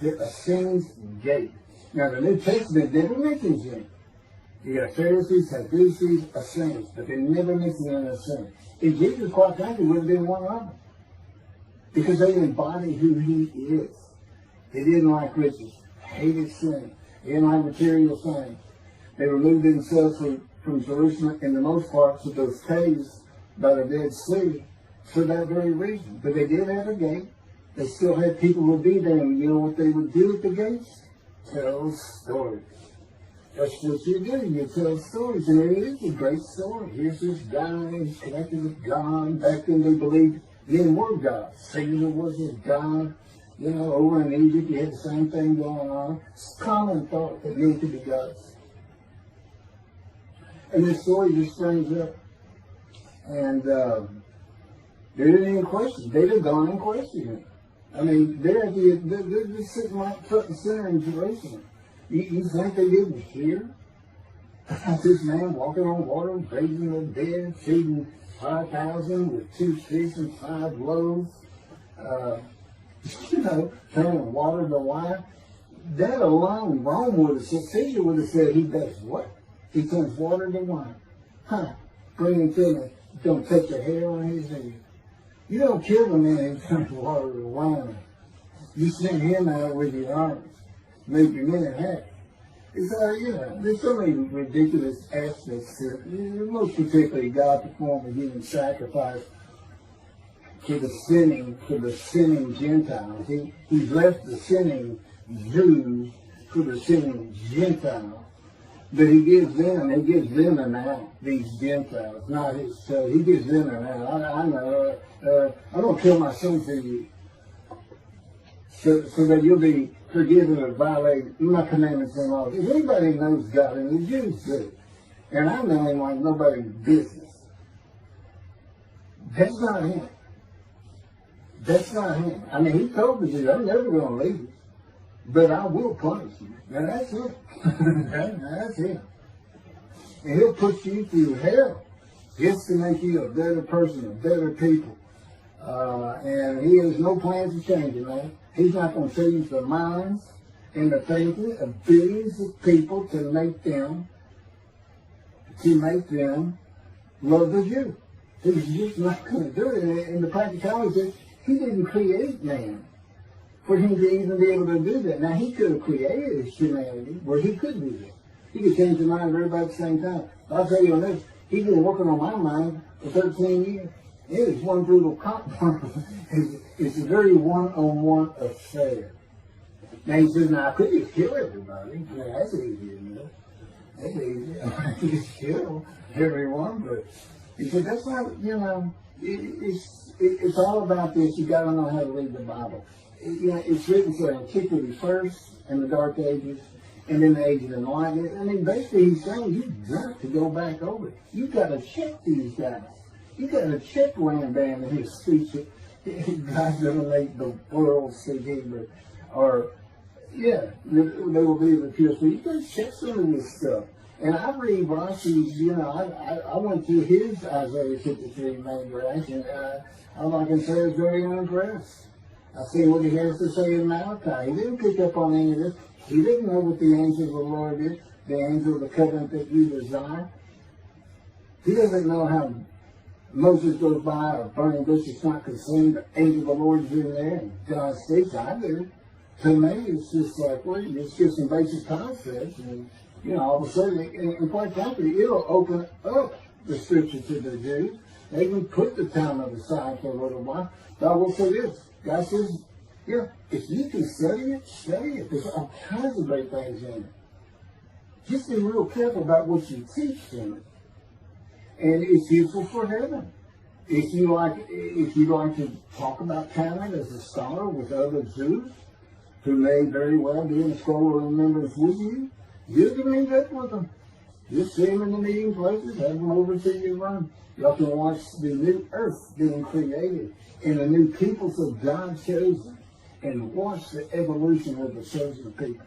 S1: Their ascends gate. Now, the New Testament never mentions them. You got Pharisees, Sadducees, Essenes, but they never mention an Essene. And Jesus, quite frankly, would have been one of them. Because they embody who he is. They didn't like riches, hated sin, they didn't like material things. They removed themselves from Jerusalem in the most part to those caves by the Dead Sea for that very reason. But they did have a gate. They still had people who would be there, and you know what they would do at the gates? Tell stories. That's what you do. You tell stories, and it is a great story. Here's this guy, he's connected with God. Back then they believed men were gods. Caesar was his god. Over in Egypt you had the same thing going on. It's common thought that men could be gods. And this story just springs up. And they didn't even question. They'd have gone and questioned him. I mean, they're just sitting right front and center in Jerusalem. You think they didn't hear? This man walking on water, raising the dead, feeding 5,000 with 2 fish and 5 loaves, turning water to wine. That alone, Rome would have said, Caesar would have said, he does what? He turns water to wine. Bring him to me. Don't take the hair on his head. You don't kill the man who turns water to wine. You send him out with your arms. Make your men half. It's there's so many ridiculous aspects to it. Most particularly, God performed a human sacrifice to the sinning Gentiles. He's left the sinning Jews for the sinning Gentiles. But he gives them an out, these Gentiles, not his son. He gives them an out. I know, I'm going to kill my son for you, so that you'll be forgiven of violating my commandments and laws. If anybody knows God, and the Jews do, and I know him like nobody's business, that's not him. That's not him. I mean, he told the Jews, I'm never going to leave you, but I will punish you. Now that's it. That's him. And he'll put you through hell just to make you a better person, a better people. And he has no plans to change it, man. He's not going to change the minds and the thinking of billions of people to make them love the Jew. He's just not going to do it. And the practicality is, he didn't create man for him to even be able to do that. Now, he could have created humanity where he could do that. He could change the mind of everybody at the same time. I'll tell you on this, he's been working on my mind for 13 years. It is one brutal compromise. It's a very one-on-one affair. Now, he says, now, I could just kill everybody. Yeah, that's easy, isn't it? That's easy. I could just kill everyone, but he said, that's not, it's all about this. You got to know how to read the Bible. It's written for antiquity first, and the Dark Ages, and then the Age of Enlightenment. I mean, basically, he's saying you've got to go back over it. You've got to check these guys. You've got to check Rambam and his speech. God's going to make the world speak Hebrew. Or, yeah, they will be the pure. So you got to check some of this stuff. And I read Rashi's, I went through his Isaiah 53 main branch, and all I can say is very unimpressed. I see what he has to say in Malachi. He didn't pick up on any of this. He didn't know what the angel of the Lord is, the angel of the covenant that you desire. He doesn't know how Moses goes by, a burning bush is not consumed, the angel of the Lord is in there, and God speaks. I do. To me, it's just like, well, it's just some basic concepts, and all of a sudden, and quite frankly, it'll open up the scripture to the Jews. They can put the Talmud aside for a little while. But I will say this. God says, if you can study it, study it. There's all kinds of great things in it. Just be real careful about what you teach in it. And it's useful for heaven. If you like to talk about Talmud as a scholar with other Jews, who may very well be in scroll remembrance with you, you can meet up with them. Just see them in the meeting places, have them over to your room. Y'all can watch the new earth being created and the new peoples of God chosen, and watch the evolution of the chosen people.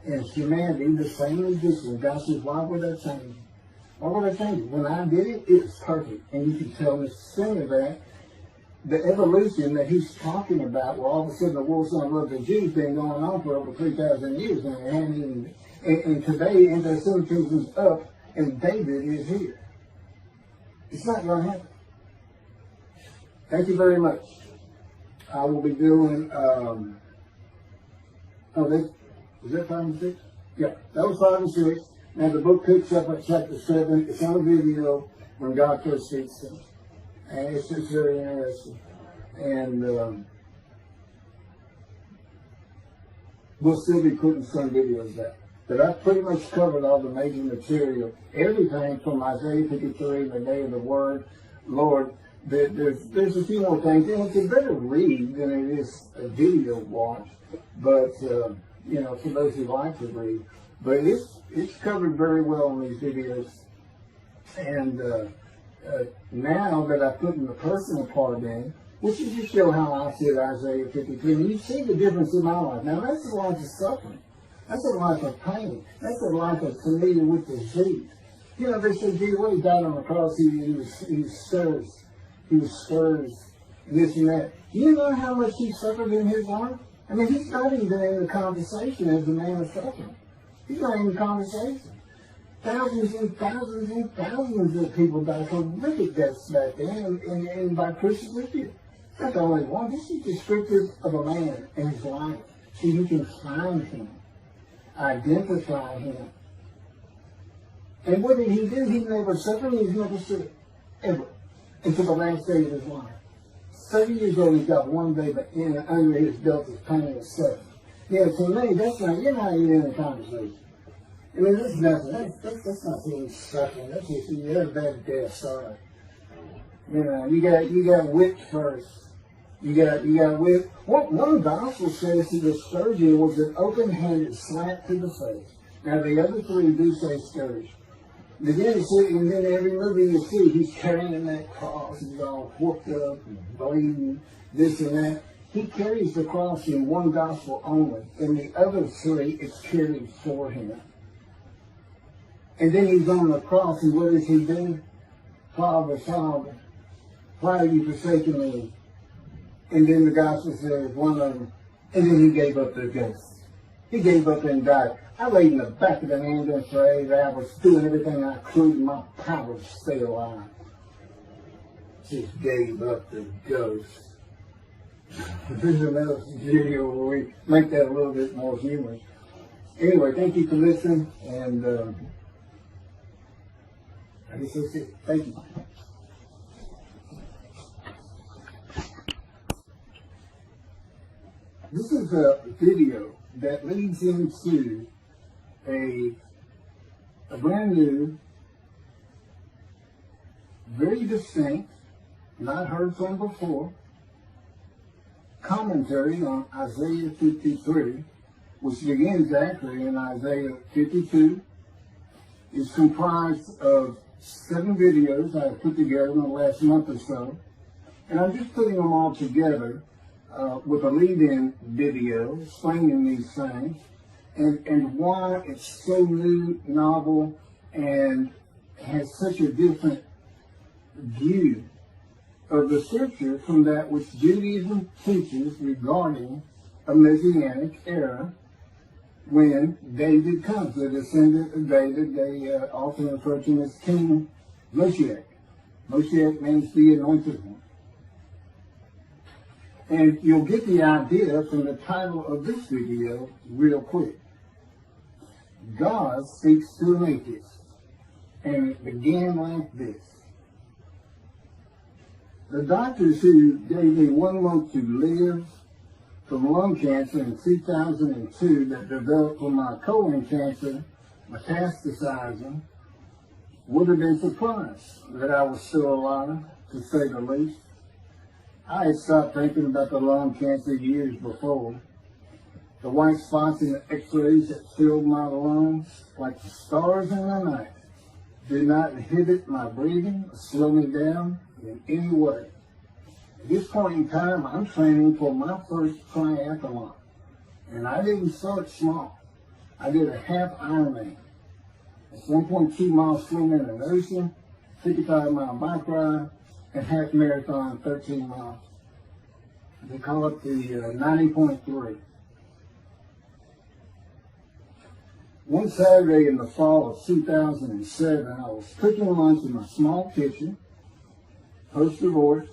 S1: And humanity, the same as this one. God says, why would I change? Why would I change it? When I did it, it's perfect. And you can tell me sooner that the evolution that he's talking about, where all of a sudden the world son of the Jews been going on for over 3,000 years, and today anti-Semitism is up, and David is here. It's not going to happen. Thank you very much. I will be doing, was that 5 and 6? Yeah, that was 5 and 6. Now the book picks up at chapter 7. It's on a video when God first speaks to me. And it's just very interesting. And we'll still be putting some videos out. But I've pretty much covered all the major material. Everything from Isaiah 53, the day of the word, Lord. There's a few more things. And it's a better read than it is a video watch. But, for those who like to read. But it's covered very well in these videos. And now that I put in the personal part in, which is to show how I see Isaiah 53, and you see the difference in my life. Now, that's a life of suffering. That's a life of pain. That's a life of familiar with disease. They say, gee, when he died on the cross, he was scourged, and this and that. You know how much he suffered in his life? I mean, he's not even in the conversation as the man of suffering. He's not in the conversation. Thousands and thousands and thousands of people died horrific deaths back then, and by crucifixion. That's the only one. This is descriptive of a man and his life, so you can find him, identify him. And what did he do? He never suffered. He's never sick, ever, until the last day of his life. 30 years old, he's got one day, but under his belt is pain and suffering. Yeah, to me, that's not, you're not even in a conversation. I mean, this is nothing. That's not being suffering. That's just you're bad death. Sorry. You know, you got whipped first. You got whipped. One gospel says that the scourging was an open-handed slap to the face. Now the other three do say scourge. But then you see, and then every movie you see, he's carrying that cross. He's all whooped up and bleeding, this and that. He carries the cross in one gospel only. In the other three, it's carried for him. And then he's on the cross, and what does he do? Father, Father, why are you forsaking me? And then the gospel says, one of them, and then he gave up the ghost. He gave up and died. I laid in the back of the ambulance for 8 hours, doing everything I could in my power to stay alive. Just gave up the ghost. This is another video where we make that a little bit more humorous. Anyway, thank you for listening, and I guess that's it. Thank you. This is a video that leads into a brand new, very distinct, not heard from before, commentary on Isaiah 53, which begins actually in Isaiah 52. It's comprised of 7 videos I put together in the last month or so, and I'm just putting them all together with a lead-in video explaining these things and why it's so new, novel, and has such a different view of the scripture from that which Judaism teaches regarding a Messianic era when David comes, the descendant of David. They often refer to him as King Moshiach. Moshiach means the anointed one. And you'll get the idea from the title of this video real quick. God speaks to an atheist. And it began like this. The doctors who gave me 1 month to live from lung cancer in 2002 that developed from my colon cancer metastasizing would have been surprised that I was still alive, to say the least. I had stopped thinking about the lung cancer years before. The white spots in the x-rays that filled my lungs like the stars in the night did not inhibit my breathing or slow me down in any way. At this point in time, I'm training for my first triathlon. And I didn't start small. I did a half Ironman. It's 1.2 miles swimming in the ocean, 55-mile bike ride, and half marathon, 13 miles. They call it the 90.3. One Saturday in the fall of 2007, I was cooking lunch in my small kitchen, post-divorce,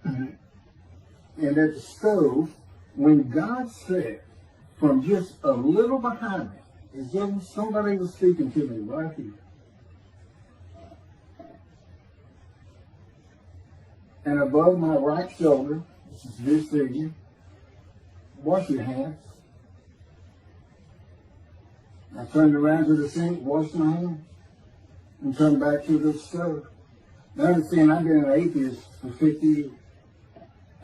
S1: and at the stove, when God said, from just a little behind me, as though somebody was speaking to me right here, and above my right shoulder, which is this figure, wash your hands. I turned around to the sink, washed my hands, and turned back to the stove. Now understand, I've been an atheist for 50 years.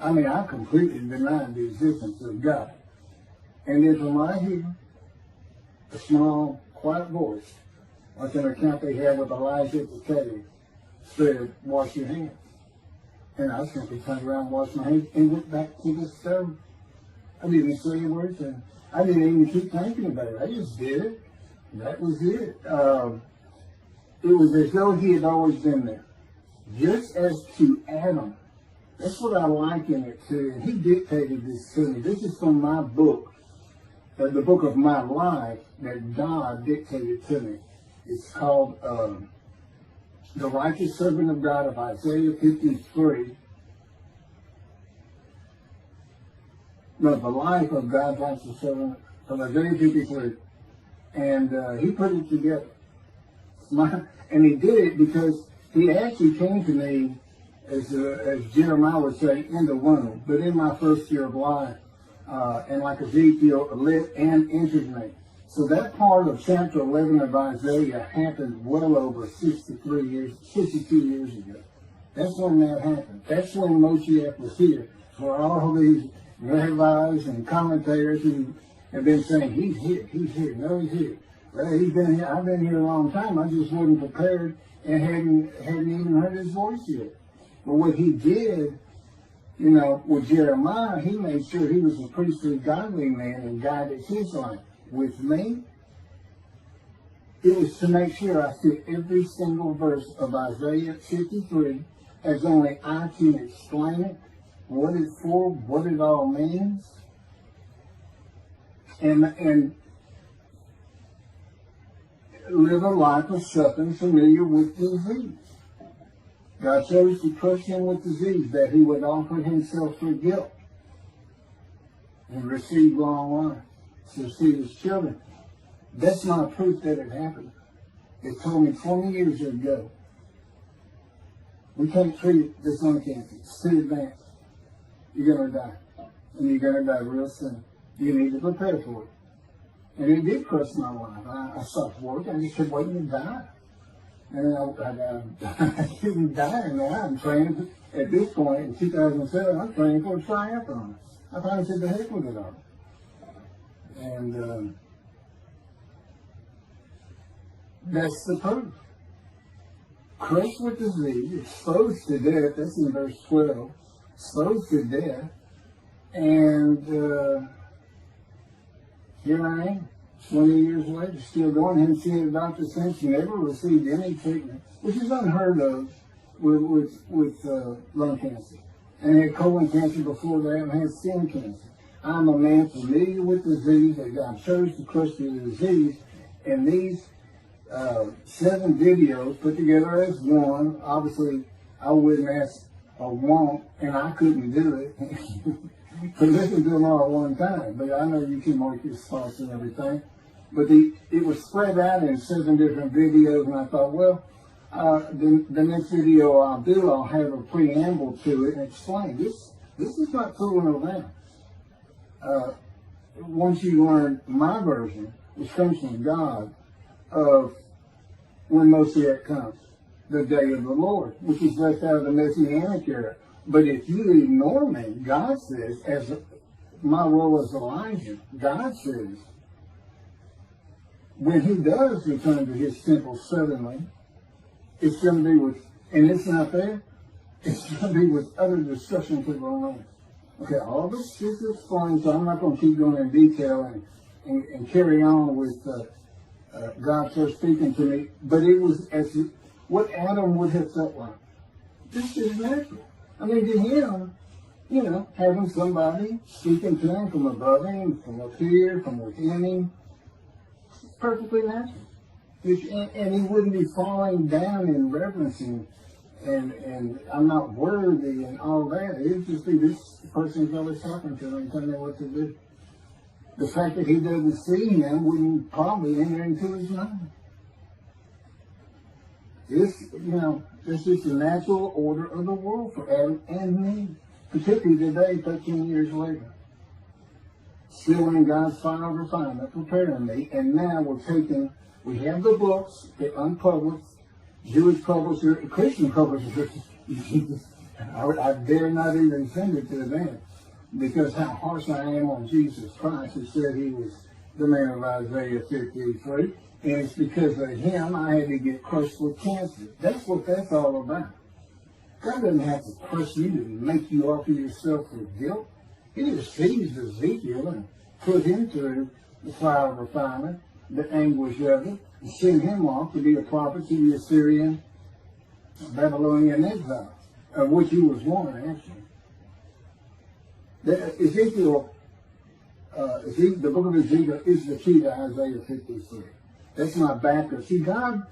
S1: I mean, I completely denied the existence of God. And then from right here, a small, quiet voice, like an account they had with Elijah at the cave, said, wash your hands. And I simply turned around, washed my hands, and went back to the stove. I didn't say a word to him. I didn't even keep thinking about it. I just did it. That was it. It was as though he had always been there. Just as to Adam. That's what I liken it to. And he dictated this to me. This is from my book, the book of my life that God dictated to me. It's called The Righteous Servant of God of Isaiah 53. No, the life of God's righteous servant from Isaiah 53. And he put it together. And he did it because he actually came to me, as Jeremiah would say, in the womb, but in my first year of life. And like Ezekiel, lit and entered me. So that part of chapter 11 of Isaiah happened well over 62 years ago. That's when that happened. That's when Moshiach was here. For all of these rabbis and commentators who have been saying, he's here, no, he's here. Well, he's been here, I've been here a long time. I just wasn't prepared and hadn't even heard his voice yet. But what he did, with Jeremiah, he made sure he was a priestly, godly man and guided his life. With me, it was to make sure I fit every single verse of Isaiah 53 as only I can explain it, what it's for, what it all means, and live a life of suffering familiar with disease. God chose to crush him with disease, that he would offer himself for guilt and receive long life to see his children. That's not proof that it happened. It told me 20 years ago, we can't treat this lung cancer. It's too advanced. You're going to die. And you're going to die real soon. You need to prepare for it. And it did crush my life. I stopped work. I just kept waiting to die. And I didn't die now. I'm training. At this point, in 2007, I'm training for a triathlon. I finally said, the heck with it all. And that's the proof. Crushed with disease, exposed to death, that's in verse 12, exposed to death, and here I am, 20 years later, still going. Haven't seen a doctor since. Never received any treatment, which is unheard of with lung cancer. And I had colon cancer before that, and I had skin cancer. I'm a man familiar with disease, that God chose to crush the disease, and these 7 videos put together as one. Obviously, I wouldn't ask or want, and I couldn't do it to listen to them all at one time. But I know you can mark your spots and everything. But it was spread out in 7 different videos, and I thought, well, the next video I'll do, I'll have a preamble to it and explain this. This is not fooling around. Once you learn my version, which comes from God, of when Moshiach comes, the day of the Lord, which is left out of the Messianic era. But if you ignore me, God says, as my role as Elijah, God says, when he does return to his temple suddenly, it's going to be with, and it's not there, it's going to be with utter destruction to the land. Okay, all this is explained, so I'm not going to keep going in detail and carry on with God first speaking to me, but it was as what Adam would have felt like. This is natural. I mean, to him, having somebody speaking to him from above him, from up here, from within him, it's perfectly natural. And he wouldn't be falling down in reverencing and I'm not worthy and all that. It would just be this person's always talking to him and telling him what to do. The fact that he doesn't see him wouldn't probably enter into his mind. This is the natural order of the world for Adam and me, particularly today, 13 years later. Still in God's final refinement, preparing me, and now we have the books, they're unpublished, Jewish publisher, Christian publisher. I dare not even send it to them. Because how harsh I am on Jesus Christ, who said he was the man of Isaiah 53, and it's because of him I had to get crushed with cancer. That's what that's all about. God doesn't have to crush you to make you offer yourself for guilt. He just seized Ezekiel and put him through the fire of refinement, the anguish of it, and sent him off to be a prophet to the Assyrian, Babylonian exile, of which he was one, actually. Ezekiel, the book of Ezekiel is the key to Isaiah 53. That's my backer. See, God,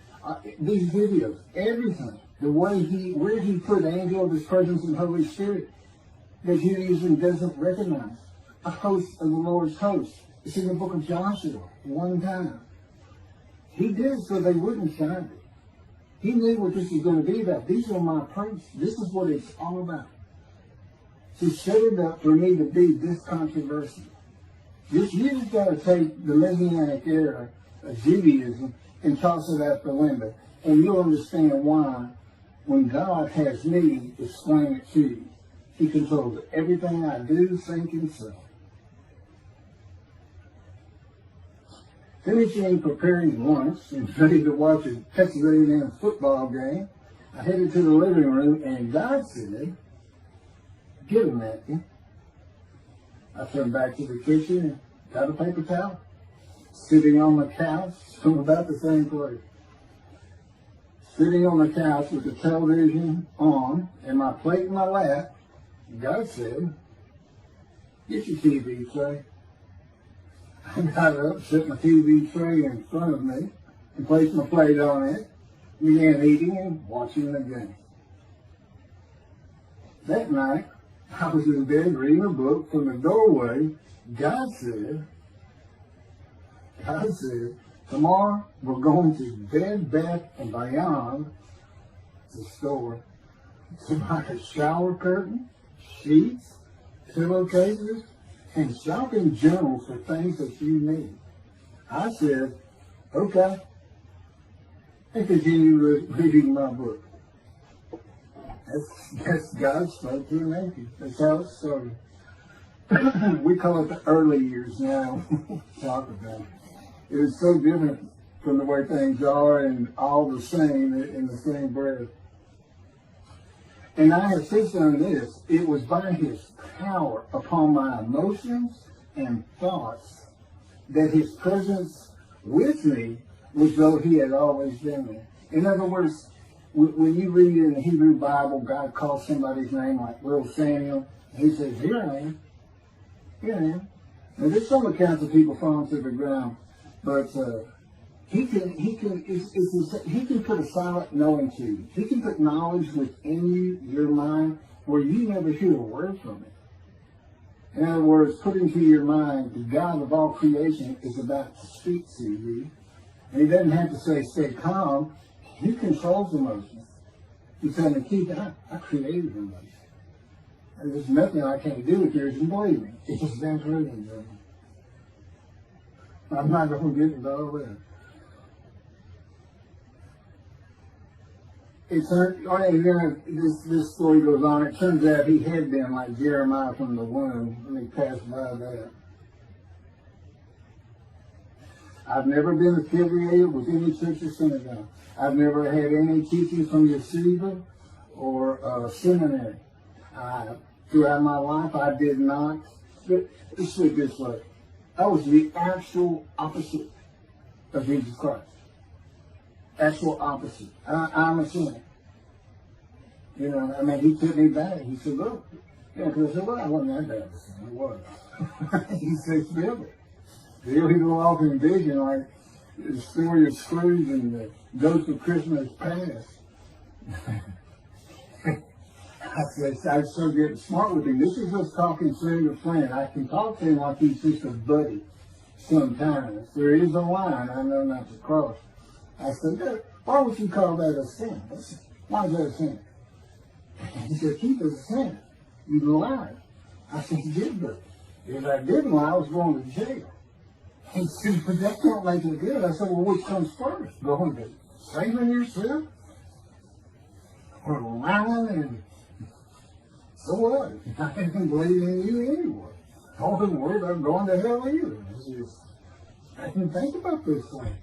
S1: these videos, everything, the way where he put angel of his presence and Holy Spirit, that Judaism doesn't recognize. A host of the Lord's host. It's in the book of Joshua, one time. He did it so they wouldn't find it. He knew what this was going to be about. These are my priests. This is what it's all about. He set it up for me to be this controversial. You just got to take the Messianic era of Judaism and toss it out the window. And you'll understand why, when God has me explain it to you, He controls everything I do, think, and say. Finishing preparing lunch and ready to watch a Texas A&M football game, I headed to the living room, and God said, "Get a napkin." I turned back to the kitchen and got a paper towel. Sitting on the couch from about the same place. Sitting on the couch with the television on and my plate in my lap, God said, "Get your TV tray." I got up, set my TV tray in front of me, and placed my plate on it, began eating and watching the game. That night, I was in bed reading a book. From the doorway, God said, "Tomorrow we're going to Bed Bath & Beyond, the store, to buy a shower curtain, sheets, pillowcases, and shopping journals for things that you need." I said, "Okay," and continued reading my book. That's God spoke through an angel. That's how it started. We call it the early years now. Talk about it. It is so different from the way things are, and all the same in the same breath. And I have since done this. It was by His power upon my emotions and thoughts that His presence with me was though He had always been there. In other words, when you read in the Hebrew Bible, God calls somebody's name like little Samuel, He says, "Here I am. Here I am." Now there's some accounts of people falling to the ground, but He can put a silent knowing to you. He can put knowledge within you, your mind, where you never hear a word from it. In other words, put into your mind the God of all creation is about to speak to you. And He doesn't have to say, "Stay calm." He controls emotions. He's saying, "Keith, I created emotions. And there's nothing I can't do with yours, and believe me, it's just been proven. I'm not going to get into all that. This story goes on. It turns out he had been like Jeremiah from the womb, and he passed by that. I've never been affiliated with any church or synagogue. I've never had any teaching from yeshiva or seminary. Throughout my life, I did not. Let's put it this way. I was the actual opposite of Jesus Christ. Actual opposite. I'm a sinner. You know, I mean, He took me back. He said, "Look." Because I said, "Well, I wasn't that bad of a sinner." It was. He said, "Still it." Still, He go off in vision like the story of Scrooge and the Ghost of Christmas Past. I said, "I'm so getting smart with Him. This is just talking friend to friend. I can talk to Him like He's just a buddy sometimes. There is a line I know not to cross." I said, "Why would you call that a sin? Why is that a sin?" He said, "Keith, it's a sin. You lied." I said, "You did, but if I didn't lie, I was going to jail." He said, "But that don't make it good." I said, "Well, which comes first? Going to saving yourself? Or lying? And so what? I didn't believe in you anyway. I wasn't worried about going to hell either. I didn't think about this thing."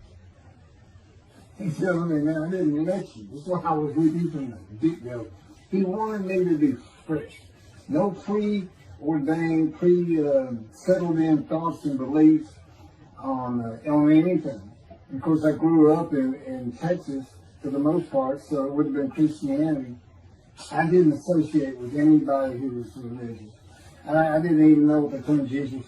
S1: He's telling me, "Man, I didn't let you. That's why I was with you from the get-go." He wanted me to be fresh. No preordained, settled in thoughts and beliefs on anything. Of course, I grew up in Texas for the most part, so it would have been Christianity. I didn't associate with anybody who was religious. I didn't even know what the term Jesus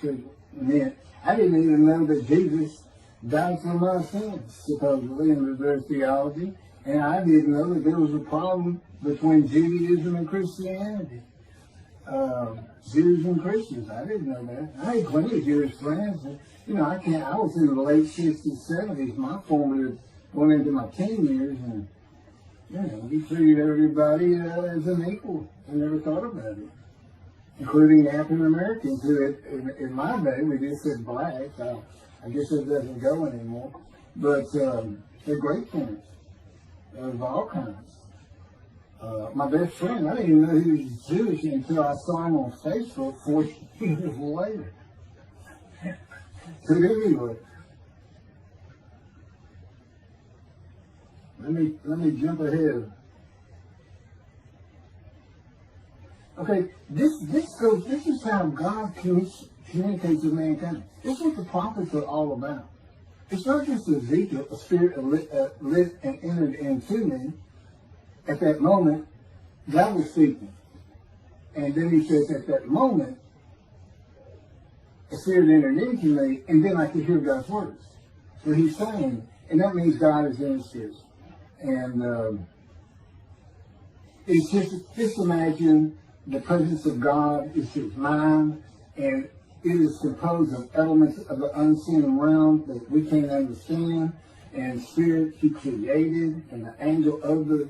S1: meant. I didn't even know that Jesus died for my sins, supposedly, in their theology. And I didn't know that there was a problem between Judaism and Christianity. Jews and Christians, I didn't know that. I had plenty of Jewish friends. And, I was in the late 60s, 70s. My formative went into my teen years, and, we treated everybody as an equal. I never thought about it. including African Americans who, in my day, we just said black. I guess it doesn't go anymore. But they're great friends of all kinds. My best friend, I didn't even know he was Jewish until I saw him on Facebook 40 years later. So anyway, let me jump ahead. Okay, this is how God communicates with mankind. This is what the prophets are all about. It's not just Ezekiel, a spirit lit and entered into me. At that moment, God was speaking. And then he says, at that moment, a spirit entered into me, and then I could hear God's words. So he's saying, and that means God is in his spirit. And it's just imagine the presence of God is his mind, and it is composed of elements of the unseen realm that we can't understand, and spirit he created, and the angel of the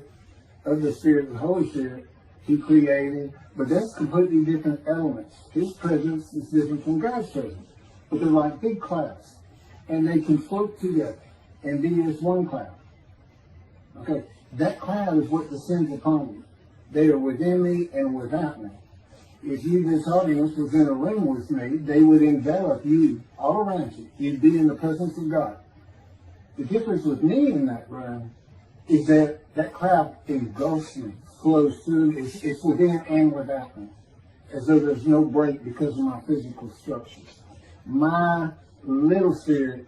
S1: Spirit, the Holy Spirit, he created, but that's completely different elements. His presence is different from God's presence. But they're like big clouds, and they can float together and be as one cloud. Okay, that cloud is what descends upon you. They are within me and without me. If you, this audience, was in a room with me, they would envelop you all around you. You'd be in the presence of God. The difference with me in that room is that that cloud engulfs me, flows through, it's within and without me, as though there's no break because of my physical structures. My little spirit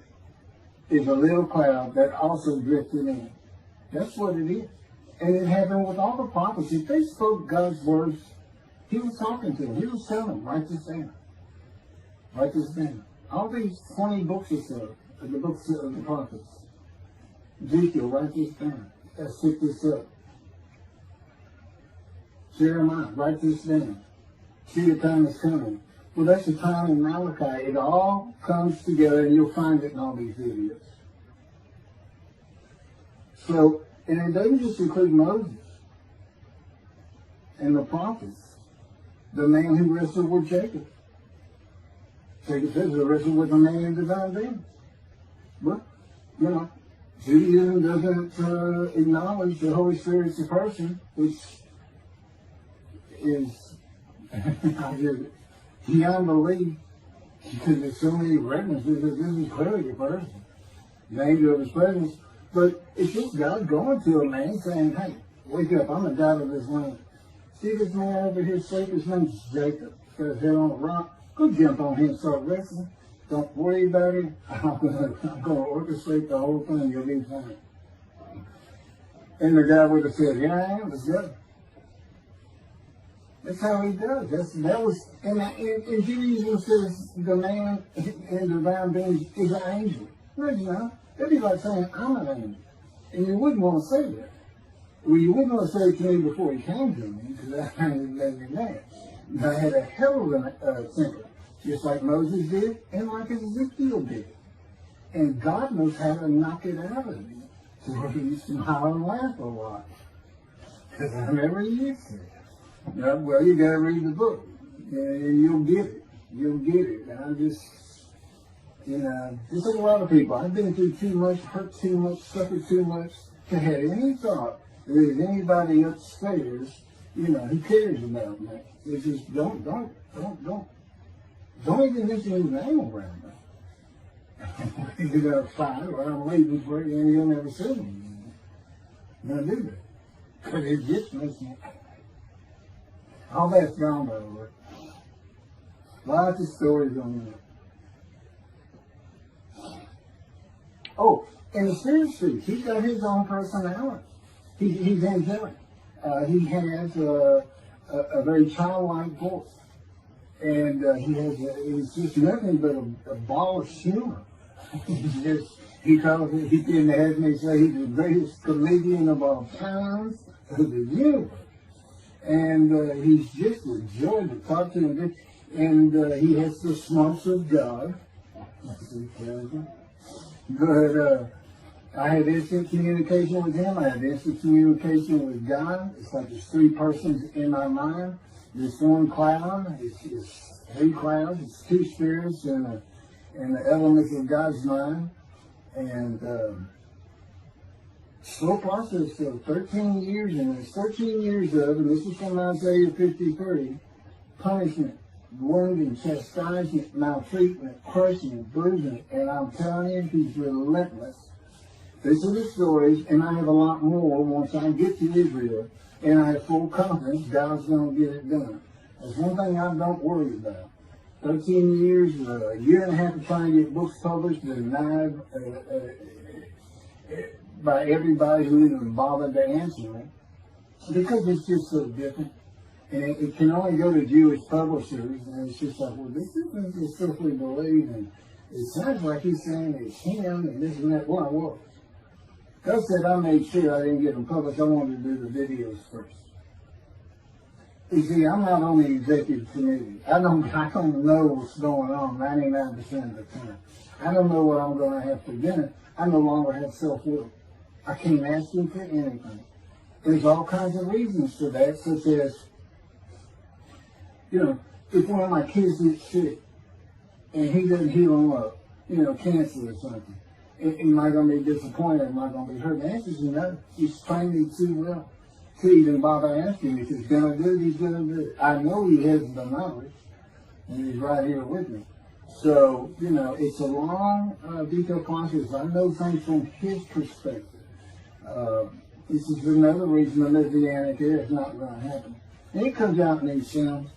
S1: is a little cloud that also drifted in. That's what it is. And it happened with all the prophets. If they spoke God's words, he was talking to them. He was telling them, write this down. Write this down. All these 20 books or so, the books of the prophets. Ezekiel, write this down. Let's pick this up. Jeremiah, write this down. See, the time is coming. Well, that's the time in Malachi. It all comes together, and you'll find it in all these videos. So, and it doesn't just include Moses and the prophets. The man who wrestled with Jacob. Jacob says he wrestled with a man in divine being. But, you know, Judaism doesn't acknowledge the Holy Spirit as a person, which is beyond belief, because there's so many references that this is clearly a person, the angel of his presence. But it's just God going to a man saying, hey, wake up, I'm the God of this land. See this man over here sleeping? His name's Jacob. He's got his head on a rock. Go jump on him and start wrestling. Don't worry about it. I'm going to orchestrate the whole thing. You'll be fine. And the guy would have said, yeah, I am. Let's go. That's how he does. That was, and Judaism says the man in divine being is an angel. No, you know. That'd be like saying, I'm an angel. And you wouldn't want to say that. Well, you wouldn't want to say it to me before he came to me, because I ain't letting me mad. I had a hell of a temper, just like Moses did, and like Ezekiel did. And God knows how to knock it out of me, to where you smile and laugh a lot. Because I never used to. Well, you got to read the book, and you'll get it. You'll get it. And I'm just, you know, just like a lot of people, I've been through too much, hurt too much, suffered too much, to have any thought that there's anybody upstairs, you know, who cares about me. It's just, don't even mention his name around me. You're going to fight, or I'm leaving for you, and you'll never see me. You're going to do that. Because it just makes me, all that's gone, by the way. Lots of stories on that. Oh, and the Spirit speaks. He's got his own personality. He's angelic. He has a very childlike voice. And he's just nothing but a ball of humor. He calls it, he can have me say he's the greatest comedian of all times of the universe. And he's just a joy to talk to him. And he has the smarts of God. But I had instant communication with him. I had instant communication with God. It's like there's three persons in my mind. This one cloud is 3 clouds. It's 2 spirits and the elements of God's mind. And slow process of 13 years, and there's 13 years of, and this is from Isaiah 53, punishment, wounding, chastisement, maltreatment, crushing, bruising, and I'm telling you, he's relentless. These are the stories, and I have a lot more once I get to Israel, and I have full confidence God's going to get it done. That's one thing I don't worry about. 13 years, a year and a half of trying to get books published, denied by everybody who even bothered to answer me, because it's just so different. And it can only go to Jewish publishers, and it's just like, well, this isn't the stuff we believe, and it sounds like he's saying it's him, and this and that. Well, I was. God said I made sure I didn't get them published. I wanted to do the videos first. You see, I'm not on the executive committee. I don't know what's going on 99% of the time. I don't know what I'm going to have for dinner. I no longer have self-will. I can't ask him for anything. There's all kinds of reasons for that, such as, if one of my kids gets sick and he doesn't heal them up, cancer or something, am I going to be disappointed? Am I going to be hurt? The answer is no. He's trained me too well to even bother asking me. If he's going to do it, he's going to do it. I know he has the knowledge, and he's right here with me. So, it's a long, detailed process. I know things from his perspective. This is another reason the Messianic era is not going to happen. And it comes out in these films.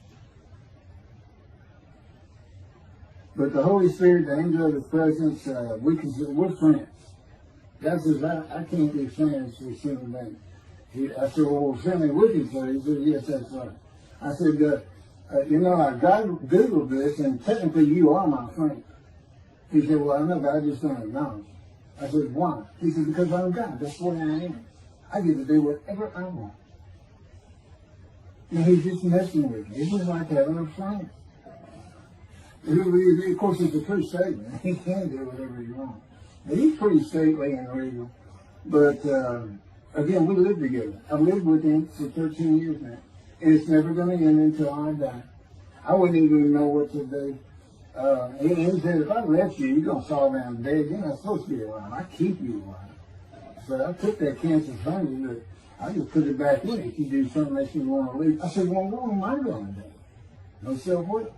S1: But the Holy Spirit, the angel of his presence, we're friends. God says, I can't be friends with human beings. I said, well, we're friendly with each other. He said, yes, that's right. I said, I Googled this, and technically you are my friend. He said, well, I know, but I just don't acknowledge. I said, why? He said, because I'm God. That's the way I am. I get to do whatever I want. And he's just messing with me. It's just like having a friend. Of course, it's a true statement. He can do whatever he wants. But he's pretty stately and regal. But, again, we live together. I've lived with him for 13 years now. And it's never going to end until I die. I wouldn't even know what to do. He said, if I left you, you're going to fall down dead. You're not supposed to be alive. I keep you alive. So I took that cancer from you, but I just put it back in if you do something that you want to leave. I said, well, what am I going to do? No self-will.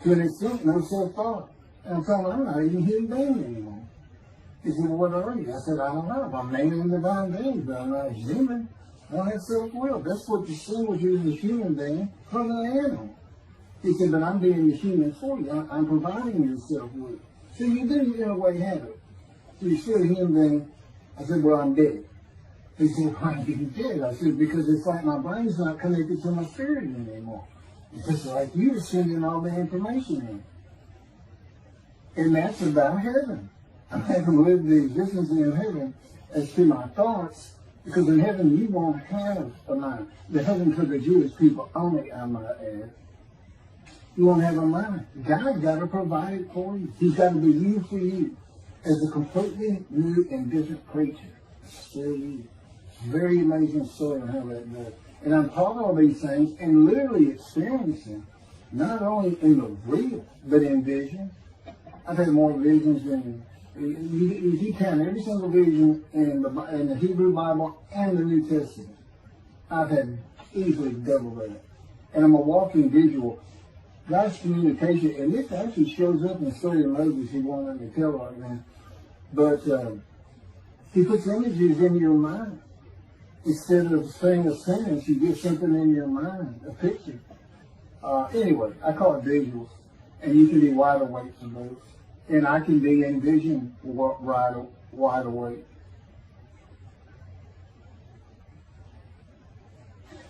S1: To an extent, no self-thought. And I'm telling him, I'm not even human being anymore. He said, well, what are you? I said, I don't know. I'm naming divine beings, but I'm not human. I don't have self-will. That's what distinguishes a human being from an animal. He said, but I'm being a human for you. I'm providing you self-will. So you do, in a way, have it. So you're still a human being. I said, well, I'm dead. He said, why are you dead? I said, because it's like my brain's not connected to my spirit anymore. It's like you're sending all the information in. And that's about heaven. I haven't lived the existence in heaven as to my thoughts, because in heaven you won't have a mind. The heaven for the Jewish people only, I might add. You won't have a mind. God's got to provide it for you. He's got to be you for you as a completely new and different creature. Still you. Very amazing story on how that goes. And I'm talking all these things and literally experiencing, not only in the real, but in vision. I've had more visions than, if you count every single vision in the Hebrew Bible and the New Testament, I've had easily double that. And I'm a walking visual. God's communication, and this actually shows up in the story of Moses, he won't let me tell right now. But he puts images in your mind. Instead of saying a sentence, you get something in your mind, a picture. Anyway, I call it visuals. And you can be wide awake for those. And I can be in vision wide awake.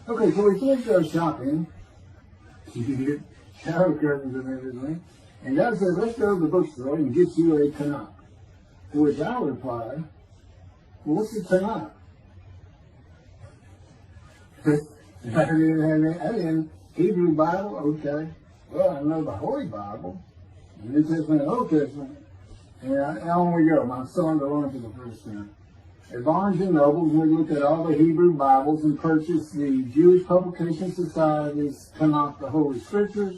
S1: Okay, so we finished our shopping. Shower curtains and everything. And God said, let's go to the bookstore and get you a Tanakh. To which I replied, well, what's the Tanakh? I didn't Hebrew Bible, okay. Well, I know the Holy Bible, the New Testament and Old Testament. And on we go. I'm starting to learn for the first time. At Barnes and Nobles, we looked at all the Hebrew Bibles and purchased the Jewish Publication Society's Tanakh, the Holy Scriptures,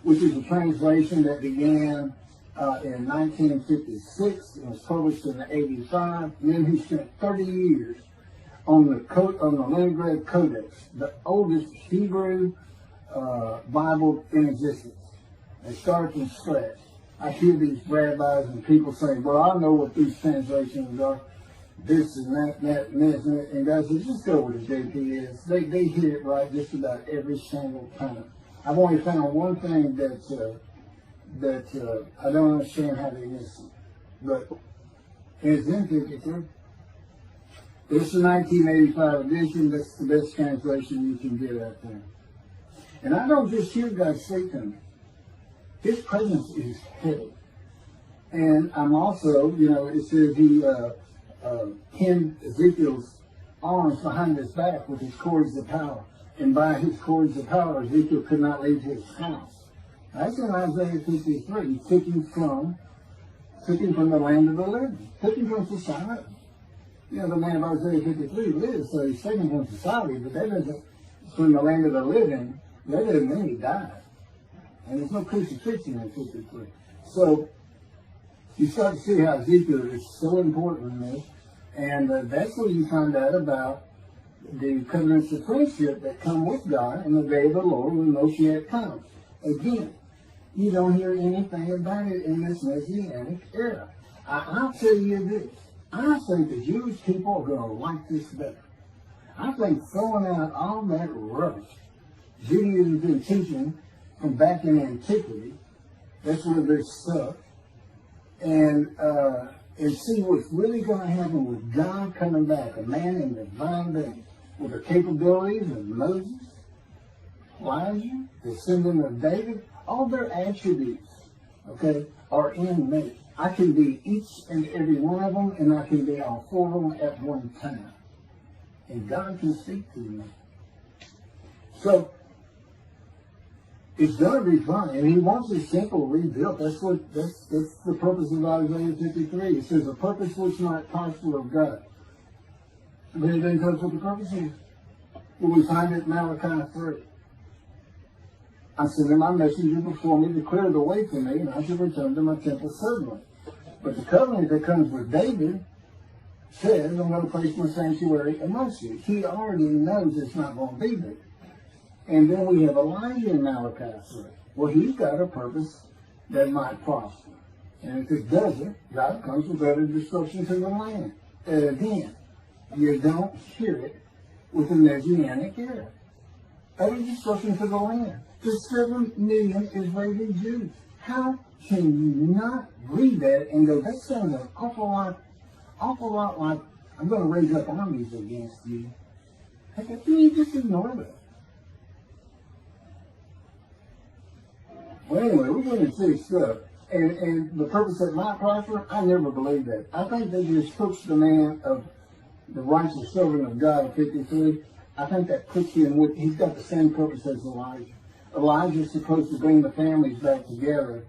S1: which is a translation that began in 1956 and was published in 85. And then he spent 30 years on the Leningrad Codex, the oldest Hebrew Bible in existence. They started from scratch. I hear these rabbis and people saying, well, I know what these translations are, this and that, and that, and this, and that. And guys, just go with the JP is. They hit it right just about every single time. I've only found one thing that I don't understand how they miss it. But it's in 53. This is the 1985 edition. That's the best translation you can get out there. And I don't just hear God say to me. His presence is heavy. And I'm also, it says he pinned Ezekiel's arms behind his back with his cords of power. And by his cords of power, Ezekiel could not leave his house. That's in Isaiah 53. He took him from the land of the living. Took him from society. The man of Isaiah 53 lives, so he's taken from society, but that doesn't, from the land of the living, that doesn't mean he died. And there's no crucifixion in 53. So you start to see how Ezekiel is so important in this, and that's where you find out about the covenants of friendship that come with God in the day of the Lord when Moshiach comes. Again, you don't hear anything about it in this Messianic era. I'll tell you this. I think the Jewish people are going to like this better. I think throwing out all that rubbish Judaism's been teaching from back in antiquity, that's where they're stuck, and see what's really going to happen with God coming back, a man in divine being, with the capabilities of Moses, Elijah, the descendant of David, all their attributes, okay, are in me. I can be each and every one of them, and I can be all four of them at one time. And God can speak to me. So, it's going to be fun, and he wants a simple rebuilt. That's the purpose of Isaiah 53. It says, a purpose which not possible of God. But it doesn't tell us what the purpose is. Well, we find it in Malachi 3. I sent my messenger before me to clear the way for me, and I should return to my temple suddenly. But the covenant that comes with David says, I'm going to place my sanctuary amongst you. He already knows it's not going to be there. And then we have Elijah in Malachi 3. Well, he's got a purpose that might prosper. And if it doesn't, God comes with utter destruction to the land. And again, you don't hear it with the Messianic era. Utter destruction to the land. To 7 million Israeli Jews. How can you not read that and go, that sounds an awful lot like, I'm going to raise up armies against you. How can you just ignore that? Well, anyway, we're going to see stuff. And the purpose that might prosper, I never believed that. I think they just puts the man of the righteous servant of God in 53. I think that puts him with, he's got the same purpose as Elijah. Elijah's supposed to bring the families back together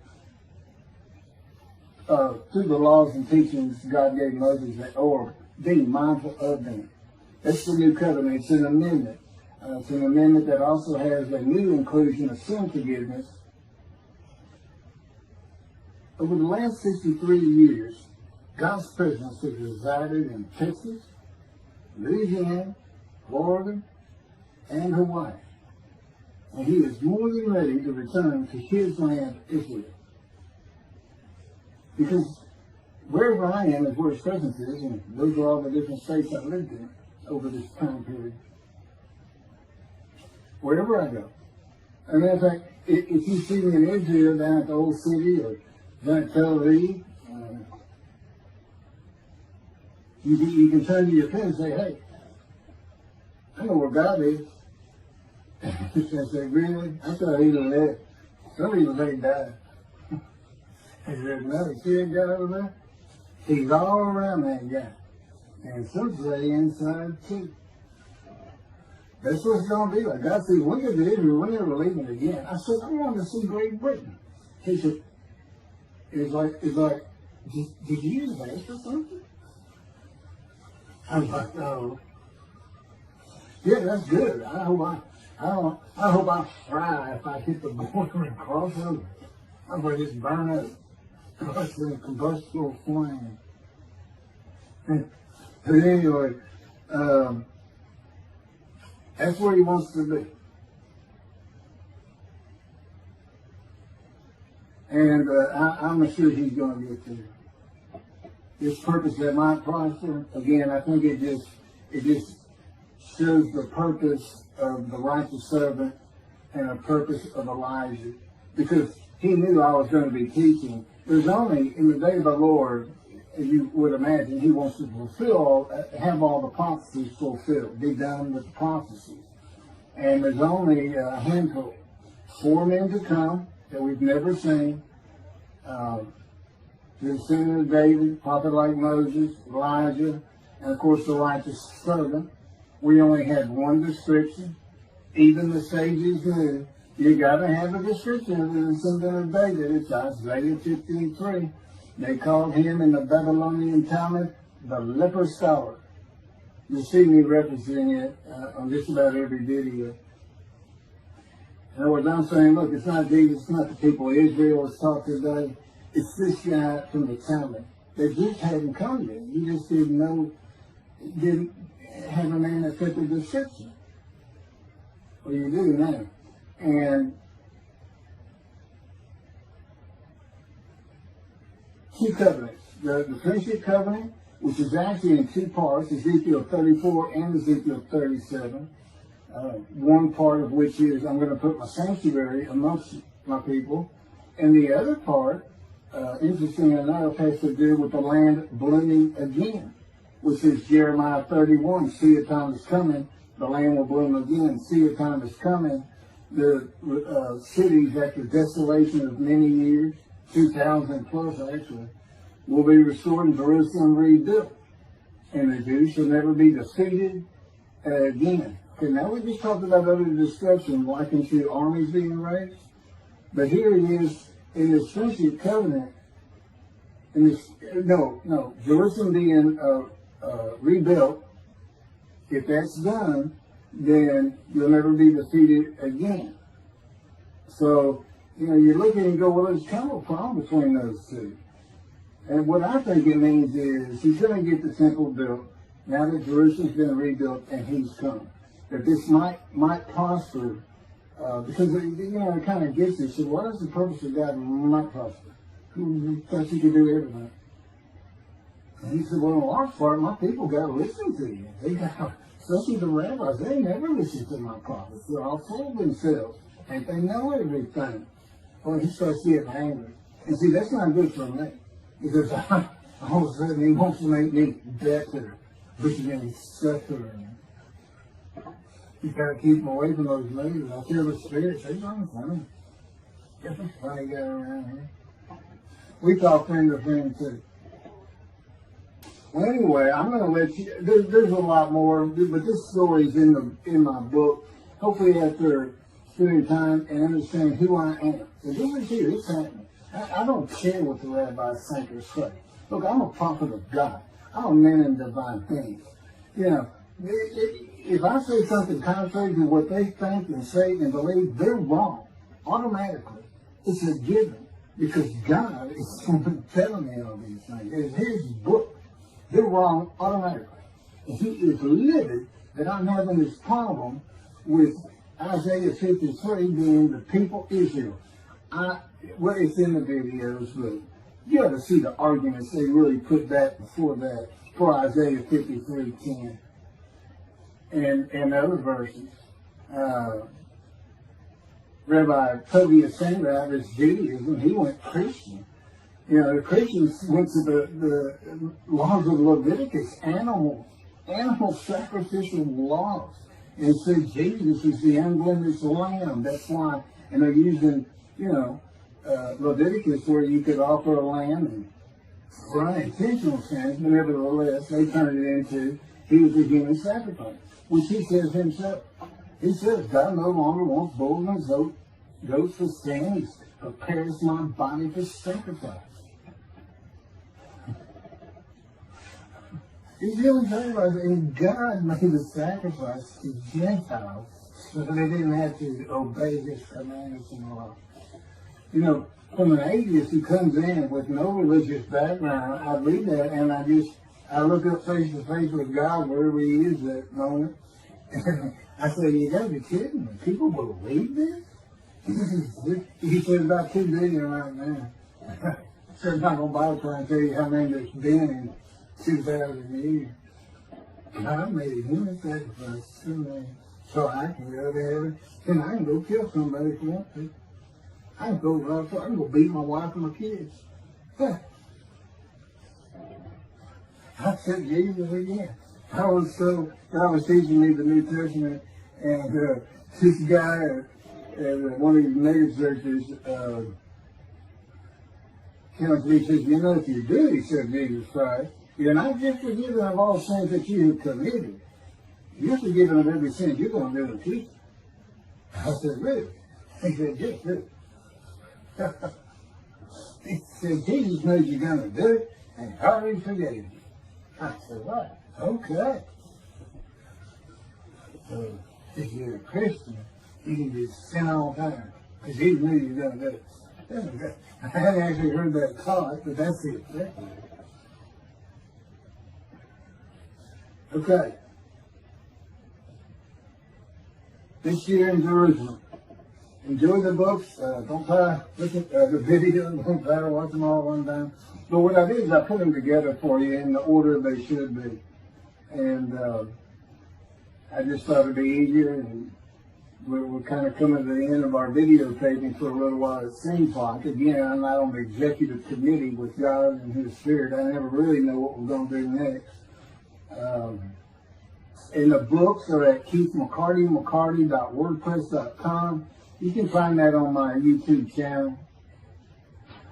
S1: through the laws and teachings God gave Moses, or being mindful of them. That's the new covenant. It's an amendment. It's an amendment that also has a new inclusion of sin forgiveness. Over the last 63 years, God's presence has resided in Texas, Louisiana, Florida, and Hawaii. And he is more than ready to return to his land, Israel. Because wherever I am is where his presence is, and those are all the different states I lived in over this time period. Wherever I go. And in fact, if you see me in Israel down at the old city or down at Tel Aviv, you can turn to your friend and say, hey, I know where God is. I say, really? I thought he'd have let, some people say he died. He said, no, you see that guy over there? He's all around that guy. And some say inside too. That's what it's going to be like. God said, when is Israel? We're never leaving again. I said, I want to see Great Britain. He said, it's like, did you use that for something? I was like, oh, yeah, that's good. I hope I fry if I hit the border and cross over. I'm going to just burn up. It's in a combustible flame. But anyway, that's where he wants to be. And I'm sure he's going to get there. This purpose that might prosper, again, I think it just shows the purpose of the righteous servant and a purpose of Elijah. Because he knew I was going to be teaching. There's only, in the day of the Lord, as you would imagine, he wants to have all the prophecies fulfilled, be done with the prophecies. And there's only a handful, 4 men to come that we've never seen. The descendant of David, prophet like Moses, Elijah, and of course the righteous servant. We only had one description. Even the sages knew you got to have a description of the descendant of David. It's Isaiah 53. They called him in the Babylonian Talmud the leper scholar. You see me referencing it on just about every video. In other words, I'm saying, look, it's not Jesus, it's not the people of Israel that's taught today. It's this guy from the Talmud. They just hadn't come yet. You just didn't have a man that fit the description. Well, you do now. And two covenants. The friendship covenant, which is actually in 2 parts, Ezekiel 34 and Ezekiel 37. One part of which is I'm going to put my sanctuary amongst my people. And the other part, interestingly enough, has to do with the land blooming again, which is Jeremiah 31. See, a time is coming, the land will bloom again. See, a time is coming, the cities after desolation of many years, 2,000 plus actually, will be restored and Jerusalem rebuilt. And the Jews shall never be defeated again. Okay, now we just talked about other destruction, likened to armies being raised. But here it is in this friendship covenant, Jerusalem being rebuilt. If that's done, then you'll never be defeated again. So, you look at it and go, well, there's kind of a problem between those two. And what I think it means is he's going to get the temple built now that Jerusalem's been rebuilt and he's come. That this might prosper, because it kind of gets it. So what is the purpose of God might prosper? Who thought you could do everything? And he said, well, in large part, my people got to listen to you. They got, especially the rabbis, they never listen to my prophets. They're all full of themselves. And they know everything. Well, he starts getting angry. And see, that's not good for me. Because all of a sudden he wants to make me better, which is going to suffer. You got to keep them away from those movies. I feel the spirits. They're not funny. Get the funny guy around here. We talk friend to friend too. Well, anyway, I'm going to let you. There's a lot more, but this story is in my book. Hopefully, after spending time and understanding who I am, and this is here. It's happening. I don't care what the rabbis think or say. Look, I'm a prophet of God. I'm a man in divine things. If I say something contrary to what they think and say and believe, they're wrong. Automatically. It's a given. Because God is telling me all these things. It's his book. They're wrong automatically. And he is livid that I'm having this problem with Isaiah 53 being the people Israel. Well, it's in the videos, but you ought to see the arguments they really put that before Isaiah 53:10. And other verses. Rabbi Tobias Sandrab, Judaism, he went Christian. The Christians went to the laws of Leviticus, animal sacrificial laws, and said Jesus is the unblemished lamb. That's why, and they're using, Leviticus where you could offer a lamb and for unintentional sins, but nevertheless, they turned it into he was a human sacrifice. Which he says himself. He says, God no longer wants bulls and goats for sin. He prepares my body for sacrifice. He's really talking about it. And God made a sacrifice to Gentiles so that they didn't have to obey His commandments and law. You know, from an atheist who comes in with no religious background, I read that and I look up face to face with God wherever He is at that moment. And I say, you gotta be kidding me. People believe this? He said about 2 billion right now. So I'm not going to bother trying to tell you how many there's been in 2,000 years. I made a human sacrifice to me so I can go to heaven and I can go kill somebody if I want to. I can go beat my wife and my kids. I said Jesus again. God was teaching me the New Testament, and this guy at one of these mega churches came to me and says, you know, if you do, he said, Jesus Christ, you're not just forgiven of all sins that you have committed. You're forgiven of every sin you're going to do in the future. I said, really? He said, just do it. He said, Jesus knows you're going to do it, and he already forgave you. I said, what? Okay. So, if you're a Christian, you can just sin all the time, because he knew you were going to do it. I hadn't actually heard that taught, but that's it. Okay. This year in Jerusalem. Enjoy the books. Don't try to look at the videos. Don't try to watch them all at one time. But what I did is I put them together for you in the order they should be. And I just thought it'd be easier. And we're kind of coming to the end of our videotaping for a little while, it seems like. Again, I'm not on the executive committee with God and His Spirit. I never really know what we're going to do next. And the books are at keithmccarty.wordpress.com. You can find that on my YouTube channel.